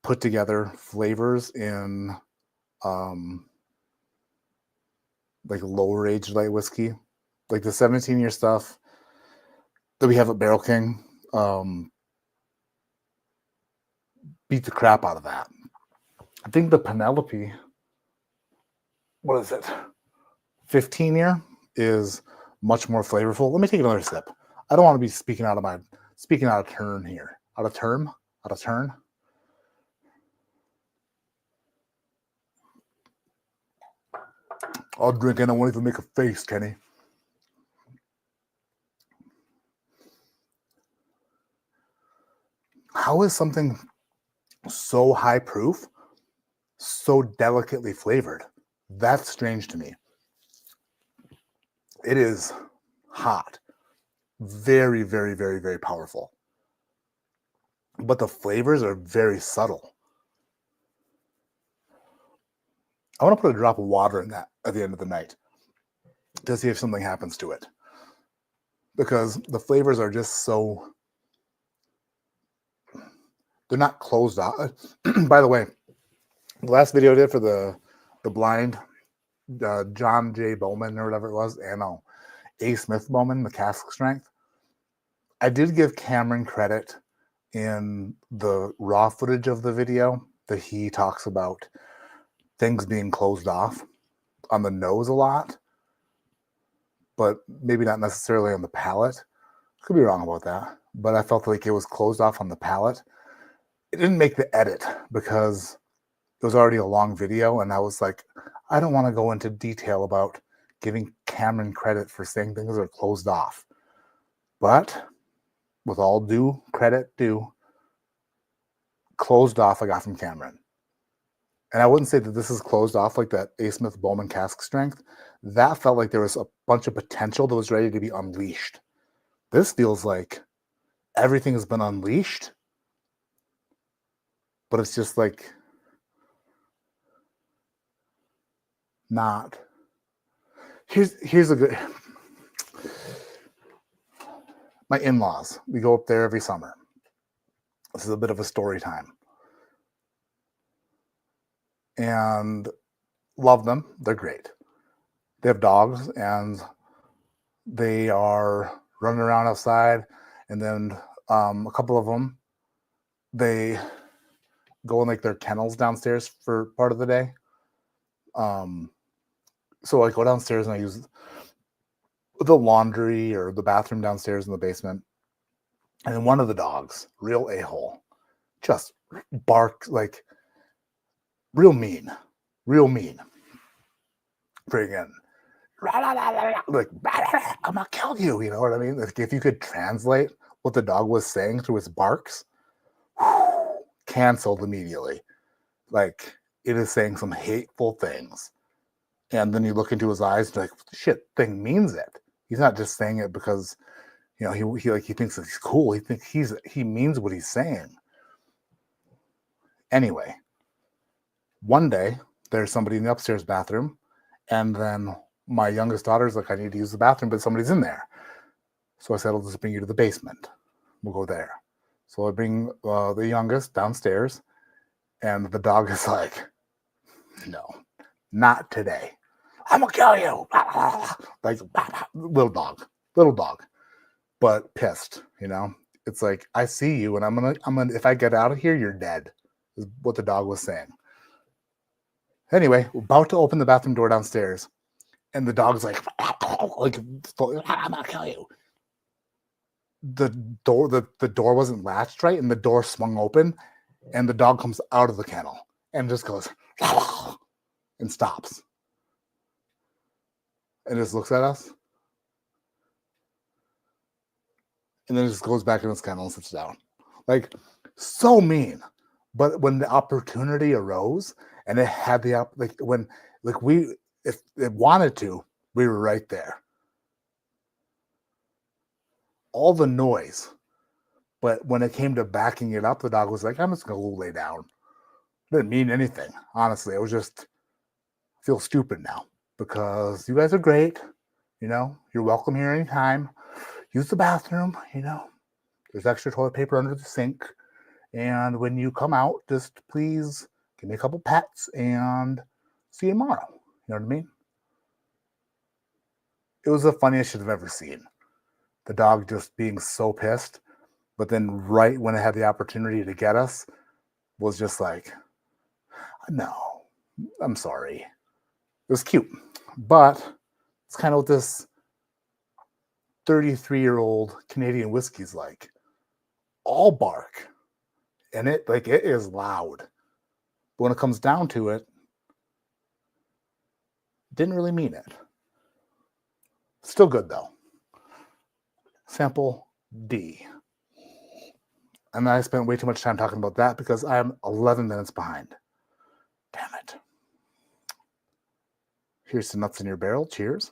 put together flavors in like lower age light whiskey, like the 17-year stuff that we have at Barrel King. Beat the crap out of that. I think the Penelope, what is it, 15-year is much more flavorful. Let me take another sip. I don't want to be speaking out of turn here. Out of turn. I'll drink and I won't even make a face, Kenny. How is something so high proof, so delicately flavored? That's strange to me. It is hot. Very, very, very, very powerful. But the flavors are very subtle. I want to put a drop of water in that at the end of the night to see if something happens to it. Because the flavors are just so... they're not closed off. By the way, the last video I did for the blind John J. Bowman or whatever it was, and A. Smith Bowman, the cask strength, I did give Cameron credit in the raw footage of the video that he talks about things being closed off on the nose a lot, but maybe not necessarily on the palate. Could be wrong about that, but I felt like it was closed off on the palate. It didn't make the edit because it was already a long video, and I was like, I don't want to go into detail about giving Cameron credit for saying things are closed off. But with all due credit due, closed off I got from Cameron. And I wouldn't say that this is closed off like that A. Smith Bowman cask strength. That felt like there was a bunch of potential that was ready to be unleashed. This feels like everything has been unleashed, but it's just like not. Here's a good... my in-laws, we go up there every summer. This is a bit of a story time. And Love them. They're great. They have dogs, and they are running around outside. And then a couple of them, they go in like their kennels downstairs for part of the day. So I go downstairs and I use the laundry or the bathroom downstairs in the basement. And then one of the dogs, real a-hole, just barks like real mean. Friggin' like, I'm gonna kill you. You know what I mean? Like, if you could translate what the dog was saying through its barks, canceled immediately. Like, it is saying some hateful things. And then you look into his eyes and you're like, shit, thing means it. He's not just saying it because, you know, he thinks that he's cool. He thinks he means what he's saying. Anyway, one day there's somebody in the upstairs bathroom, and then my youngest daughter's like, I need to use the bathroom, but somebody's in there. So I said, I'll just bring you to the basement. We'll go there. So I bring the youngest downstairs, and the dog is like, no, not today. I'm gonna kill you. Like, little dog, but pissed, you know? It's like, I see you, and I'm gonna, if I get out of here, you're dead, is what the dog was saying. Anyway, we're about to open the bathroom door downstairs, and the dog's like, I'm gonna kill you. The door wasn't latched right, and the door swung open, and the dog comes out of the kennel and just goes and stops and just looks at us, and then just goes back in his kennel and sits down. Like, so mean. But when the opportunity arose and it had the if it wanted to, we were right there. All the noise, but when it came to backing it up, the dog was like, I'm just gonna go lay down. Didn't mean anything, honestly. It was just, I feel stupid now because you guys are great. You know, you're welcome here anytime. Use the bathroom, you know. There's extra toilet paper under the sink. And when you come out, just please give me a couple pets and see you tomorrow. You know what I mean? It was the funniest shit I've ever seen. The dog just being so pissed, but then right when it had the opportunity to get us, was just like, no, I'm sorry. It was cute. But it's kind of what this 33-year-old Canadian whiskey's like. All bark. And it is loud. But when it comes down to it, didn't really mean it. Still good though. Sample D. And I spent way too much time talking about that because I am 11 minutes behind. Damn it. Here's some nuts in your barrel. Cheers.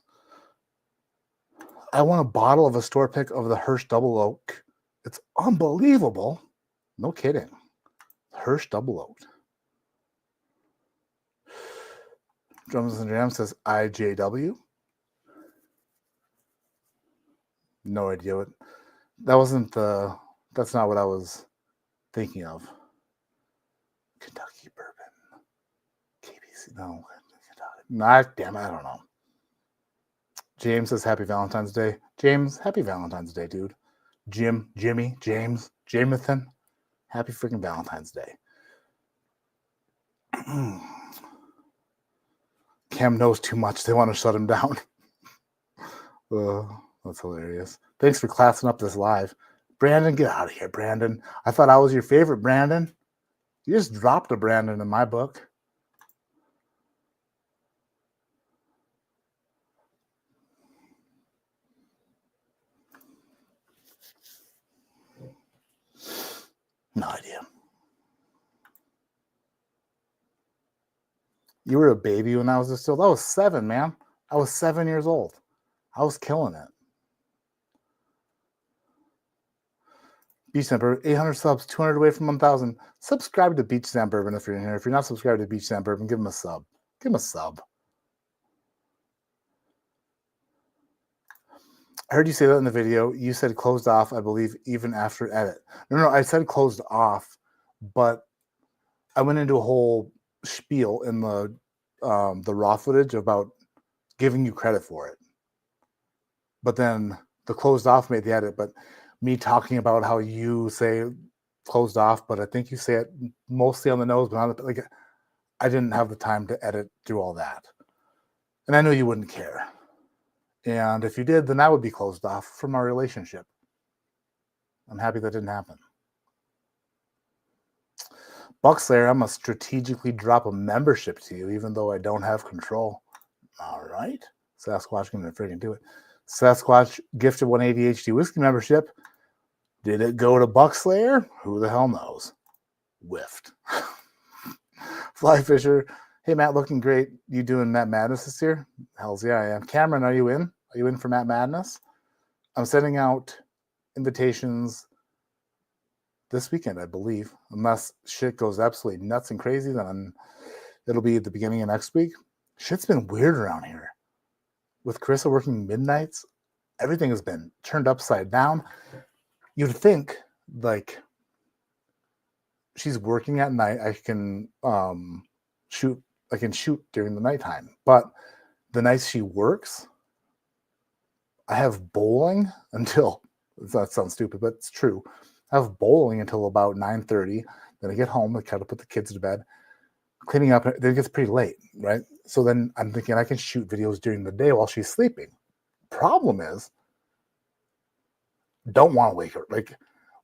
I want a bottle of a store pick of the Hirsch Double Oak. It's unbelievable. No kidding. Hirsch Double Oak. Drums and Jams says IJW. No idea what. That's not what I was thinking of. Kentucky bourbon. KBC. No. Damn it, I don't know. James says happy Valentine's Day. James, happy Valentine's Day, dude. Jimmy, James, Jamathan. Happy freaking Valentine's Day. Cam knows too much. They want to shut him down. That's hilarious. Thanks for classing up this live. Brandon, get out of here, Brandon. I thought I was your favorite, Brandon. You just dropped a Brandon in my book. No idea. You were a baby when I was distilled. I was 7, man. I was 7 years old. I was killing it. Beach Sand Bourbon, 800 subs, 200 away from 1,000. Subscribe to Beach Sand Bourbon if you're in here. If you're not subscribed to Beach Sand Bourbon, give him a sub. Give him a sub. I heard you say that in the video. You said closed off, I believe, even after edit. No, I said closed off, but I went into a whole spiel in the the raw footage about giving you credit for it. But then the closed off made the edit, but me talking about how you say closed off, but I think you say it mostly on the nose, but on the, like, I didn't have the time to edit through all that. And I know you wouldn't care. And if you did, then that would be closed off from our relationship. I'm happy that didn't happen. Buckslayer, I'm going to strategically drop a membership to you, even though I don't have control. All right. Sasquatch going to freaking do it. Sasquatch gifted one ADHD Whiskey membership. Did it go to Buckslayer? Who the hell knows? Whiffed. Fly Fisher. Hey, Matt, looking great. You doing Matt Madness this year? Hells yeah, I am. Cameron, are you in? Are you in for Matt Madness? I'm sending out invitations this weekend, I believe. Unless shit goes absolutely nuts and crazy, then it'll be at the beginning of next week. Shit's been weird around here. With Carissa working midnights, everything has been turned upside down. You'd think, like, she's working at night. I can shoot during the nighttime. But the nights she works, I have bowling until, that sounds stupid, but it's true. I have bowling until about 9:30. Then I get home, I try to put the kids to bed, cleaning up. Then it gets pretty late, right? So then I'm thinking I can shoot videos during the day while she's sleeping. Problem is, don't want to wake her. Like,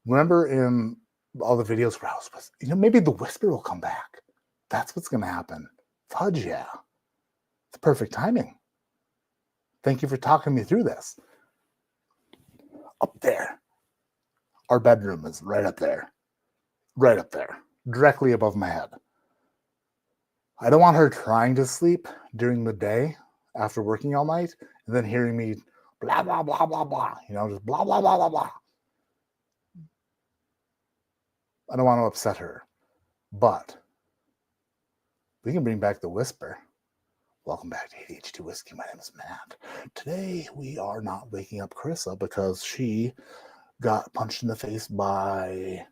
remember in all the videos where I was, maybe the whisper will come back. That's what's going to happen. Fudge, yeah. It's perfect timing. Thank you for talking me through this. Up there. Our bedroom is right up there. Right up there. Directly above my head. I don't want her trying to sleep during the day after working all night and then hearing me blah, blah, blah, blah, blah. Just blah, blah, blah, blah, blah. I don't want to upset her. But we can bring back the whisper. Welcome back to ADHD Whiskey. My name is Matt. Today we are not waking up Carissa because she got punched in the face by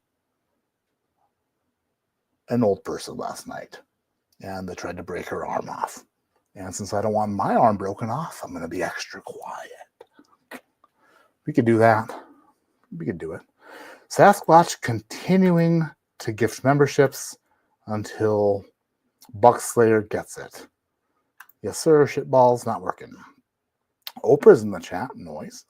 an old person last night. And they tried to break her arm off. And since I don't want my arm broken off, I'm going to be extra quiet. We could do that. We could do it. Sasquatch continuing to gift memberships until Buckslayer gets it. Yes, sir. Shitball's not working. Oprah's in the chat. Noise.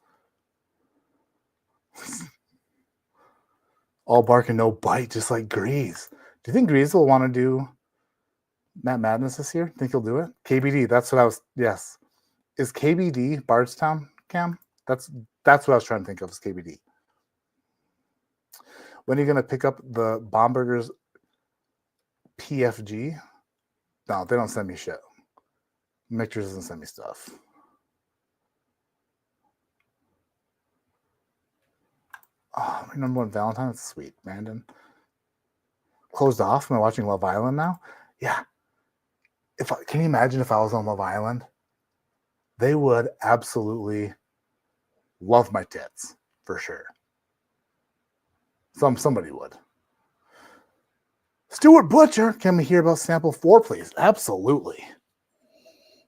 All bark and no bite, just like Grease. Do you think Grease will want to do Matt Madness this year? Think he'll do it? KBD, that's what I was, yes. Is KBD Bardstown, Cam? That's what I was trying to think of, is KBD. When are you going to pick up the Bomberger's PFG? No, they don't send me shit. Mictures doesn't send me stuff. Oh, number one Valentine, that's sweet, Brandon. Closed off. Am I watching Love Island now? Yeah. Can you imagine if I was on Love Island? They would absolutely love my tits, for sure. Somebody would. Stuart Butcher, can we hear about sample 4, please? Absolutely.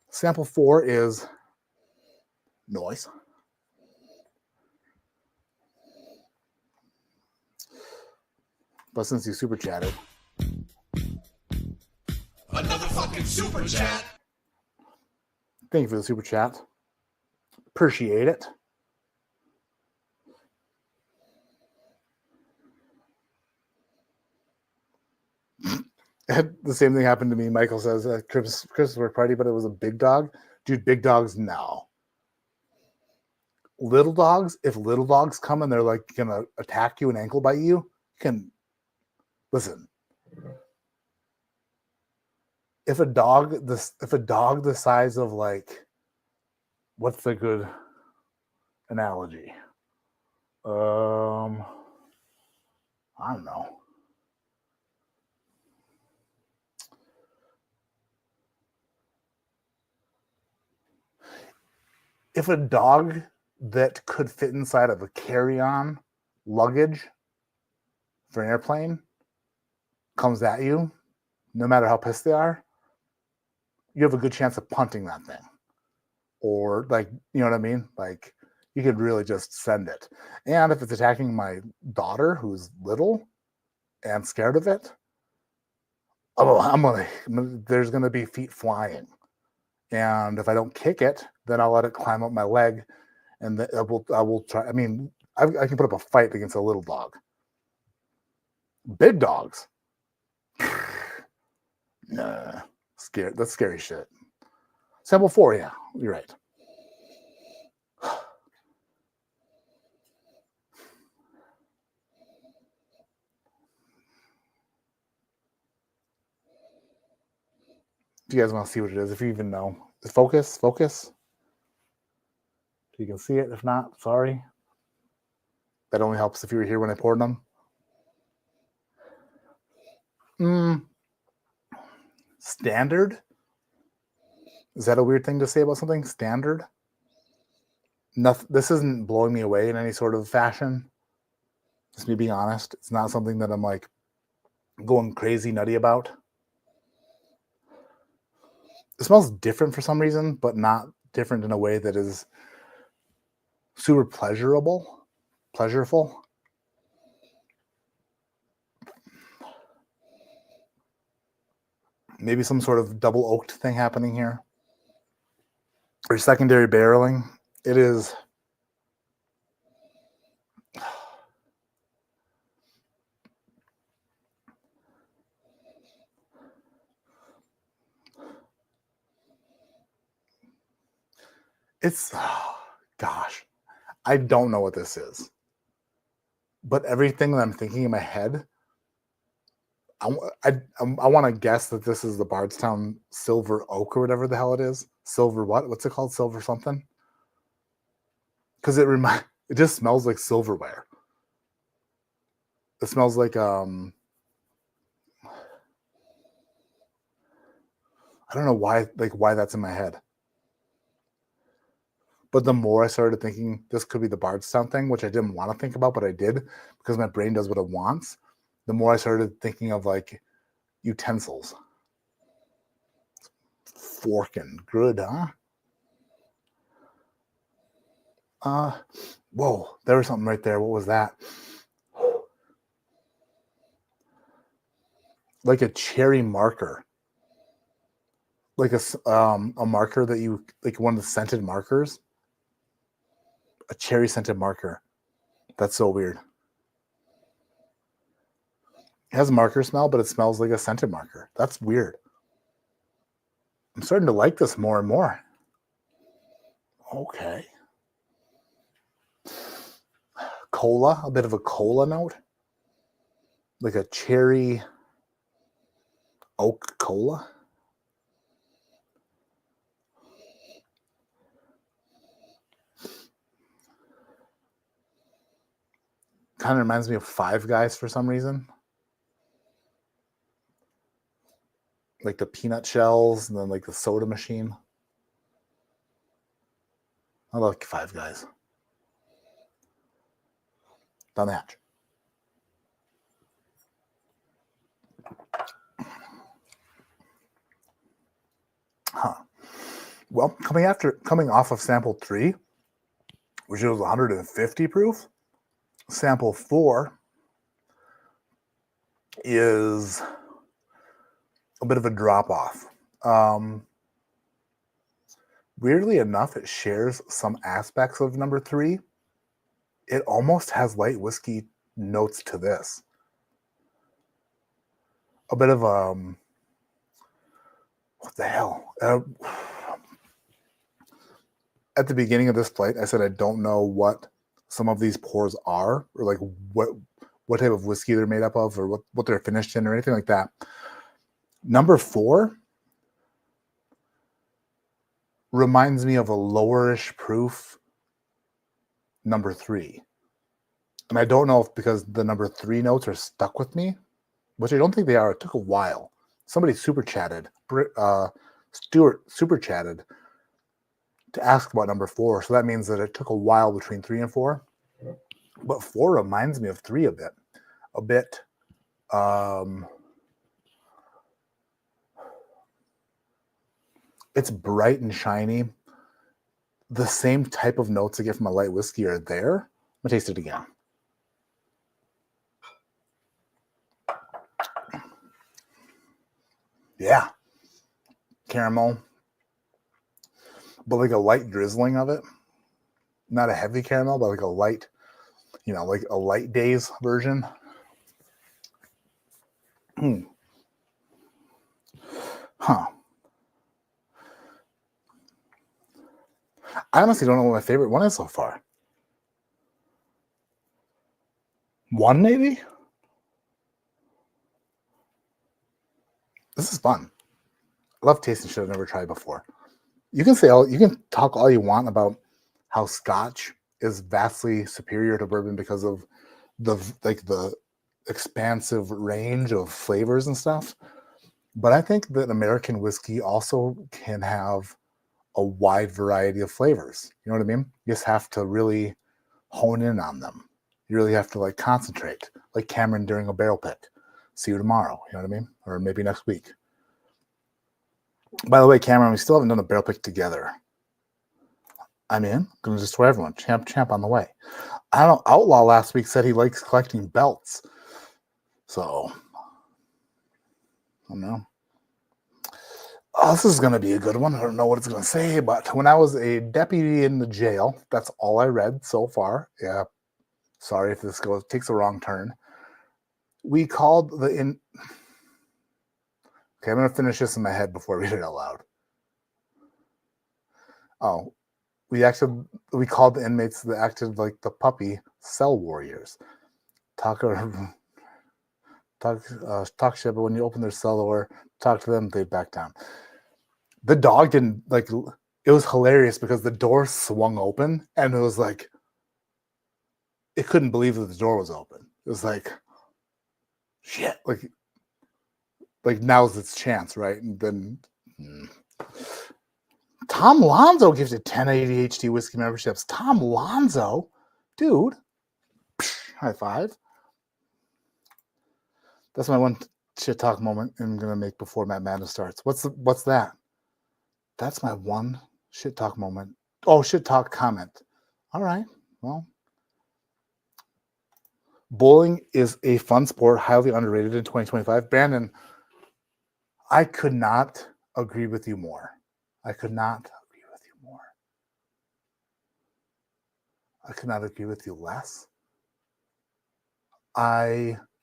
Sample 4 is noise. But since you super chatted, Another fucking super chat. thank you for the super chat. Appreciate it. The same thing happened to me. Michael says Christmas work party, but it was a big dog. Dude, big dogs, no. Little dogs, if little dogs come and they're like gonna attack you and ankle bite you, you can listen. If a dog the size of, like, what's a good analogy? I don't know. If a dog that could fit inside of a carry-on luggage for an airplane comes at you, no matter how pissed they are, you have a good chance of punting that thing. Or like, you know what I mean? Like you could really just send it. And if it's attacking my daughter who's little and scared of it, there's gonna be feet flying. And if I don't kick it, then I'll let it climb up my leg, and I will try. I mean, I can put up a fight against a little dog. Big dogs, nah, scared. That's scary shit. Sample 4, yeah, you're right. Do you guys want to see what it is? If you even know, focus. You can see it. If not, sorry. That only helps if you were here when I poured them. Standard? Is that a weird thing to say about something? Standard? Nothing. This isn't blowing me away in any sort of fashion. Just me being honest. It's not something that I'm like going crazy nutty about. It smells different for some reason, but not different in a way that is super pleasurable. Pleasureful. Maybe some sort of double oaked thing happening here. Or secondary barreling. It is. It's, gosh, I don't know what this is. But everything that I'm thinking in my head, I want to guess that this is the Bardstown Silver Oak or whatever the hell it is. Silver what? What's it called? Silver something? Because it just smells like silverware. It smells like I don't know why that's in my head. But the more I started thinking this could be the Bardstown thing, which I didn't want to think about, but I did because my brain does what it wants. The more I started thinking of like utensils. Forking. Good, huh? Whoa, there was something right there. What was that? Like a cherry marker. Like a marker that you, like one of the scented markers. A cherry scented marker. That's so weird. It has a marker smell, but it smells like a scented marker. That's weird. I'm starting to like this more and more. Okay. Cola, a bit of a cola note. Like a cherry oak cola. Kind of reminds me of Five Guys for some reason. Like the peanut shells and then like the soda machine. I like Five Guys. Down the hatch. Well, coming off of sample 3, which was 150 proof, sample 4 is a bit of a drop off. Weirdly enough, it shares some aspects of number 3. It almost has light whiskey notes to this. A bit of what the hell? At the beginning of this plate, I said I don't know what some of these pours are, or like what type of whiskey they're made up of, or what they're finished in, or anything like that. Number 4 reminds me of a lowerish proof number 3. And I don't know if because the number 3 notes are stuck with me, which I don't think they are. It took a while. Somebody super chatted, Stuart super chatted to ask about number 4. So that means that it took a while between 3 and 4. But 4 reminds me of 3 a bit. It's bright and shiny. The same type of notes I get from a light whiskey are there. I'm gonna taste it again. Yeah. Caramel. But like a light drizzling of it. Not a heavy caramel, but like a light, like a light days version. Huh. I honestly don't know what my favorite one is so far. One, maybe? This is fun. I love tasting shit I've never tried before. You can talk all you want about how Scotch is vastly superior to bourbon because of the expansive range of flavors and stuff. But I think that American whiskey also can have a wide variety of flavors. You know what I mean? You just have to really hone in on them. You really have to like concentrate, like Cameron during a barrel pick. See you tomorrow. You know what I mean? Or maybe next week. By the way, Cameron, we still haven't done a barrel pick together. I'm in. Gonna destroy everyone. Champ on the way. I don't know. Outlaw last week said he likes collecting belts. So, I don't know. Oh, this is going to be a good one. I don't know what it's going to say, but when I was a deputy in the jail, that's all I read so far. Yeah. Sorry if this takes a wrong turn. We called Okay, I'm going to finish this in my head before I read it out loud. Oh, we called the inmates that acted like the puppy cell warriors. Talk shit, but when you open their cell door, talk to them, they back down. The dog didn't it was hilarious because the door swung open and it was like, it couldn't believe that the door was open. It was like, shit, like now's its chance, right? And then Tom Lonzo gifted 10 ADHD whiskey memberships. Tom Lonzo, dude, high five. That's my one shit talk moment I'm gonna make before Matt Madness starts. What's that? That's my one shit talk moment. Oh, shit talk comment. All right. Well, bowling is a fun sport, highly underrated in 2025. Brandon, I could not agree with you more. I could not agree with you more. I could not agree with you less.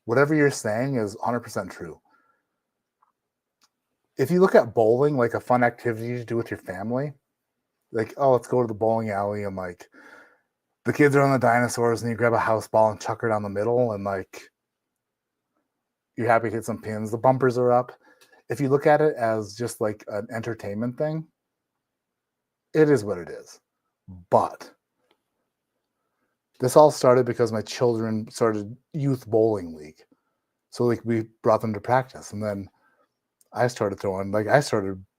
Whatever you're saying is 100% true. If you look at bowling like a fun activity to do with your family, like, oh, let's go to the bowling alley and like the kids are on the dinosaurs and you grab a house ball and chuck her down the middle and like you're happy to hit some pins. The bumpers are up. If you look at it as just like an entertainment thing, it is what it is. But this all started because my children started youth bowling league. So like we brought them to practice and then I started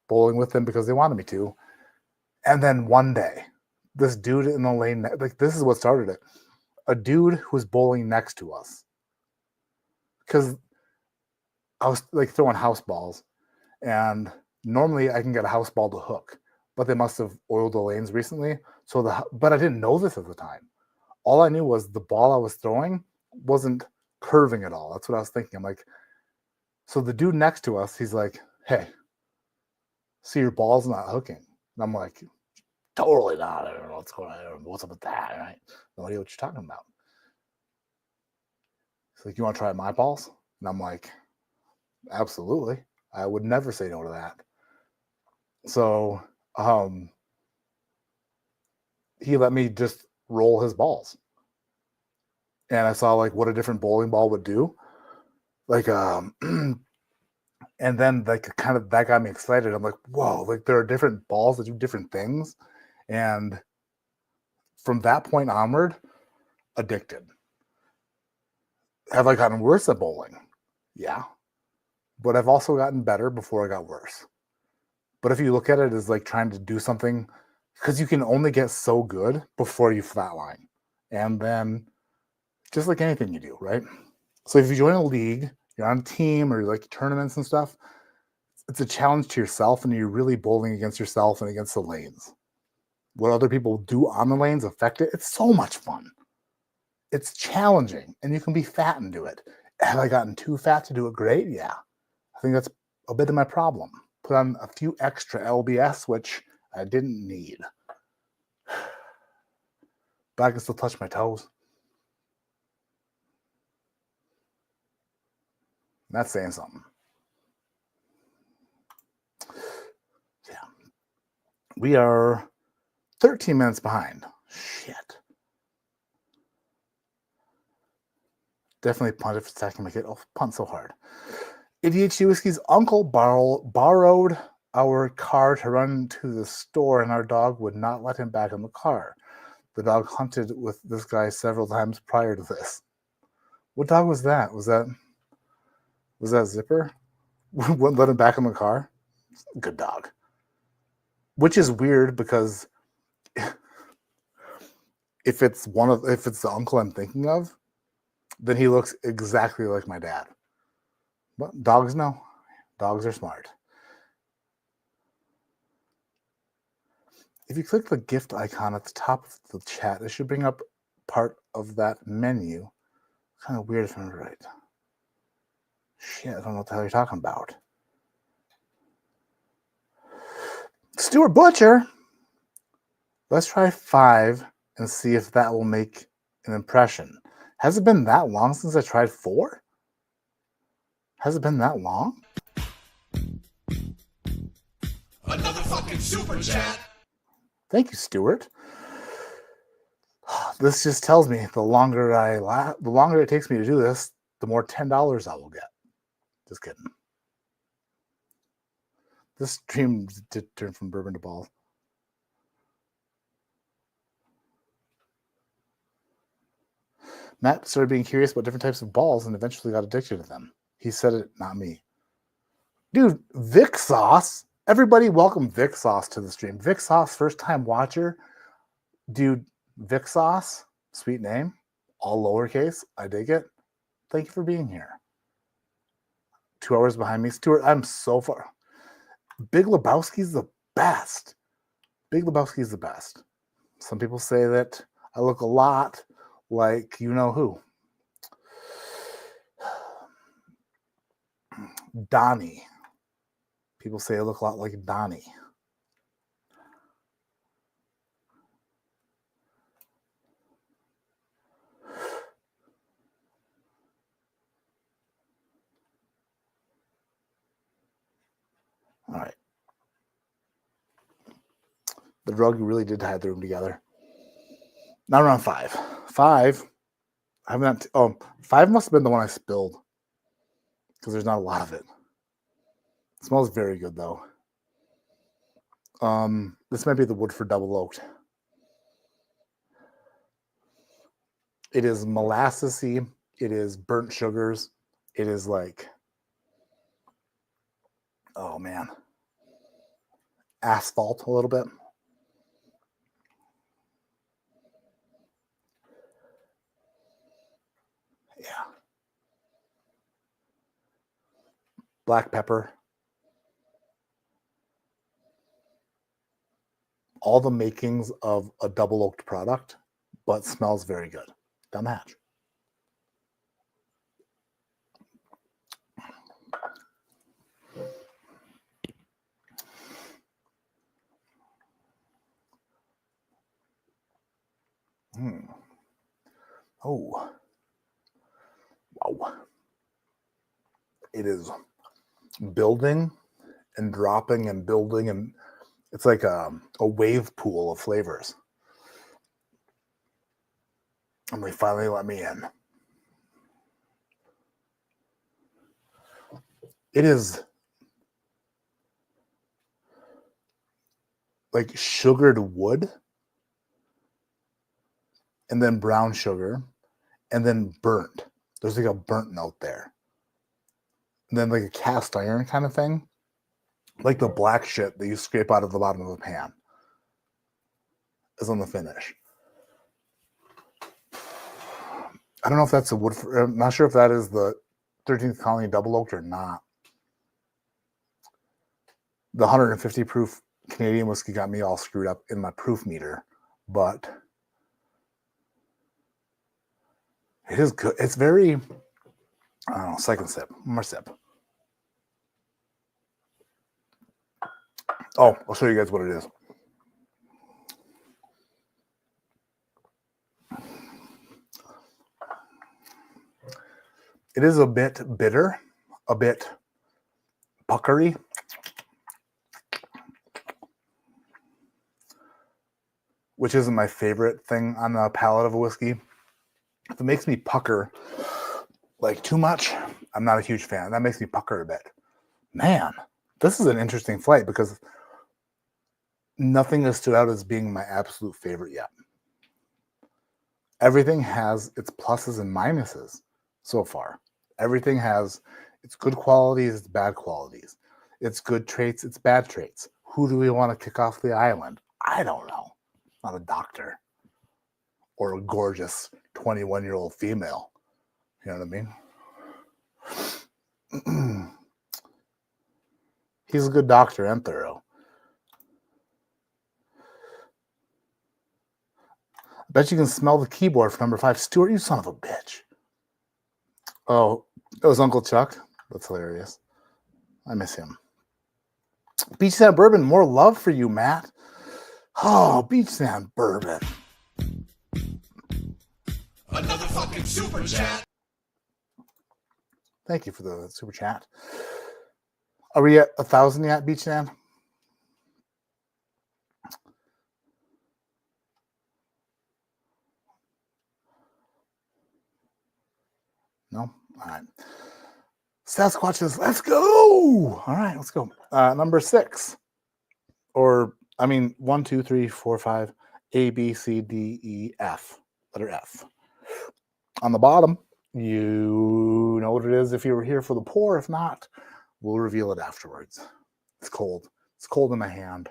bowling with them because they wanted me to. And then one day, this dude in the lane, like this is what started it. A dude who was bowling next to us. Because I was like throwing house balls. And normally I can get a house ball to hook. But they must have oiled the lanes recently. But I didn't know this at the time. All I knew was the ball I was throwing wasn't curving at all. That's what I was thinking. I'm like, so the dude next to us, he's like, hey, see your ball's not hooking. And I'm like, totally not. I don't know what's going on. I don't know what's up with that, right? No idea what you're talking about. He's like, you want to try my balls? And I'm like, absolutely. I would never say no to that. So he let me just roll his balls. And I saw like what a different bowling ball would do. Like and then like kind of that got me excited. I'm like, whoa, like there are different balls that do different things. And from that point onward, addicted. Have I gotten worse at bowling? Yeah. But I've also gotten better before I got worse. But if you look at it as like trying to do something, because you can only get so good before you flatline. And then just like anything you do, right? So if you join a league, you're on a team or like tournaments and stuff, it's a challenge to yourself, and you're really bowling against yourself and against the lanes. What other people do on the lanes affect it. It's so much fun. It's challenging, and you can be fat and do it. Have I gotten too fat to do it great? Yeah. I think that's a bit of my problem. Put on a few extra LBS, which I didn't need. But I can still touch my toes. That's saying something. Yeah. We are 13 minutes behind. Shit. Definitely punt if it's attacking my kid. Oh, punt so hard. ADHD Whiskey's uncle borrowed our car to run to the store, and our dog would not let him back in the car. The dog hunted with this guy several times prior to this. What dog was that? Was that Zipper? Wouldn't let him back in the car? Good dog. Which is weird because if it's the uncle I'm thinking of, then he looks exactly like my dad. But dogs know. Dogs are smart. If you click the gift icon at the top of the chat, it should bring up part of that menu. Kind of weird if I'm right. Shit, I don't know what the hell you're talking about. Stuart Butcher. Let's try 5 and see if that will make an impression. Has it been that long since I tried 4? Has it been that long? Another fucking super chat. Thank you, Stuart. This just tells me the longer it takes me to do this, the more $10 I will get. Just kidding. This stream did turn from bourbon to balls. Matt started being curious about different types of balls and eventually got addicted to them. He said it, not me. Dude, Vic Sauce. Everybody welcome Vic Sauce to the stream. Vic Sauce, first time watcher. Dude, Vic Sauce, sweet name. All lowercase. I dig it. Thank you for being here. 2 hours behind me. Stuart, I'm so far. Big Lebowski's the best. Big Lebowski's the best. Some people say that I look a lot like you know who. Donnie. People say I look a lot like Donnie. All right. The drug really did tie the room together. Not around 5. 5. I haven't. 5 must have been the one I spilled because there's not a lot of it. It smells very good though. This might be the Woodford Double Oaked. It is molassesy. It is burnt sugars. It is like, oh man, asphalt a little bit. Yeah. Black pepper. All the makings of a double oaked product, but smells very good. Down the hatch. Oh. Wow. It is building and dropping and building, and it's like a wave pool of flavors. And they finally let me in. It is like sugared wood, and then brown sugar, and then burnt. There's like a burnt note there. And then like a cast iron kind of thing. Like the black shit that you scrape out of the bottom of a pan is on the finish. I don't know if that's a Woodford. I'm not sure if that is the 13th Colony Double Oaked or not. The 150 proof Canadian whiskey got me all screwed up in my proof meter, but it is good. It's very, I don't know, second sip, one more sip. Oh, I'll show you guys what it is. It is a bit bitter, a bit puckery. Which isn't my favorite thing on the palate of a whiskey. If it makes me pucker like too much, I'm not a huge fan. That makes me pucker a bit. Man, this is an interesting flight because nothing has stood out as being my absolute favorite yet. Everything has its pluses and minuses so far. Everything has its good qualities, its bad qualities. Its good traits, its bad traits. Who do we want to kick off the island? I don't know. Not a doctor or a gorgeous 21-year-old female. You know what I mean? He's a good doctor and thorough. I bet you can smell the keyboard for number 5. Stuart, you son of a bitch. Oh, it was Uncle Chuck. That's hilarious. I miss him. Beach Sand Bourbon, more love for you, Matt. Oh, Beach Sand Bourbon. Another fucking super chat. Thank you for the super chat. Are we at 1,000 yet, Beach Sand? No? All right. Sasquatches, let's go. All right, let's go. Number 6. Or, I mean, 1, 2, 3, 4, 5, A, B, C, D, E, F. Letter F. On the bottom, you know what it is if you were here for the pour. If not, we'll reveal it afterwards. It's cold. It's cold in my hand.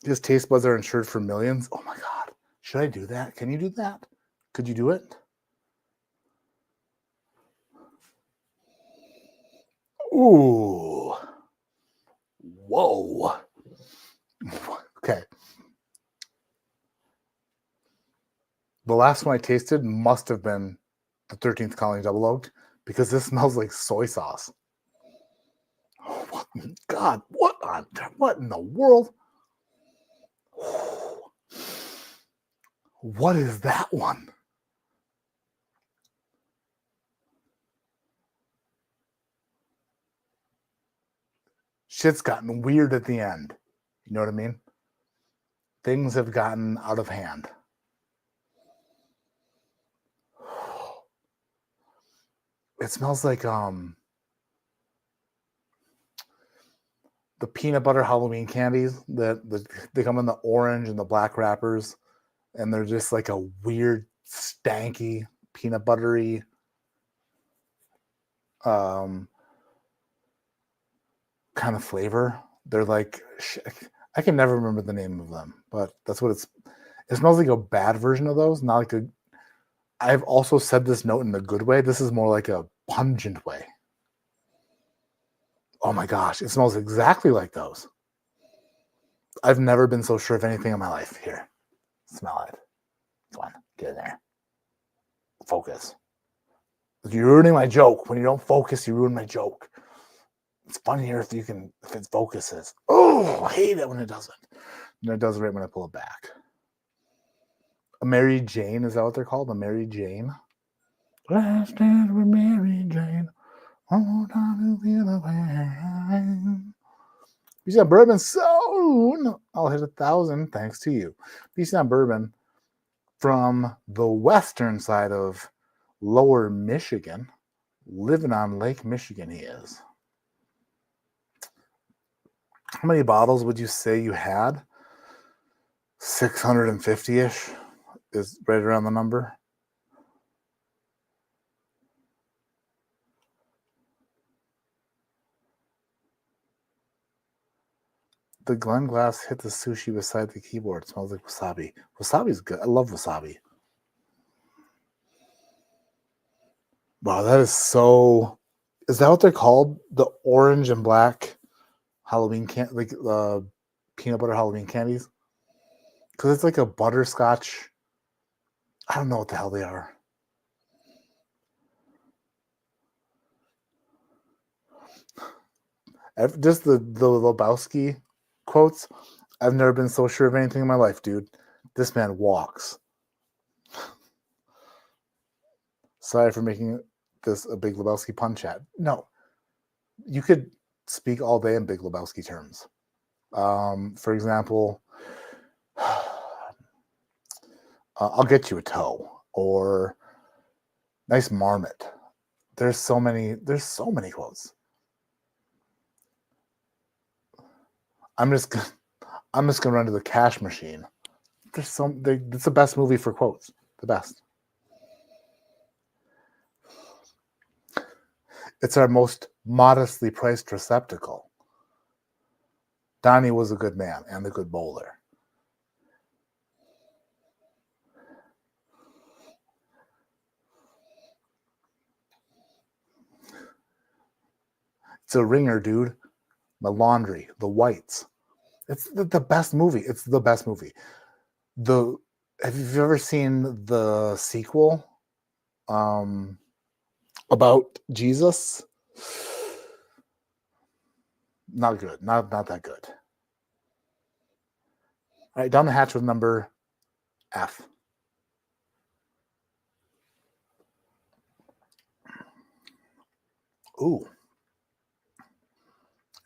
His taste buds are insured for millions. Oh my God. Should I do that? Can you do that? Could you do it? Ooh. Whoa. Okay. The last one I tasted must have been the 13th Colony Double Oaked because this smells like soy sauce. Oh, what, God, what in the world? What is that one? Shit's gotten weird at the end. You know what I mean? Things have gotten out of hand. It smells like the peanut butter Halloween candies that they come in the orange and the black wrappers, and they're just like a weird, stanky, peanut buttery kind of flavor. They're like, I can never remember the name of them, but that's what it smells like, a bad version of those, not like a. I've also said this note in a good way. This is more like a pungent way. Oh my gosh, it smells exactly like those. I've never been so sure of anything in my life. Here, smell it. Come on, get in there. Focus. You're ruining my joke. When you don't focus, you ruin my joke. It's funnier if it focuses. Oh, I hate it when it doesn't. And it does right when I pull it back. A Mary Jane, is that what they're called? A Mary Jane? Last dance with Mary Jane. Oh, time to feel the pain. Beach Sand Bourbon soon. I'll hit 1,000 thanks to you. Beach Sand Bourbon from the western side of Lower Michigan. Living on Lake Michigan he is. How many bottles would you say you had? 650-ish is right around the number. The Glenglass hit the sushi beside the keyboard. It smells like wasabi. Wasabi's good. I love wasabi. Wow, that is so Is that what they're called? The orange and black Halloween like peanut butter Halloween candies? Because it's like a butterscotch. I don't know what the hell they are. Just the Lebowski quotes. I've never been so sure of anything in my life, dude. This man walks. Sorry for making this a Big Lebowski pun chat. No. You could speak all day in Big Lebowski terms. For example, I'll get you a toe, or nice marmot. There's so many quotes. I'm just gonna run to the cash machine. It's the best movie for quotes. The best. It's our most modestly priced receptacle. Donnie was a good man and a good bowler. It's a ringer, dude. The laundry, the whites. It's the best movie. It's the best movie. Have you ever seen the sequel about Jesus? Not good. Not that good. All right, down the hatch with number F. Ooh.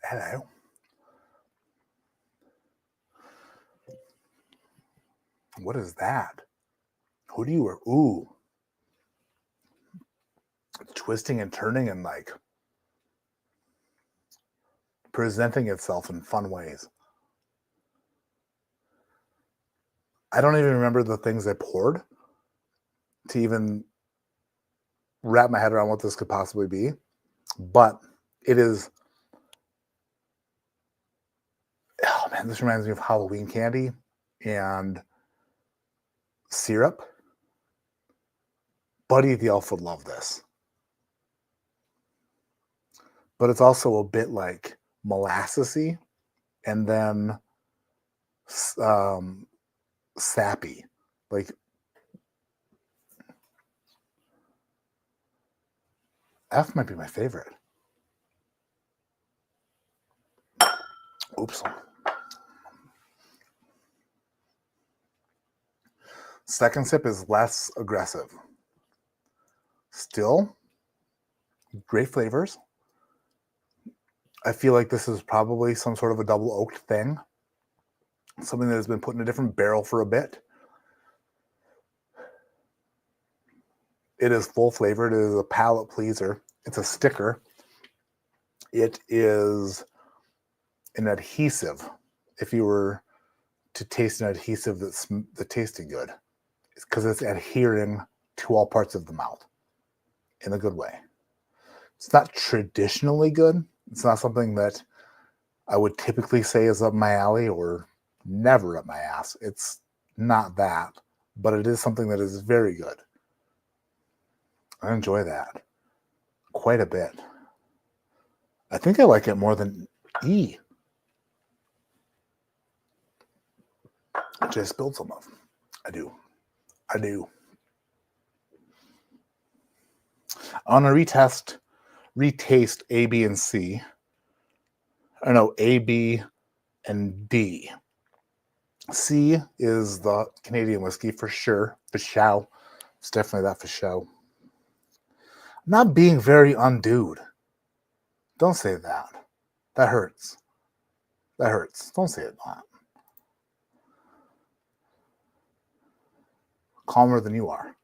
Hello. What is that? Who do you are? Ooh. Twisting and turning and like presenting itself in fun ways. I don't even remember the things I poured to even wrap my head around what this could possibly be. But it is. Oh man, this reminds me of Halloween candy and syrup. Buddy the Elf would love this. But it's also a bit like molassesy and then sappy. Like F might be my favorite. Oops. Second sip is less aggressive. Still, great flavors. I feel like this is probably some sort of a double oaked thing. Something that has been put in a different barrel for a bit. It is full flavored. It is a palate pleaser. It's a sticker. It is an adhesive. If you were to taste an adhesive that tasted good, it's because it's adhering to all parts of the mouth in a good way. It's not traditionally good. It's not something that I would typically say is up my alley or never up my ass. It's not that, but it is something that is very good. I enjoy that quite a bit. I think I like it more than E, which I spilled some of. I do. I want to retaste A, B, and C. Or no, A, B, and D. C is the Canadian whiskey for sure. For show. It's definitely that for show. I'm not being very undude. Don't say that. That hurts. That hurts. Don't say it that. Calmer than you are.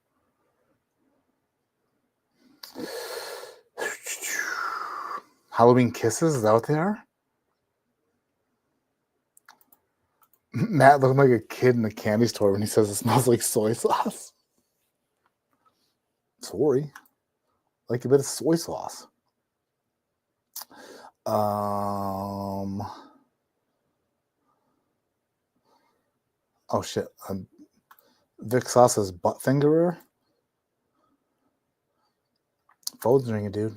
Halloween kisses, is that what they are? Matt looking like a kid in a candy store when he says it smells like soy sauce. Sorry. Like a bit of soy sauce. Oh shit. Vic Sauce's butt fingerer. Phone's ringing, dude.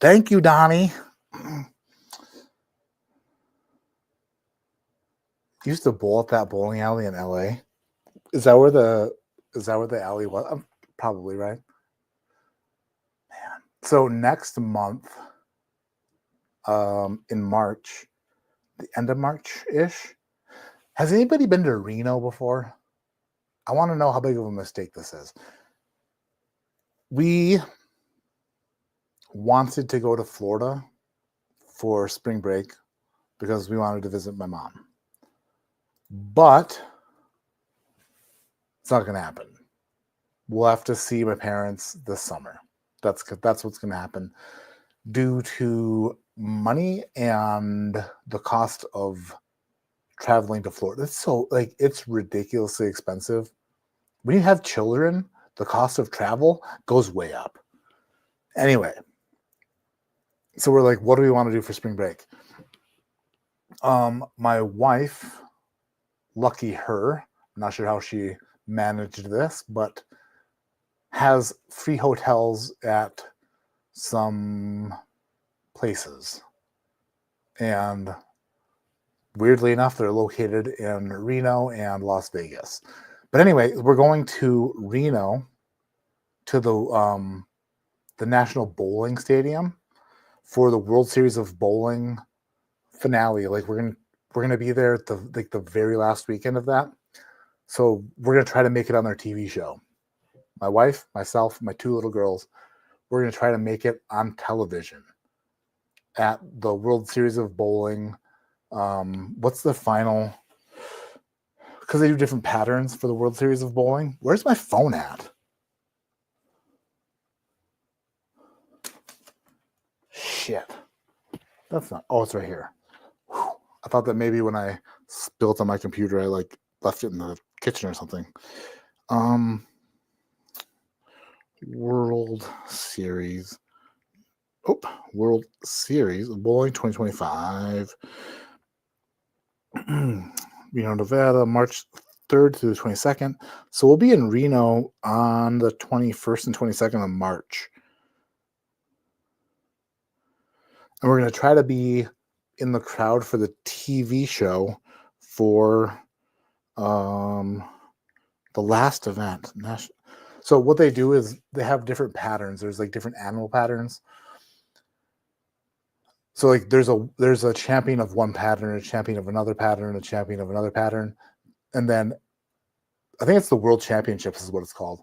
Thank you, Donnie. Used to bowl at that bowling alley in LA. Is that where the alley was? Probably, right? Man. So next month, in March, the end of March-ish, has anybody been to Reno before? I want to know how big of a mistake this is. We wanted to go to Florida for spring break because we wanted to visit my mom. But it's not going to happen. We'll have to see my parents this summer. That's what's going to happen due to money and the cost of traveling to Florida. It's ridiculously expensive. When you have children, the cost of travel goes way up. Anyway, so we're like, what do we want to do for spring break? My wife, lucky her, I'm not sure how she managed this, but has free hotels at some places. And weirdly enough, they're located in Reno and Las Vegas. But anyway, we're going to Reno to the National Bowling Stadium for the World Series of Bowling finale. Like we're gonna be there at the very last weekend of that. So we're gonna try to make it on their TV show. My wife, myself, my two little girls, we're gonna try to make it on television at the World Series of Bowling. What's the final? Because they do different patterns for the World Series of Bowling. Where's my phone at? Shit. That's not. Oh, it's right here. Whew. I thought that maybe when I spilled on my computer, I left it in the kitchen or something. World Series. Oh, World Series of Bowling 2025. Reno, Nevada, March 3rd to the 22nd. So we'll be in Reno on the 21st and 22nd of March. And we're going to try to be in the crowd for the TV show for the last event. So what they do is they have different patterns. There's different animal patterns. So there's a champion of one pattern, a champion of another pattern, a champion of another pattern. And then I think it's the World Championships is what it's called.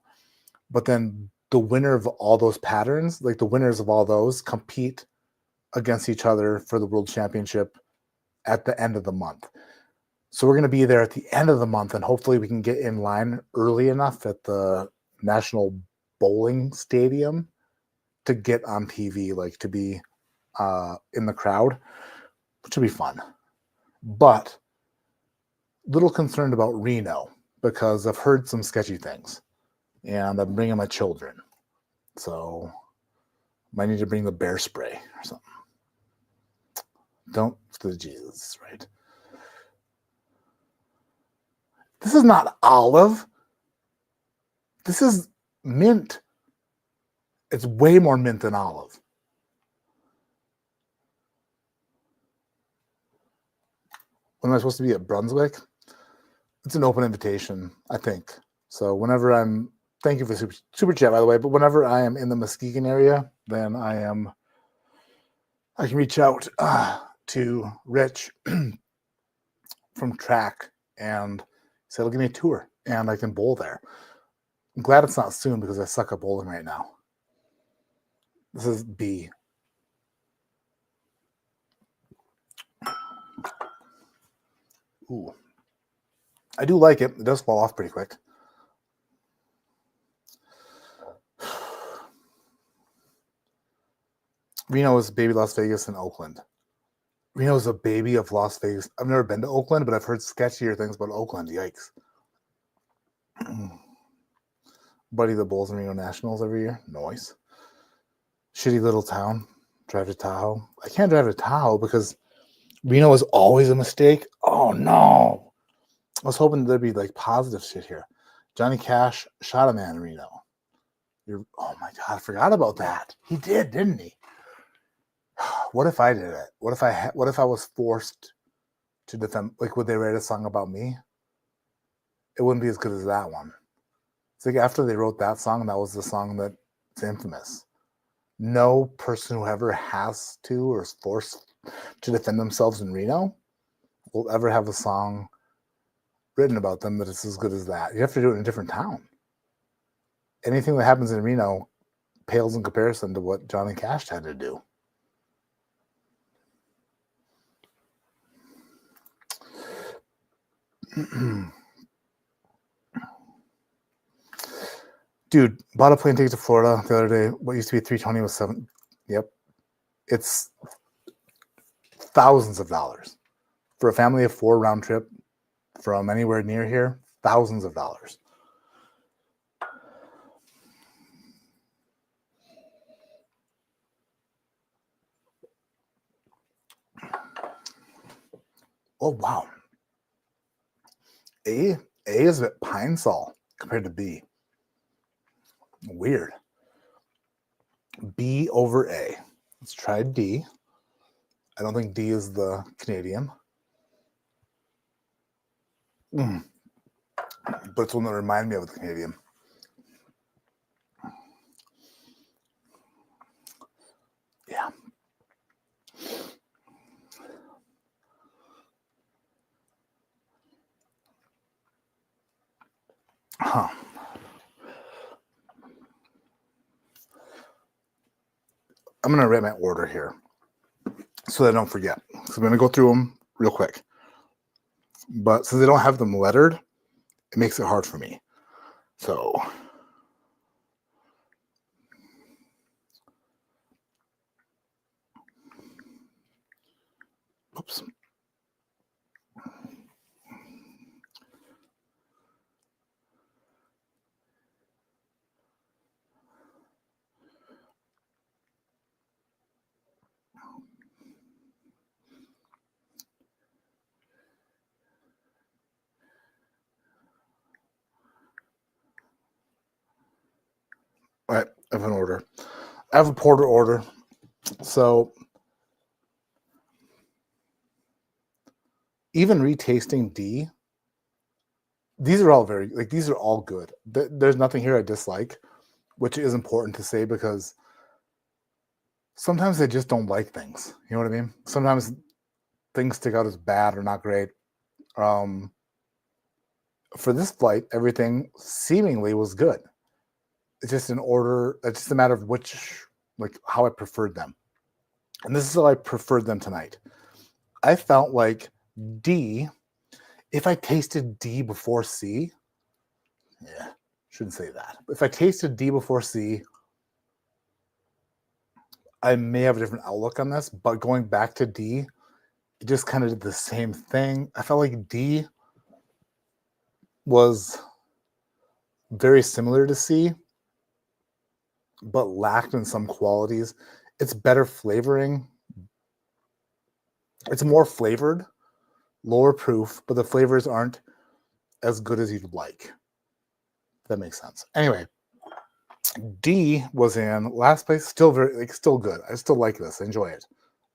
But then the winner of all those patterns, the winners of all those compete against each other for the World Championship at the end of the month. So we're going to be there at the end of the month, and hopefully we can get in line early enough at the National Bowling Stadium to get on TV, to be in the crowd, which would be fun. But little concerned about Reno because I've heard some sketchy things, and I'm bringing my children, so might need to bring the bear spray or something. Don't for Jesus, right? This is not olive. This is mint. It's way more mint than olive. When am I supposed to be at Brunswick? It's an open invitation, I think. So whenever thank you for super chat, by the way, but whenever I am in the Muskegon area, then I can reach out to Rich from track and say, he'll give me a tour and I can bowl there. I'm glad it's not soon because I suck at bowling right now. This is B. Ooh. I do like it. It does fall off pretty quick. Reno is baby Las Vegas and Oakland. Reno is a baby of Las Vegas. I've never been to Oakland, but I've heard sketchier things about Oakland. Yikes. Buddy the Bulls in Reno Nationals every year. Noise. Shitty little town. Drive to Tahoe. I can't drive to Tahoe because Reno is always a mistake. Oh, no. I was hoping there'd be positive shit here. Johnny Cash shot a man in Reno. Oh, my God. I forgot about that. He did, didn't he? what if I did it? What if I was forced to defend? Like, would they write a song about me? It wouldn't be as good as that one. It's like after they wrote that song, that was the song that's infamous. No person who ever has to or is forced to defend themselves in Reno will ever have a song written about them that is as good as that. You have to do it in a different town. Anything that happens in Reno pales in comparison to what Johnny Cash had to do. Dude, bought a plane ticket to Florida the other day. What used to be $320 was $7. Yep. It's thousands of dollars. For a family of 4 round trip from anywhere near here, thousands of dollars. Oh, wow. A is a bit Pine Sol compared to B. Weird. B over A. Let's try D. I don't think D is the Canadian. But it's one that reminded me of the Canadian. Yeah. Huh. I'm going to write my order here so that I don't forget. So I'm going to go through them real quick. But since they don't have them lettered, it makes it hard for me. So oops. All right, I have an order. I have a porter order. So even retasting D, these are all these are all good. There's nothing here I dislike, which is important to say because sometimes I just don't like things. You know what I mean? Sometimes things stick out as bad or not great. For this flight, everything seemingly was good. It's just an order. It's just a matter of how I preferred them. And this is how I preferred them tonight. I felt like D, if I tasted D before C, shouldn't say that. If I tasted D before C, I may have a different outlook on this, but going back to D, it just kind of did the same thing. I felt like D was very similar to C, but lacked in some qualities. It's better flavoring. It's more flavored, lower proof, but the flavors aren't as good as you'd like. If that makes sense. Anyway, D was in last place, still still good. I still like this. I enjoy it.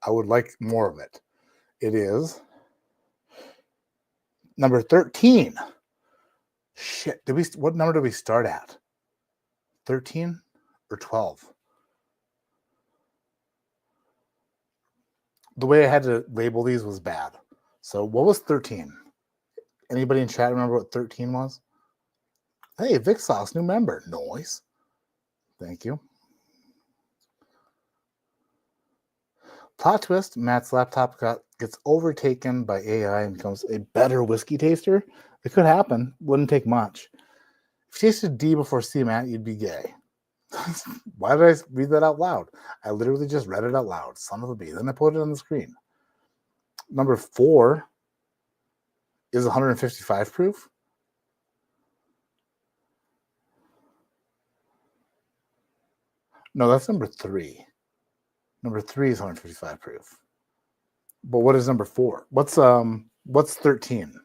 I would like more of it. It is number 13. Shit, what number did we start at? 13 or 12? The way I had to label these was bad. So what was 13? Anybody in chat remember what 13 was? Hey, Vic Sauce, new member. Noise. Thank you. Plot twist, Matt's laptop gets overtaken by AI and becomes a better whiskey taster. It could happen. Wouldn't take much. If you tasted D before C, Matt, you'd be gay. Why did I read that out loud? I literally just read it out loud. Son of a bee. Then I put it on the screen. Number 4 is 155 proof. No, that's number 3. Number 3 is 155 proof. But what is number 4? What's 13?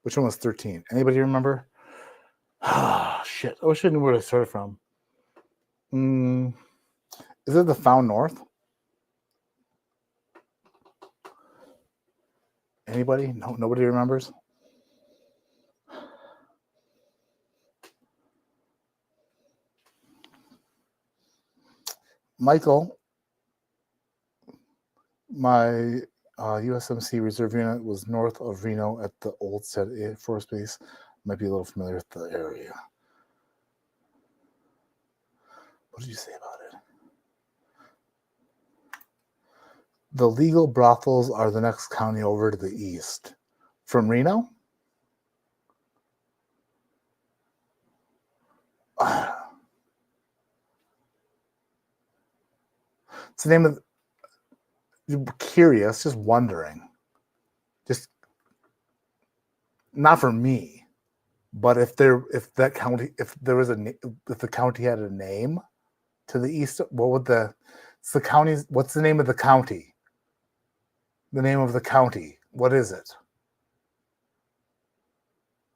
Which one was 13? Anybody remember? Ah, shit. I wish I knew where I started from. Is it the Found North? Anybody? No, nobody remembers? Michael, my USMC reserve unit was north of Reno at the Old Set Air Force Base. Might be a little familiar with the area. What did you say about it? The legal brothels are the next county over to the east. From Reno? It's the name of... Curious, just wondering. Just... Not for me. But if the county had a name to the east, what's the name of the county? The name of the county. What is it?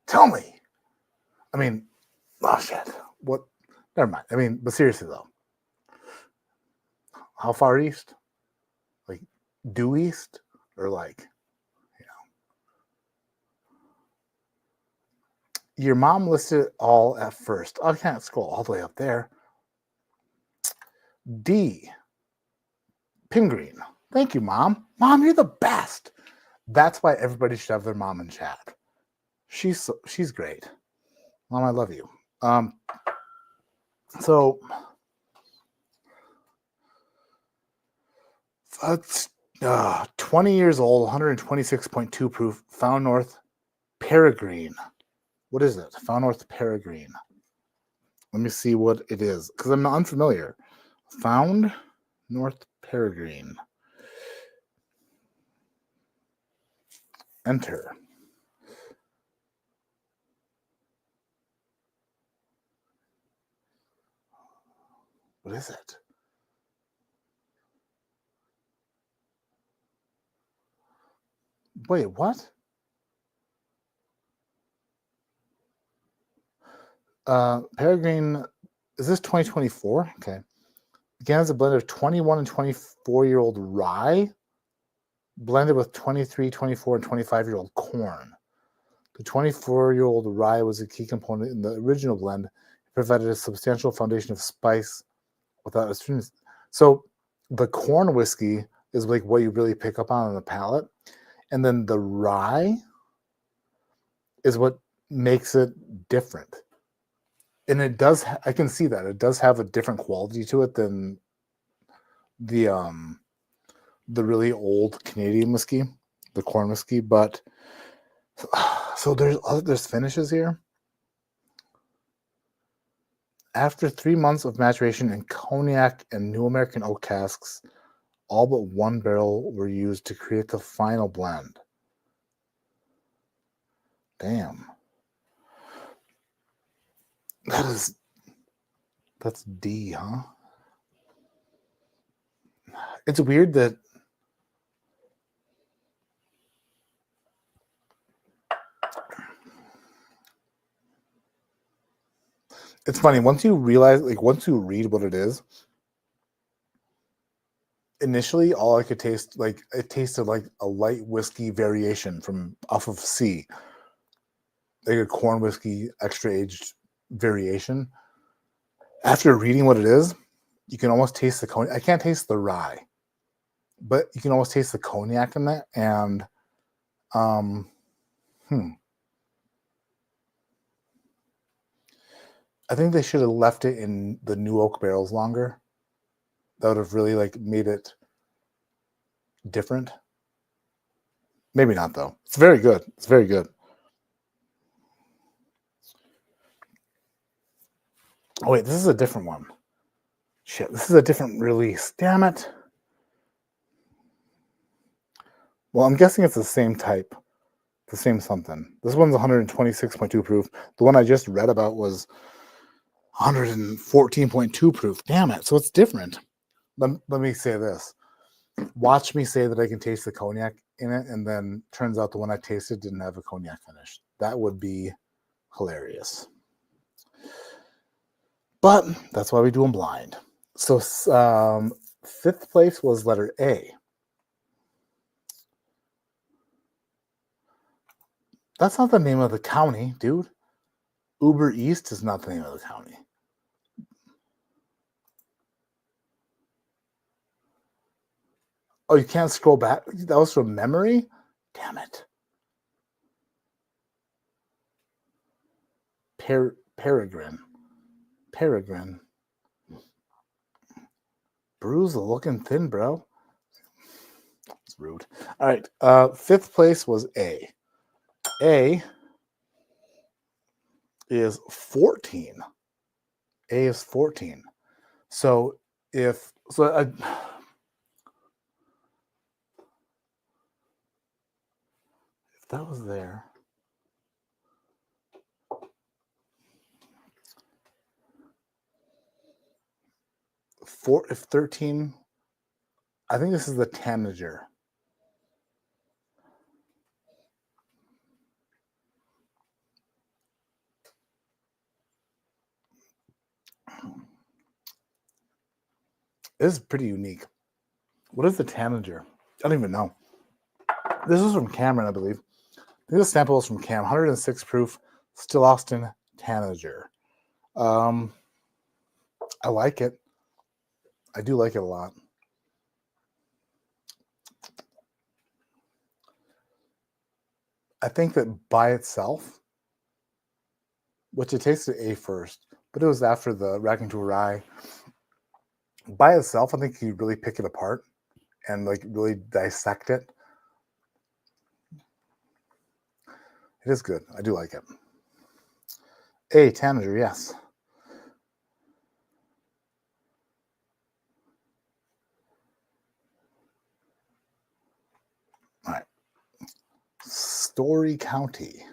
Tell me. I mean, oh shit. What? Never mind. I mean, but seriously though, how far east? Like due east, or like, your mom listed it all at first. I can't scroll all the way up there. D. Pingreen. Thank you, Mom. Mom, you're the best. That's why everybody should have their mom in chat. She's great. Mom, I love you. So that's 20 years old, 126.2 proof, Found North Peregrine. What is it? Found North Peregrine. Let me see what it is, because I'm unfamiliar. Found North Peregrine. Enter. What is it? Wait, what? Peregrine, is this 2024? Okay. Began as a blend of 21 and 24-year-old rye, blended with 23, 24, and 25-year-old corn. The 24-year-old rye was a key component in the original blend. It provided a substantial foundation of spice without astringency. So the corn whiskey is like what you really pick up on the palate. And then the rye is what makes it different. And it does, I can see that. It does have a different quality to it than the really old Canadian whiskey, the corn whiskey. But so there's finishes here. After 3 months of maturation in cognac and New American oak casks, all but one barrel were used to create the final blend. Damn. That's D, huh? It's weird that it's funny once you realize, like once you read what it is. Initially, all I could taste, like it tasted like a light whiskey variation from off of C, like a corn whiskey extra aged variation. After reading what it is, you can almost taste the cognac. I can't taste the rye, but you can almost taste the cognac in that. And I think they should have left it in the new oak barrels longer. That would have really like made it different. Maybe not though. It's very good. It's very good. Oh wait, this is a different one. Shit, this is a different release. Damn it. Well, I'm guessing it's the same type. The same something. This one's 126.2 proof. The one I just read about was 114.2 proof. Damn it. So it's different. Let me say this. Watch me say that I can taste the cognac in it, and then turns out the one I tasted didn't have a cognac finish. That would be hilarious. But that's why we do them blind. So fifth place was letter A. That's not the name of the county, dude. Uber East is not the name of the county. Oh, you can't scroll back? That was from memory? Damn it. Peregrine. Bruise looking thin, bro. It's rude. All right. Fifth place was A. A is 14. A is 14. So if that was there. If 13, I think this is the tanager. This is pretty unique. What is the tanager? I don't even know. This is from Cameron, I believe. This sample is from Cam, 106 proof, Still Austin Tanager. I like it. I do like it a lot. I think that by itself, which it tasted A first, but it was after the Racking to Rye. By itself, I think you really pick it apart and like really dissect it. It is good. I do like it. A tanager, yes. All right. Story County.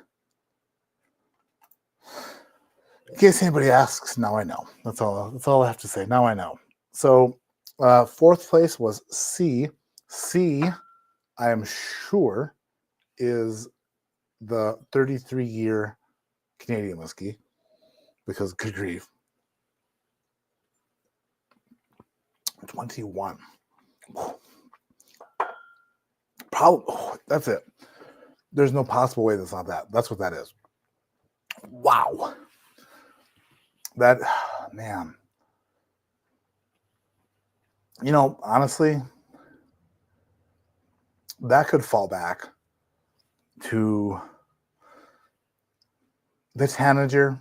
In case anybody asks, now I know. That's all I have to say. Now I know. So fourth place was C. C, I am sure, is the 33-year Canadian whiskey, because good grief. 21. Probably, that's it. There's no possible way that's not that. That's what that is. Wow. That, man. You know, honestly, that could fall back to the tanager.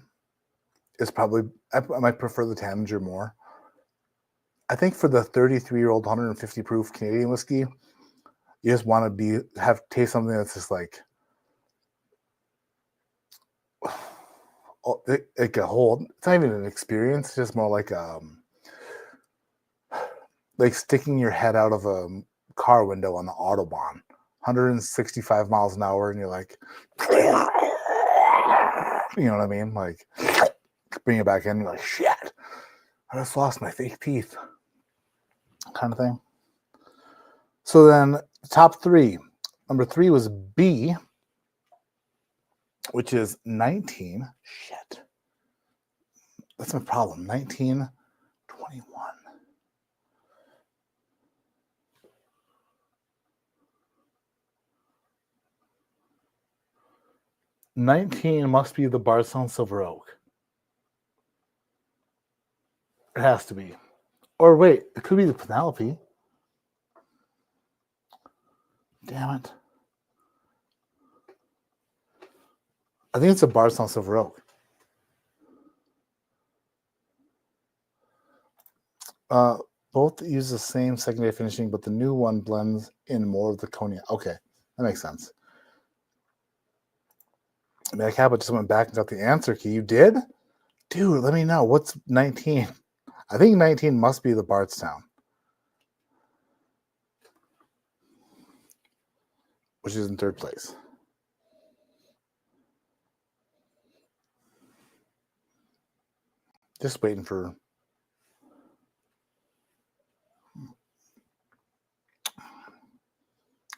Is probably, I might prefer the tanager more. I think for the 33-year-old 150 proof Canadian whiskey, you just want to taste something that's just like a whole. It's not even an experience. It's just more like sticking your head out of a car window on the Autobahn, 165 miles an hour, and you're like, you know what I mean? Like, bring it back in. You're like, shit, I just lost my fake teeth, kind of thing. So then, top three. Number 3 was B, which is 19. Shit. That's my problem. 1921. $19 must be the Bardstown Silver Oak. It has to be. Or wait, it could be the Penelope. Damn it. I think it's a Bardstown Silver Oak. Both use the same secondary finishing, but the new one blends in more of the cognac. Okay, that makes sense. I mean, I just went back and got the answer key. You did? Dude, let me know. What's 19? I think 19 must be the Bardstown, which is in third place. Just waiting for...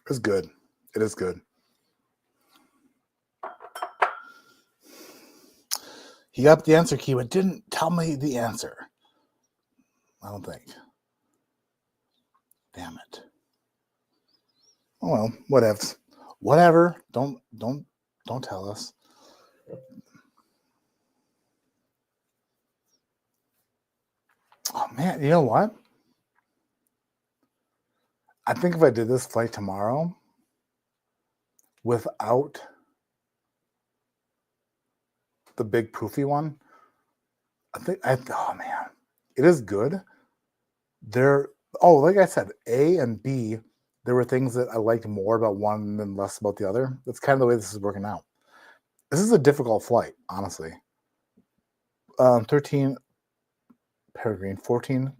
It's good. It is good. He got the answer key, but didn't tell me the answer. I don't think. Damn it. Oh well, whatevs. Whatever. Don't Don't tell us. Oh man, you know what? I think if I did this flight tomorrow without the big poofy one, oh man, it is good. Like I said, A and B, there were things that I liked more about one and less about the other. That's kind of the way this is working out. This is a difficult flight, honestly. 13 Peregrine, 14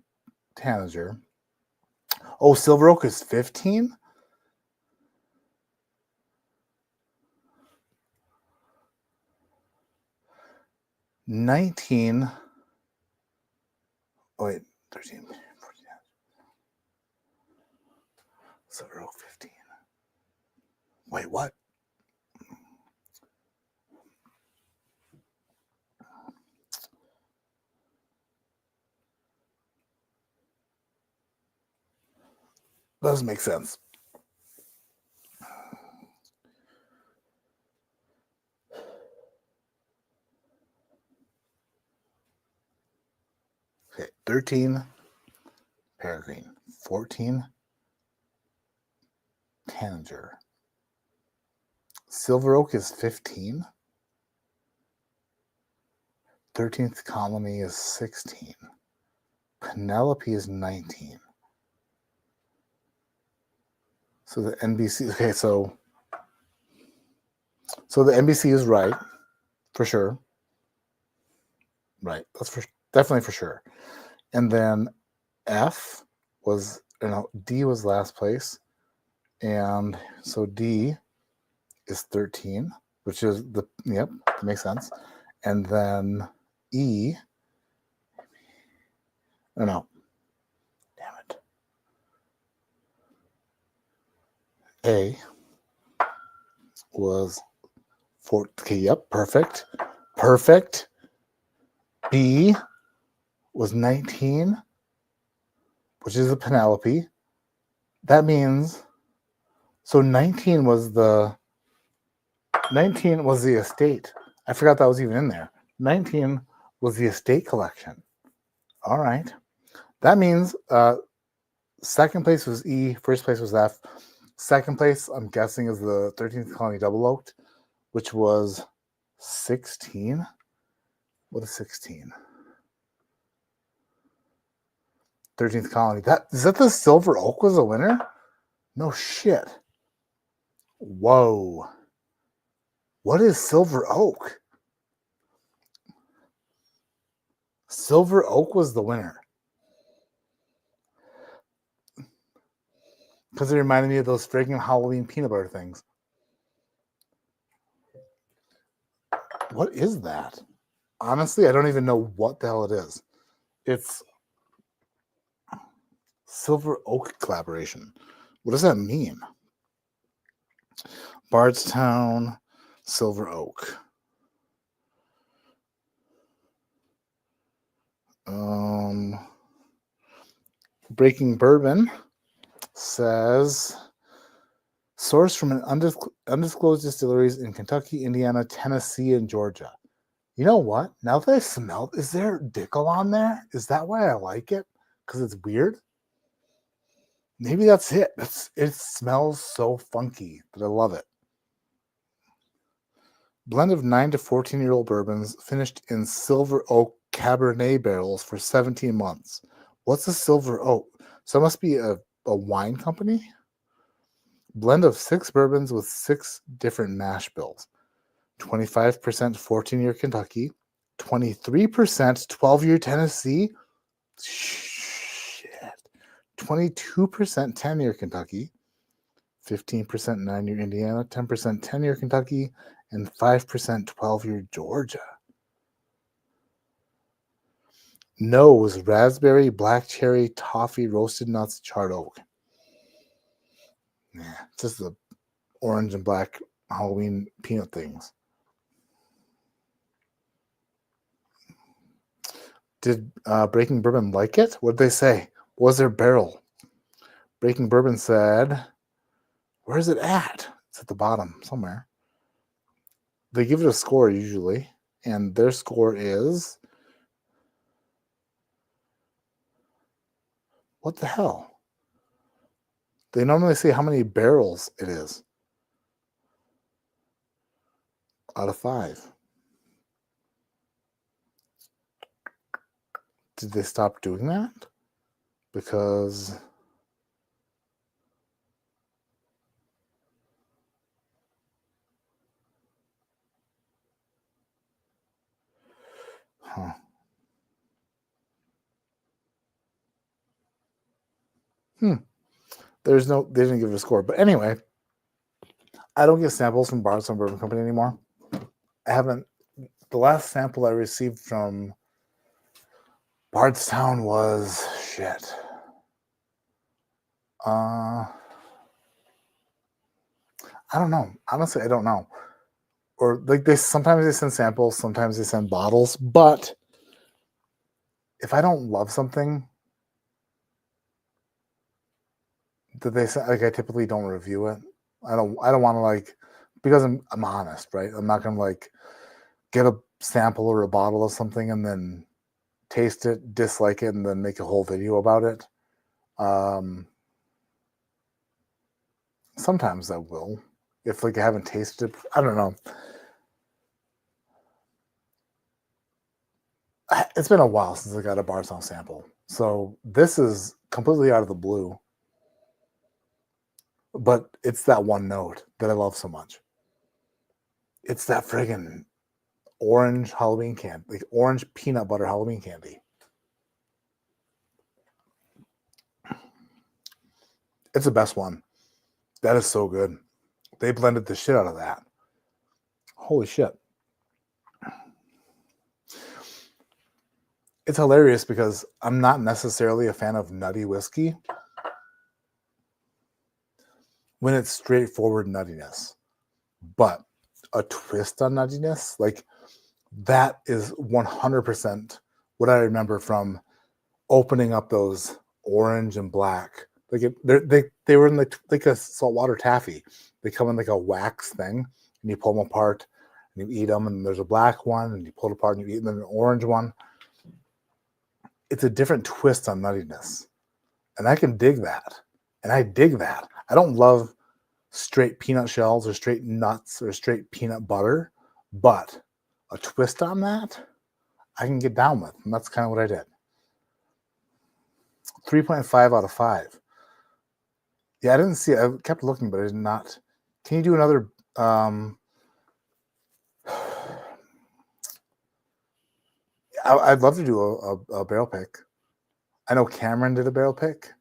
Tanager. Oh, Silver Oak is 15? $19. Oh, wait, 13, 14. Silver Oak 15. Wait, what? Doesn't make sense. Okay, 13 Peregrine, 14 Tanager. Silver Oak is 15. 13th Colony is 16. Penelope is 19. So the NBC, okay, so the NBC is right, for sure. Right, definitely for sure. And then D was last place. And so D is 13, which is makes sense. And then E, no, damn it. A was 4. Okay, yep, perfect. B was 19, which is a Penelope. That means, so 19 was the estate. I forgot that was even in there. 19 was the estate collection. All right. That means second place was E, first place was F. Second place, I'm guessing, is the 13th Colony Double Oaked, which was 16. What is 16? 13th Colony. Is that the Silver Oak was a winner? No shit. Whoa. What is Silver Oak? Silver Oak was the winner. Because it reminded me of those freaking Halloween peanut butter things. What is that? Honestly, I don't even know what the hell it is. It's Silver Oak collaboration. What does that mean? Bardstown, Silver Oak. Breaking Bourbon says sourced from an undisclosed distilleries in Kentucky, Indiana, Tennessee, and Georgia. You know what? Now that I smelled, is there Dickel on there? Is that why I like it? Because it's weird? Maybe that's it. It smells so funky that I love it. Blend of 9 to 14-year-old bourbons finished in Silver Oak Cabernet barrels for 17 months. What's a Silver Oak? So it must be a wine company? Blend of 6 bourbons with 6 different mash bills. 25% 14-year Kentucky, 23% 12-year Tennessee, shit, 22% 10-year Kentucky, 15% 9-year Indiana, 10% 10-year Kentucky, and 5% 12-year Georgia. Nose, raspberry, black cherry, toffee, roasted nuts, charred oak. Yeah, just the orange and black Halloween peanut things. Did Breaking Bourbon like it? What did they say? What was their barrel? Breaking Bourbon said, where is it at? It's at the bottom somewhere. they give it a score usually, and their score is, what the hell? They normally say how many barrels it is out of 5. Did they stop doing that? Because there's no, they didn't give it a score. But anyway, I don't get samples from Bardstown Bourbon Company anymore. I haven't. The last sample I received from Bardstown was shit. I don't know. Honestly, I don't know. Or like sometimes they send samples, sometimes they send bottles. But if I don't love something that they send, like I typically don't review it. I don't want to like, because I'm honest, right? I'm not gonna like get a sample or a bottle of something and then taste it, dislike it, and then make a whole video about it. Sometimes I will, if like I haven't tasted it. I don't know. It's been a while since I got a Bardstown sample, so this is completely out of the blue. But it's that one note that I love so much. It's that friggin' orange Halloween candy, like orange peanut butter Halloween candy. It's the best one. That is so good. They blended the shit out of that. Holy shit. It's hilarious because I'm not necessarily a fan of nutty whiskey when it's straightforward nuttiness. But a twist on nuttiness, like that is 100% what I remember from opening up those orange and black. Like they were in like a saltwater taffy. They come in like a wax thing, and you pull them apart, and you eat them. And there's a black one, and you pull it apart, and you eat them. And then an orange one. It's a different twist on nuttiness, and I can dig that. And I dig that. I don't love straight peanut shells or straight nuts or straight peanut butter, but a twist on that, I can get down with. And that's kind of what I did. 3.5 out of 5. Yeah, I didn't see it. I kept looking, but I did not. Can you do another? I'd love to do a barrel pick. I know Cameron did a barrel pick.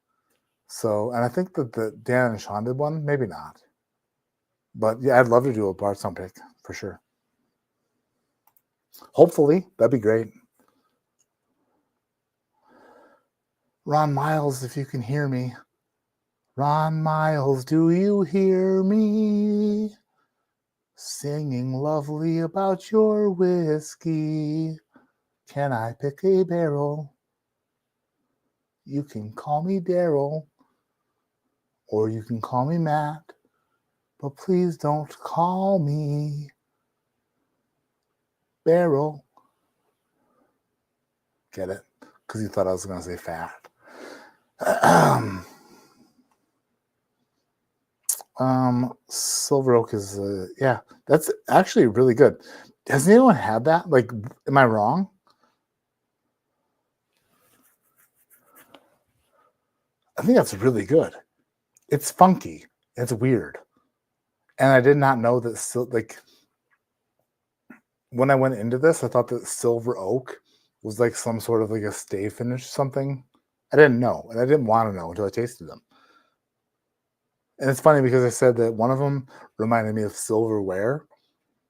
So, and I think that the Dan and Sean did one. Maybe not. But yeah, I'd love to do a Bardstown pick for sure. Hopefully, that'd be great. Ron Miles, if you can hear me. Ron Miles, do you hear me? Singing lovely about your whiskey. Can I pick a barrel? You can call me Daryl, or you can call me Matt, but please don't call me Barrel. Get it? Because you thought I was going to say fat. Silver Oak is, yeah, that's actually really good. Has anyone had that? Like, am I wrong? I think that's really good. It's funky. It's weird. And I did not know that, like, when I went into this, I thought that Silver Oak was like some sort of like a stay finish something. I didn't know, and I didn't want to know until I tasted them. And it's funny because I said that one of them reminded me of Silverware,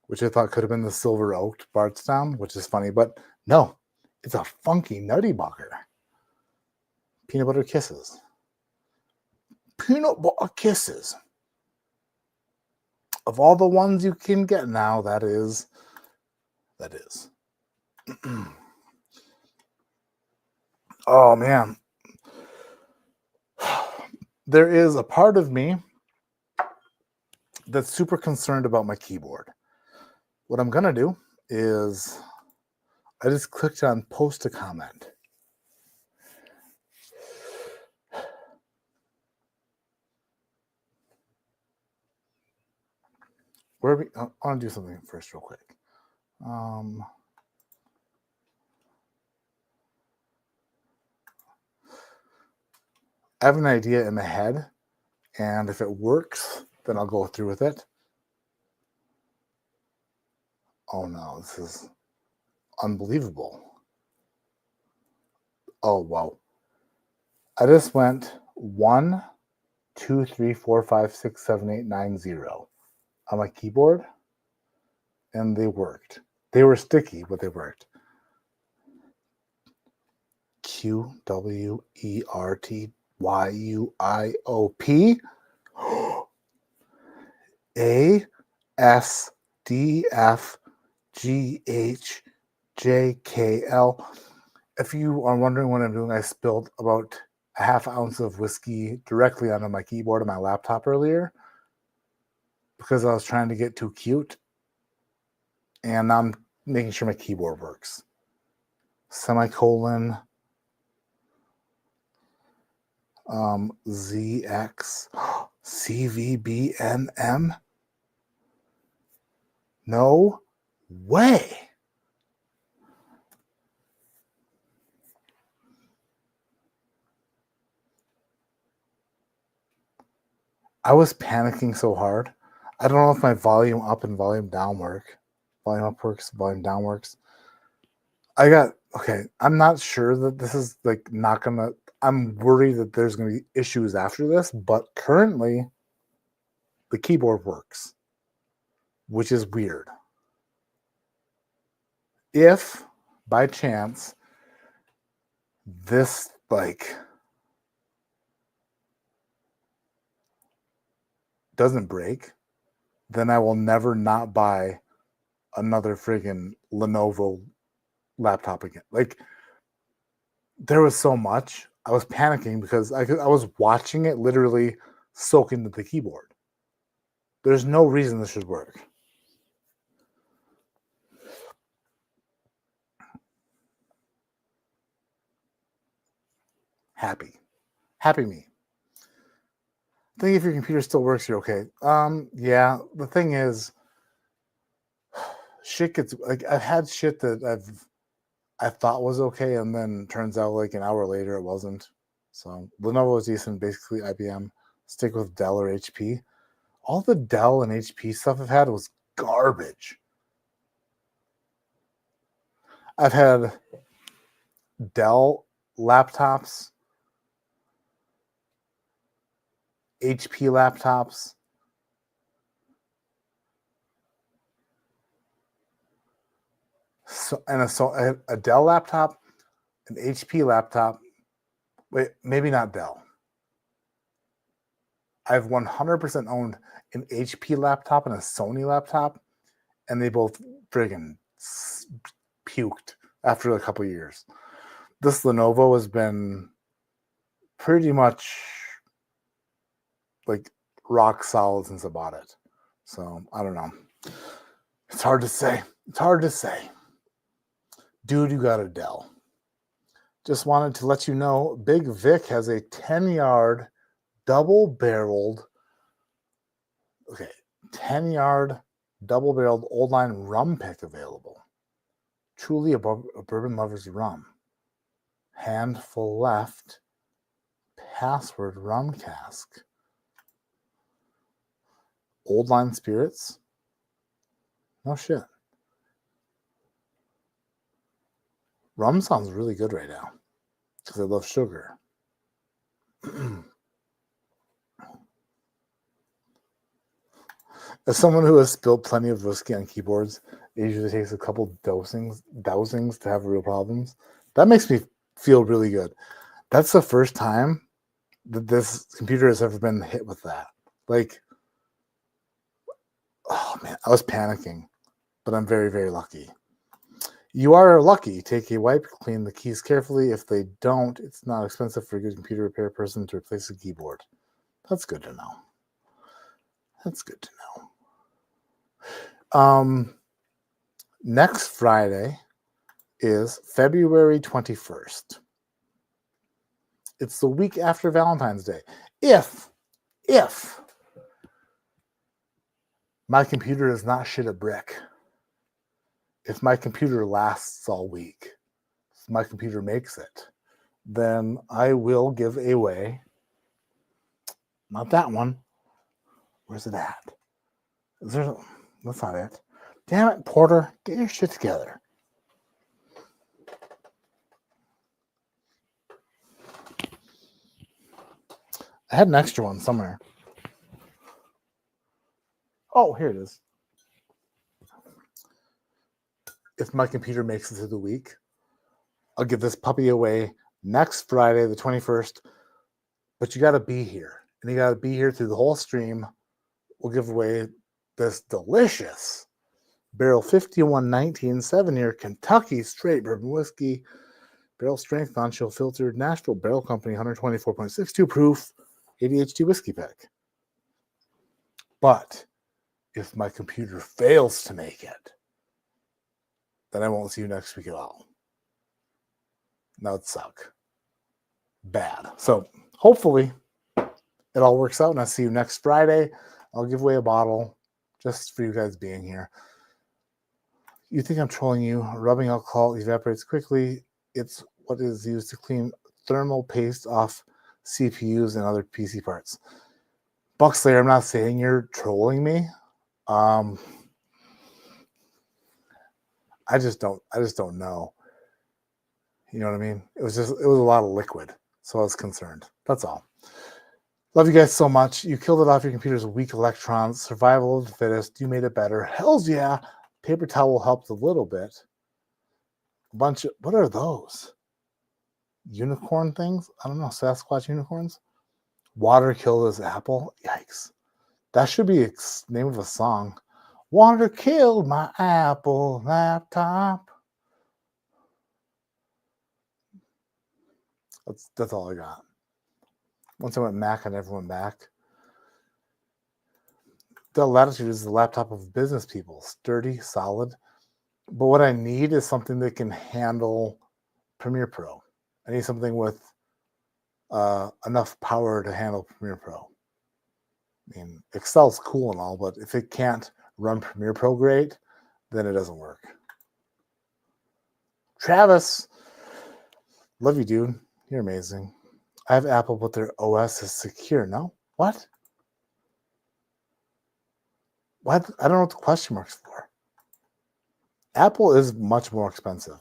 which I thought could have been the Silver Oak Bardstown, which is funny, but no, it's a funky nutty bugger. Peanut butter kisses. Peanut butter kisses. Of all the ones you can get now, that is. Oh, man. There is a part of me that's super concerned about my keyboard. what I'm going to do is I just clicked on post a comment. I want to do something first real quick. I have an idea in my head, and if it works, then I'll go through with it. Oh no, this is unbelievable. Oh wow. I just went 1, 2, 3, 4, 5, 6, 7, 8, 9, 0 on my keyboard, and they worked. They were sticky, but they worked. QWERTYUIOP ASDFGHJKL. If you are wondering what I'm doing, I spilled about a half ounce of whiskey directly onto my keyboard on my laptop earlier because I was trying to get too cute. And now I'm making sure my keyboard works. Semicolon ZX CVBNM. No way. I was panicking so hard. I don't know if my volume up and volume down work. Volume up works, volume down works. I'm not sure that this is like not gonna. I'm worried that there's gonna be issues after this, but currently the keyboard works, which is weird. If by chance this doesn't break, then I will never not buy another friggin' Lenovo laptop again. There was so much. I was panicking because I was watching it literally soak into the keyboard. There's no reason this should work. Happy me. I think if your computer still works, you're okay. Yeah. The thing is, shit gets I've had shit that I thought was okay, and then turns out an hour later it wasn't. So Lenovo was decent, basically IBM. Stick with Dell or HP. All the Dell and HP stuff I've had was garbage. I've had Dell laptops, HP laptops, a Dell laptop, an HP laptop. Wait, maybe not Dell. I've 100% owned an HP laptop and a Sony laptop, and they both friggin' puked after a couple years. This Lenovo has been pretty much rock solid since I bought it. So I don't know. It's hard to say. Dude, you got a Dell. Just wanted to let you know, Big Vic has a 10-yard double-barreled, 10-yard double-barreled Old Line rum pick available. Truly a bourbon lover's rum. Handful left. Password rum cask. Old Line spirits. No shit. Rum sounds really good right now because I love sugar. As someone who has spilled plenty of whiskey on keyboards, it usually takes a couple dousings to have real problems. That makes me feel really good. That's the first time that this computer has ever been hit with that. Oh man, I was panicking, but I'm very, very lucky. You are lucky. Take a wipe, clean the keys carefully. If they don't, it's not expensive for a good computer repair person to replace a keyboard. That's good to know. Next Friday is February 21st. It's the week after Valentine's Day. If my computer is not shit a brick, if my computer lasts all week, if my computer makes it, then I will give away, not that one. Where's it at? That's not it. Damn it, Porter, get your shit together. I had an extra one somewhere. Oh, here it is. If my computer makes it through the week, I'll give this puppy away next Friday, the 21st. But you got to be here. And you got to be here through the whole stream. We'll give away this delicious Barrel 5119 7-year Kentucky straight bourbon whiskey. Barrel strength, non-chill filtered, Nashville Barrel Company, 124.62 proof, ADHD Whiskey Pick. But if my computer fails to make it, then I won't see you next week at all. That would suck. Bad. So hopefully it all works out and I'll see you next Friday. I'll give away a bottle just for you guys being here. You think I'm trolling you. Rubbing alcohol evaporates quickly. It's what is used to clean thermal paste off CPUs and other PC parts. Buckslayer, I'm not saying you're trolling me. I just don't know. You know what I mean? It was a lot of liquid, so I was concerned. That's all. Love you guys so much. You killed it off your computer's weak electrons. Survival of the fittest. You made it better. Hells yeah. Paper towel helped a little bit. A bunch of, what are those? Unicorn things? I don't know. Sasquatch unicorns? Water killed his apple? Yikes. That should be the name of a song. Water killed my Apple laptop. That's all I got. Once I went Mac, I never went back. The Latitude is the laptop of business people. Sturdy, solid. But what I need is something that can handle Premiere Pro. I need something with enough power to handle Premiere Pro. I mean, Excel's cool and all, but if it can't run Premiere Pro great, then it doesn't work. Travis, love you, dude. You're amazing. I have Apple, but their OS is secure. No? What? What? I don't know what the question mark's for. Apple is much more expensive.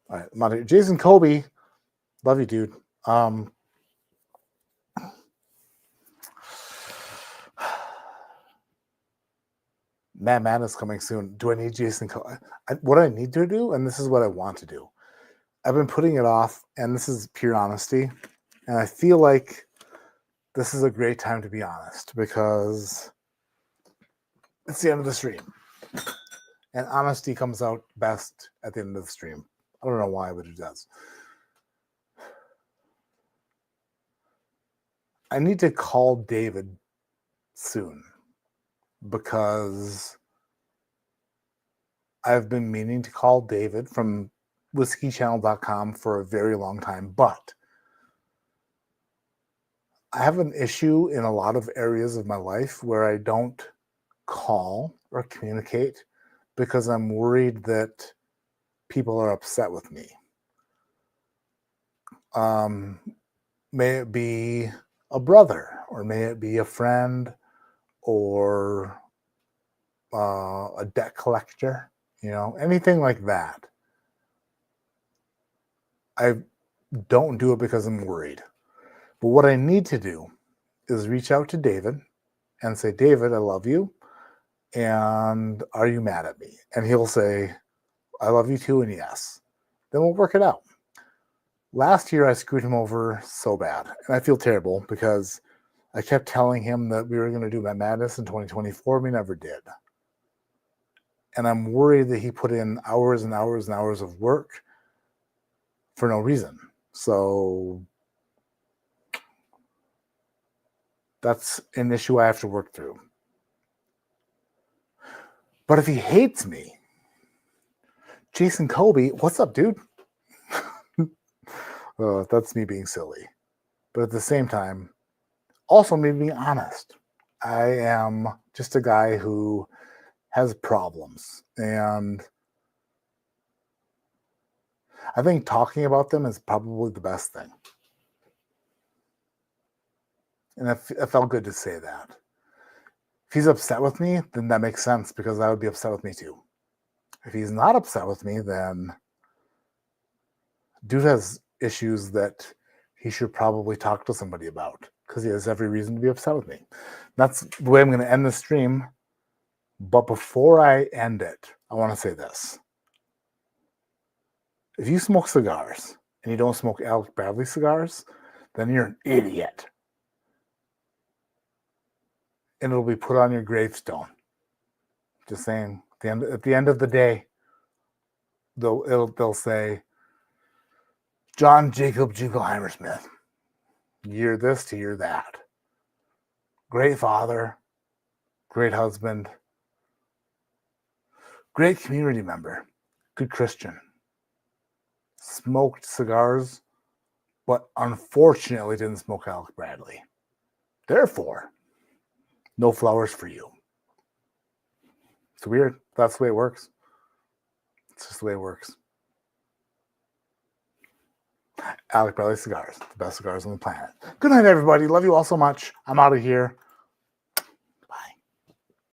All right, I'm out of here. Jason Kobe, love you, dude. Mad Madness coming soon. Do I need Jason Kobe? What I need to do, and this is what I want to do. I've been putting it off, and this is pure honesty. And I feel like this is a great time to be honest because it's the end of the stream. And honesty comes out best at the end of the stream. I don't know why, but it does. I need to call David soon because I've been meaning to call David from whiskeychannel.com for a very long time, but I have an issue in a lot of areas of my life where I don't call or communicate because I'm worried that people are upset with me. May it be a brother, or may it be a friend, or a debt collector, anything like that. I don't do it because I'm worried. But what I need to do is reach out to David and say, David, I love you. And are you mad at me? And he'll say, I love you too, and yes. Then we'll work it out. Last year, I screwed him over so bad. And I feel terrible because I kept telling him that we were going to do Mad Madness in 2024. We never did. And I'm worried that he put in hours and hours and hours of work for no reason. So that's an issue I have to work through. But if he hates me, Jason Kobe, what's up, dude? That's me being silly. But at the same time, also me being honest. I am just a guy who has problems. And I think talking about them is probably the best thing. And it felt good to say that. If he's upset with me, then that makes sense because I would be upset with me too. If he's not upset with me, then dude has issues that he should probably talk to somebody about because he has every reason to be upset with me. That's the way I'm going to end the stream. But before I end it, I want to say this. If you smoke cigars and you don't smoke Alec Bradley cigars, then you're an idiot. And it'll be put on your gravestone. Just saying, at the end of the day, they'll say, John Jacob Jingleheimer Smith, year this to year that. Great father, great husband, great community member, good Christian. Smoked cigars, but unfortunately didn't smoke Alec Bradley. Therefore, no flowers for you. It's weird. That's the way it works. It's just the way it works. Alec Bradley cigars, the best cigars on the planet. Good night, everybody. Love you all so much. I'm out of here.